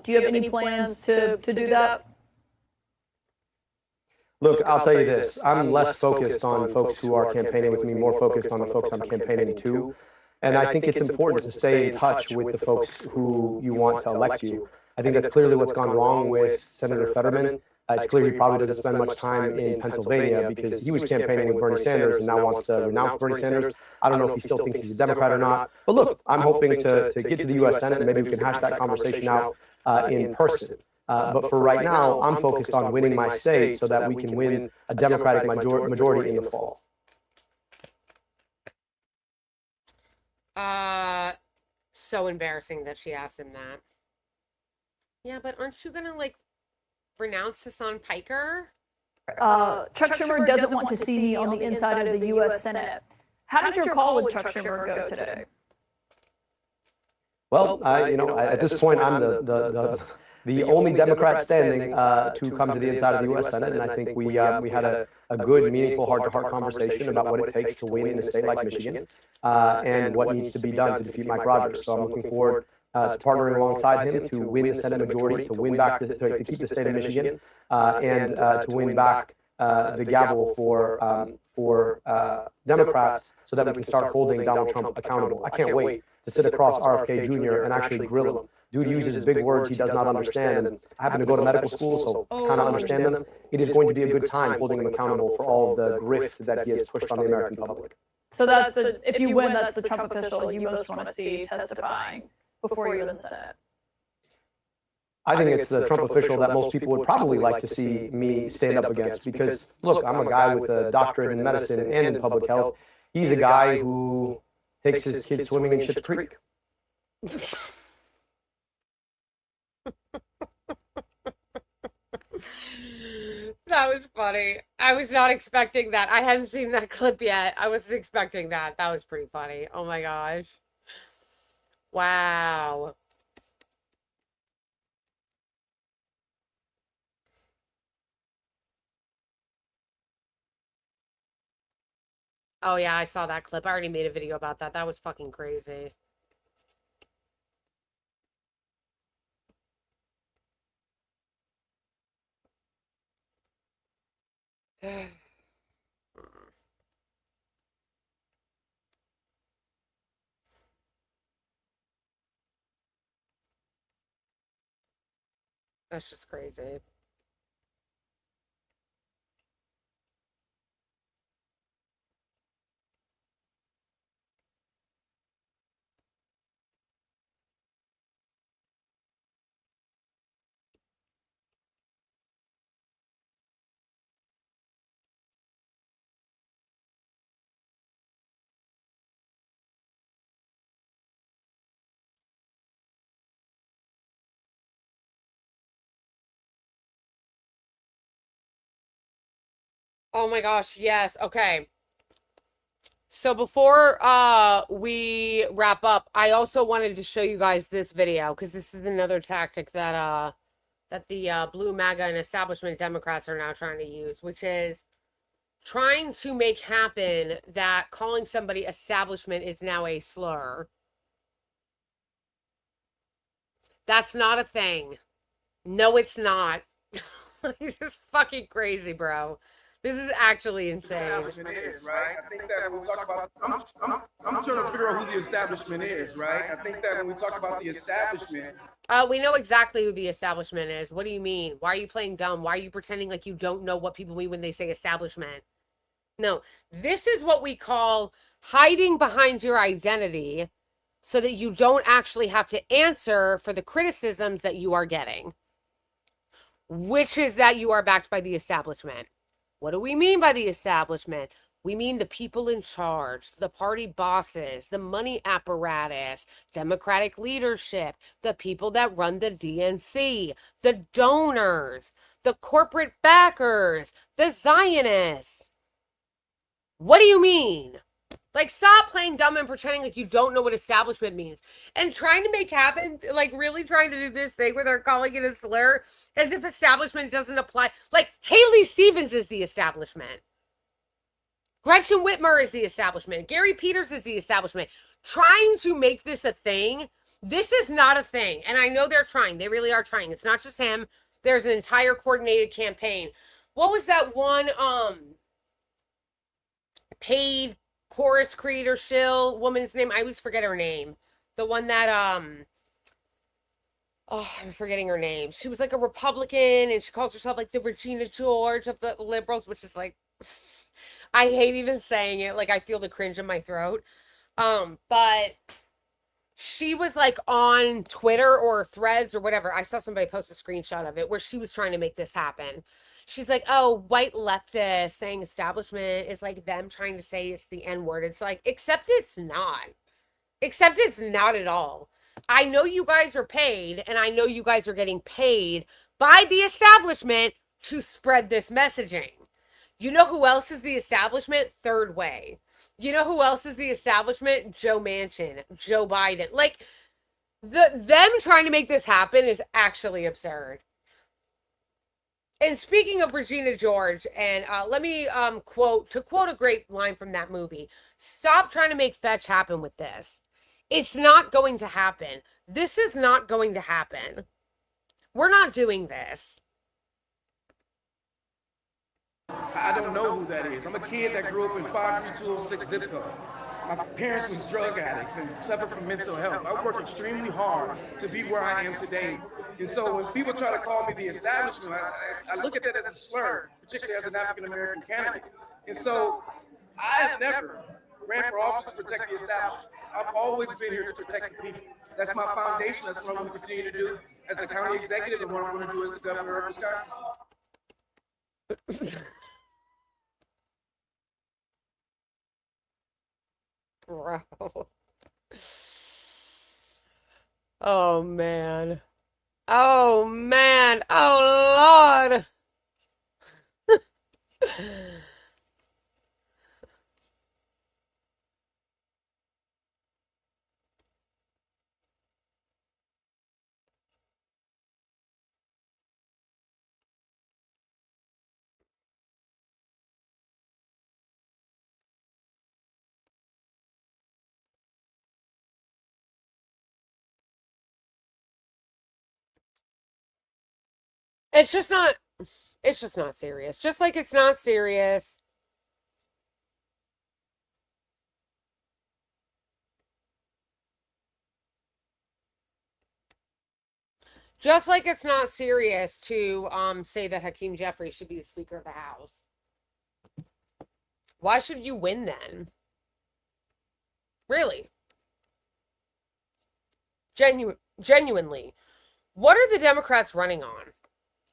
do you have any plans to do that? Look, I'll tell you this. I'm less focused on folks who are campaigning with me, more focused on the folks I'm campaigning to. And I think it's important to stay in touch with the folks who you want to elect you. I think that's clearly what's gone wrong with Senator Fetterman. It's clear he probably doesn't spend much time in Pennsylvania because he was campaigning with Bernie Sanders and now wants to renounce Bernie Sanders. I don't know if he still thinks he's a Democrat or not. But look, I'm hoping to get to the U.S. Senate and maybe we can hash that conversation out in person. But for right now, I'm focused on winning my state so that we can win a Democratic majority in the fall. So embarrassing that she asked him that. Yeah, but aren't you gonna like renounce Hassan Piker? Chuck Schumer doesn't want to see me on the inside of the U.S. Senate. How did your call with Chuck Schumer go today? Well, at this point, I'm the only Democrat standing to come to the inside of the U.S. Senate, and I think we had a good, meaningful, heart-to-heart conversation about what it takes to win in a state like Michigan and what needs to be done to defeat Mike Rogers. So I'm looking forward to partnering alongside him to win the Senate majority, to win back to keep the state of Michigan, and to win back the gavel for Democrats, so that we can start holding Donald Trump accountable. I can't wait to sit across RFK Jr. and actually grill him. Dude uses big words he does not understand, and I happen to go to medical school, so I kind of understand them. It is going to be a good time holding him accountable for all of the grift that he has pushed on the American public. So that's if you win, that's the Trump official you most want to see testifying before you in the Senate. I think it's the Trump official that most people would probably like to see me stand up against because, look, I'm a guy with a doctorate in medicine and in public health. He's a guy who takes his kids swimming in Schitt's Creek. That was funny. I was not expecting that. I hadn't seen that clip yet. I wasn't expecting that. That was pretty funny. Oh my gosh. Wow. Oh yeah, I saw that clip. I already made a video about that. That was fucking crazy. That's just crazy. Oh my gosh, yes. Okay. So before we wrap up, I also wanted to show you guys this video because this is another tactic that the blue MAGA and establishment Democrats are now trying to use, which is trying to make happen that calling somebody establishment is now a slur. That's not a thing. No, it's not. It's fucking crazy, bro. This is actually insane. Establishment is, right? I think that when we talk about, I'm trying to figure out who the establishment is, right? I think that when we talk about the establishment, We know exactly who the establishment is. What do you mean? Why are you playing dumb? Why are you pretending like you don't know what people mean when they say establishment? No, this is what we call hiding behind your identity so that you don't actually have to answer for the criticisms that you are getting, which is that you are backed by the establishment. What do we mean by the establishment? We mean the people in charge, the party bosses, the money apparatus, Democratic leadership, the people that run the DNC, the donors, the corporate backers, the Zionists. What do you mean? Like, stop playing dumb and pretending like you don't know what establishment means. And trying to make happen, like, really trying to do this thing where they're calling it a slur as if establishment doesn't apply. Like, Haley Stevens is the establishment. Gretchen Whitmer is the establishment. Gary Peters is the establishment. Trying to make this a thing, this is not a thing. And I know they're trying. They really are trying. It's not just him. There's an entire coordinated campaign. What was that one, paid chorus creator shill woman's name. I always forget her name. The one that oh, I'm forgetting her name. She was like a Republican, and she calls herself like the Regina George of the liberals, which is like, I hate even saying it. Like, I feel the cringe in my throat. But she was like on Twitter or Threads or whatever. I saw somebody post a screenshot of it where she was trying to make this happen. She's like, oh, white leftists saying establishment is like them trying to say it's the N word. It's like, except it's not. Except it's not at all. I know you guys are paid, and I know you guys are getting paid by the establishment to spread this messaging. You know who else is the establishment? Third Way. You know who else is the establishment? Joe Manchin, Joe Biden. Like, them trying to make this happen is actually absurd. And speaking of Regina George, and let me quote a great line from that movie. Stop trying to make fetch happen with this. It's not going to happen. This is not going to happen. We're not doing this. I don't know who that is. I'm a kid that grew up in 53206 zip code. My parents was drug addicts and suffered from mental health. I worked extremely hard to be where I am today. And so when people try to call me the establishment, I look at that as a slur, particularly as an African-American candidate. And so I have never ran for office to protect the establishment. I've always been here to protect the people. That's my foundation. That's what I'm going to continue to do as a county executive and what I'm going to do as the governor of Wisconsin. Bro. Oh, man. Oh, man. Oh, Lord. It's just not serious. Just like it's not serious. Just like it's not serious to say that Hakeem Jeffries should be the Speaker of the House. Why should you win then? Really? Genuinely. What are the Democrats running on?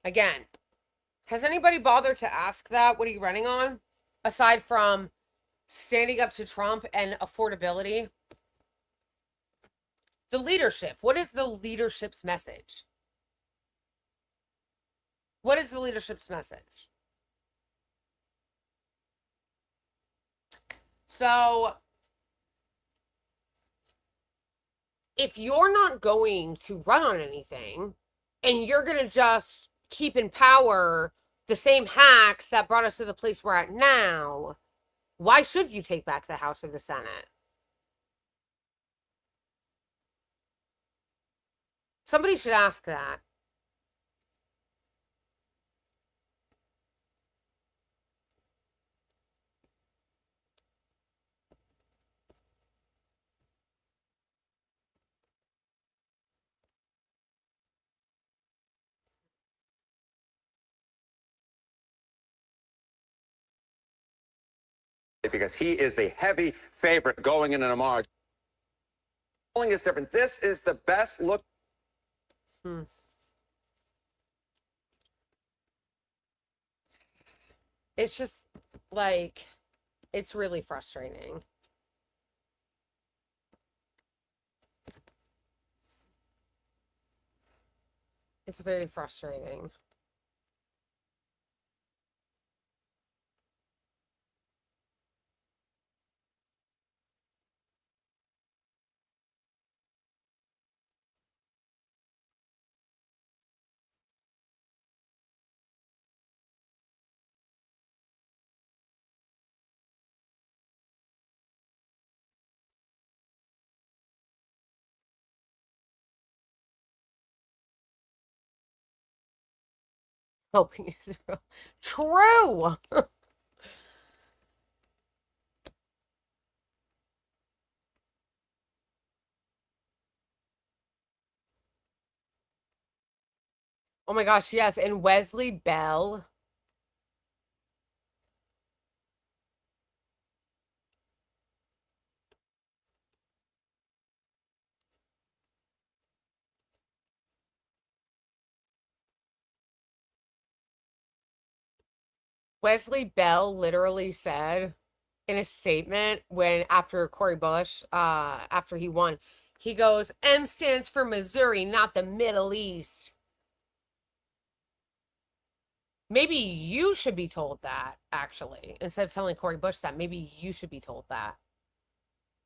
Again, has anybody bothered to ask that? What are you running on? Aside from standing up to Trump and affordability? The leadership. What is the leadership's message? What is the leadership's message? So, if you're not going to run on anything and you're going to just keep in power the same hacks that brought us to the place we're at now, why should you take back the House or the Senate? Somebody should ask that. Because he is the heavy favorite going into the margin. Polling is different. This is the best look. It's just like, it's really frustrating. It's very frustrating. Hoping True. Oh my gosh, yes. And Wesley Bell. Wesley Bell literally said in a statement when after Cory Bush, after he won, he goes, M stands for Missouri, not the Middle East. Maybe you should be told that, actually. Instead of telling Cory Bush that, maybe you should be told that.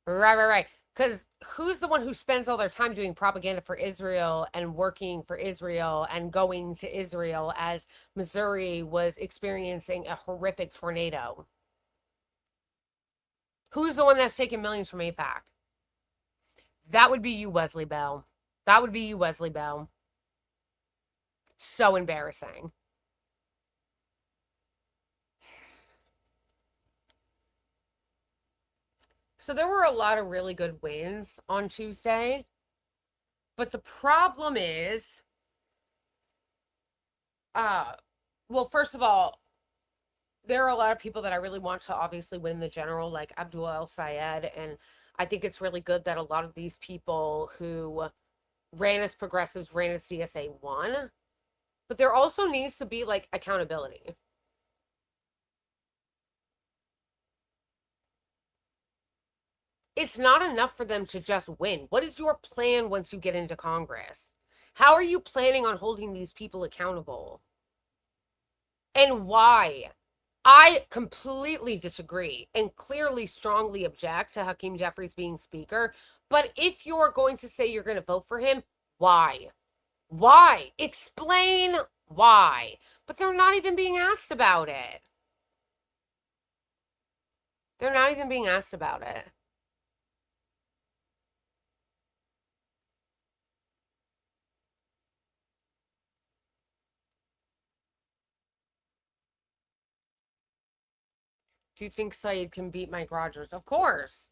Right. Because who's the one who spends all their time doing propaganda for Israel and working for Israel and going to Israel as Missouri was experiencing a horrific tornado? Who's the one that's taking millions from AIPAC? That would be you, Wesley Bell. That would be you, Wesley Bell. So embarrassing. So there were a lot of really good wins on Tuesday. But the problem is, well, first of all, there are a lot of people that I really want to obviously win the general, like Abdul El Sayed. And I think it's really good that a lot of these people who ran as progressives, ran as DSA won. But there also needs to be like accountability. It's not enough for them to just win. What is your plan once you get into Congress? How are you planning on holding these people accountable? And why? I completely disagree and clearly strongly object to Hakeem Jeffries being speaker. But if you're going to say you're going to vote for him, why? Why? Explain why. But they're not even being asked about it. They're not even being asked about it. Do you think Saeed can beat Mike Rogers? Of course.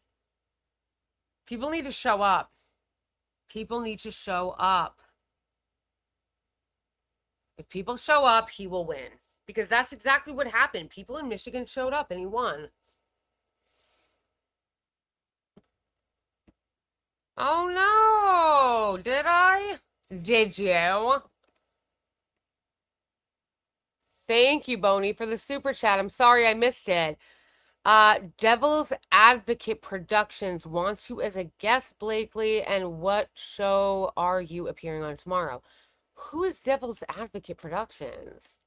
People need to show up. People need to show up. If people show up, he will win. Because that's exactly what happened. People in Michigan showed up and he won. Oh no! Did I? Did you? Thank you, Boney, for the super chat. I'm sorry I missed it. Devil's Advocate Productions wants you as a guest, Blakely. And what show are you appearing on tomorrow? Who is Devil's Advocate Productions?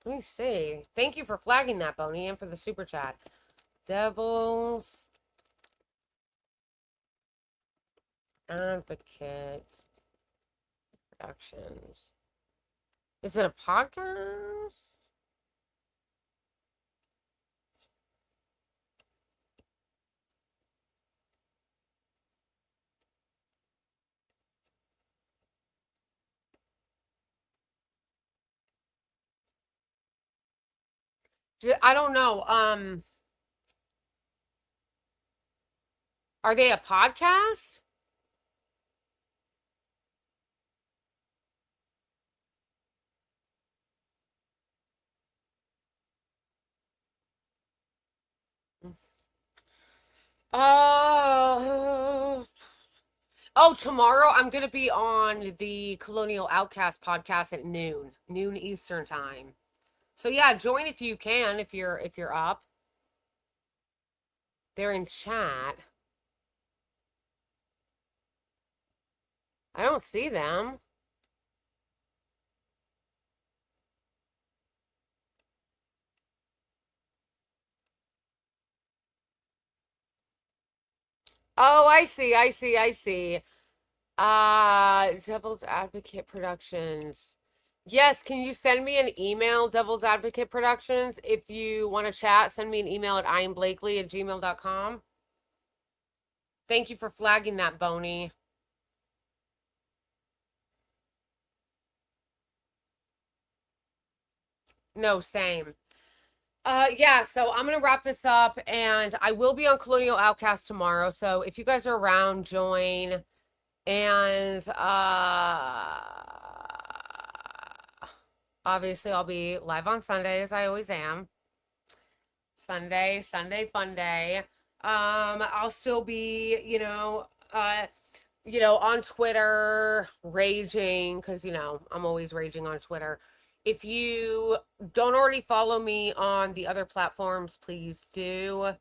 Let me see. Thank you for flagging that, Boney, and for the super chat. Devil's Advocate Productions. Is it a podcast? I don't know. Are they a podcast? Oh, tomorrow I'm gonna be on the Colonial Outcast podcast at noon Eastern time. So yeah, join if you can, if you're up. They're in chat. I don't see them. Oh, I see. Devil's Advocate Productions. Yes, can you send me an email, Devil's Advocate Productions? If you want to chat, send me an email at iamblakely@gmail.com. Thank you for flagging that, Boney. No, same. Yeah, so I'm gonna wrap this up, and I will be on Colonial Outcast tomorrow. So if you guys are around, join. And Obviously, I'll be live on Sunday as I always am. Sunday fun day. I'll still be, on Twitter raging because, I'm always raging on Twitter. If you don't already follow me on the other platforms, please do.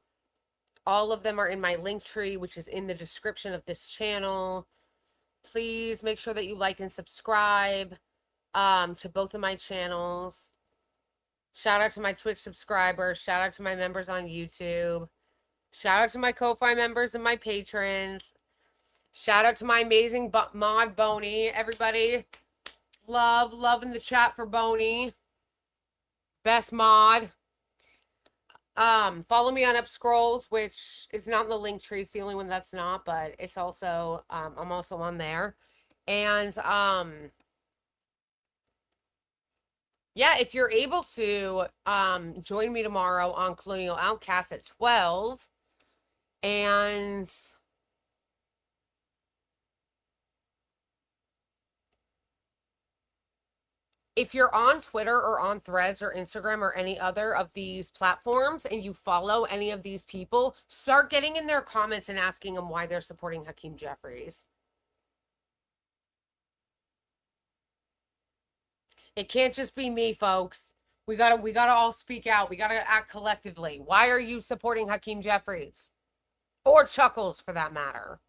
All of them are in my link tree, which is in the description of this channel. Please make sure that you like and subscribe to both of my channels. Shout out to my Twitch subscribers. Shout out to my members on YouTube. Shout out to my Ko-Fi members and my patrons. Shout out to my amazing mod Boney. Everybody, love in the chat for Boney. Best mod. Follow me on Up Scrolls, which is not in the link tree. It's the only one that's not, but it's also, I'm also on there. And, yeah, if you're able to, join me tomorrow on Colonial Outcast at 12. And if you're on Twitter or on Threads or Instagram or any other of these platforms and you follow any of these people, start getting in their comments and asking them why they're supporting Hakeem Jeffries. It can't just be me, folks. We gotta all speak out. We gotta act collectively. Why are you supporting Hakeem Jeffries? Or Chuckles, for that matter.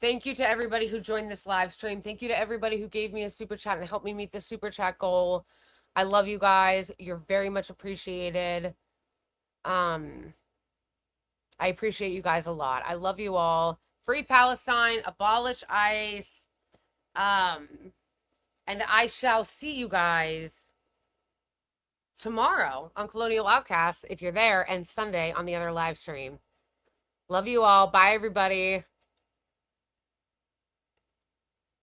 Thank you to everybody who joined this live stream. Thank you to everybody who gave me a super chat and helped me meet the super chat goal. I love you guys. You're very much appreciated. I appreciate you guys a lot. I love you all. Free Palestine, abolish ICE. And I shall see you guys tomorrow on Colonial Outcasts if you're there, and Sunday on the other live stream. Love you all. Bye, everybody.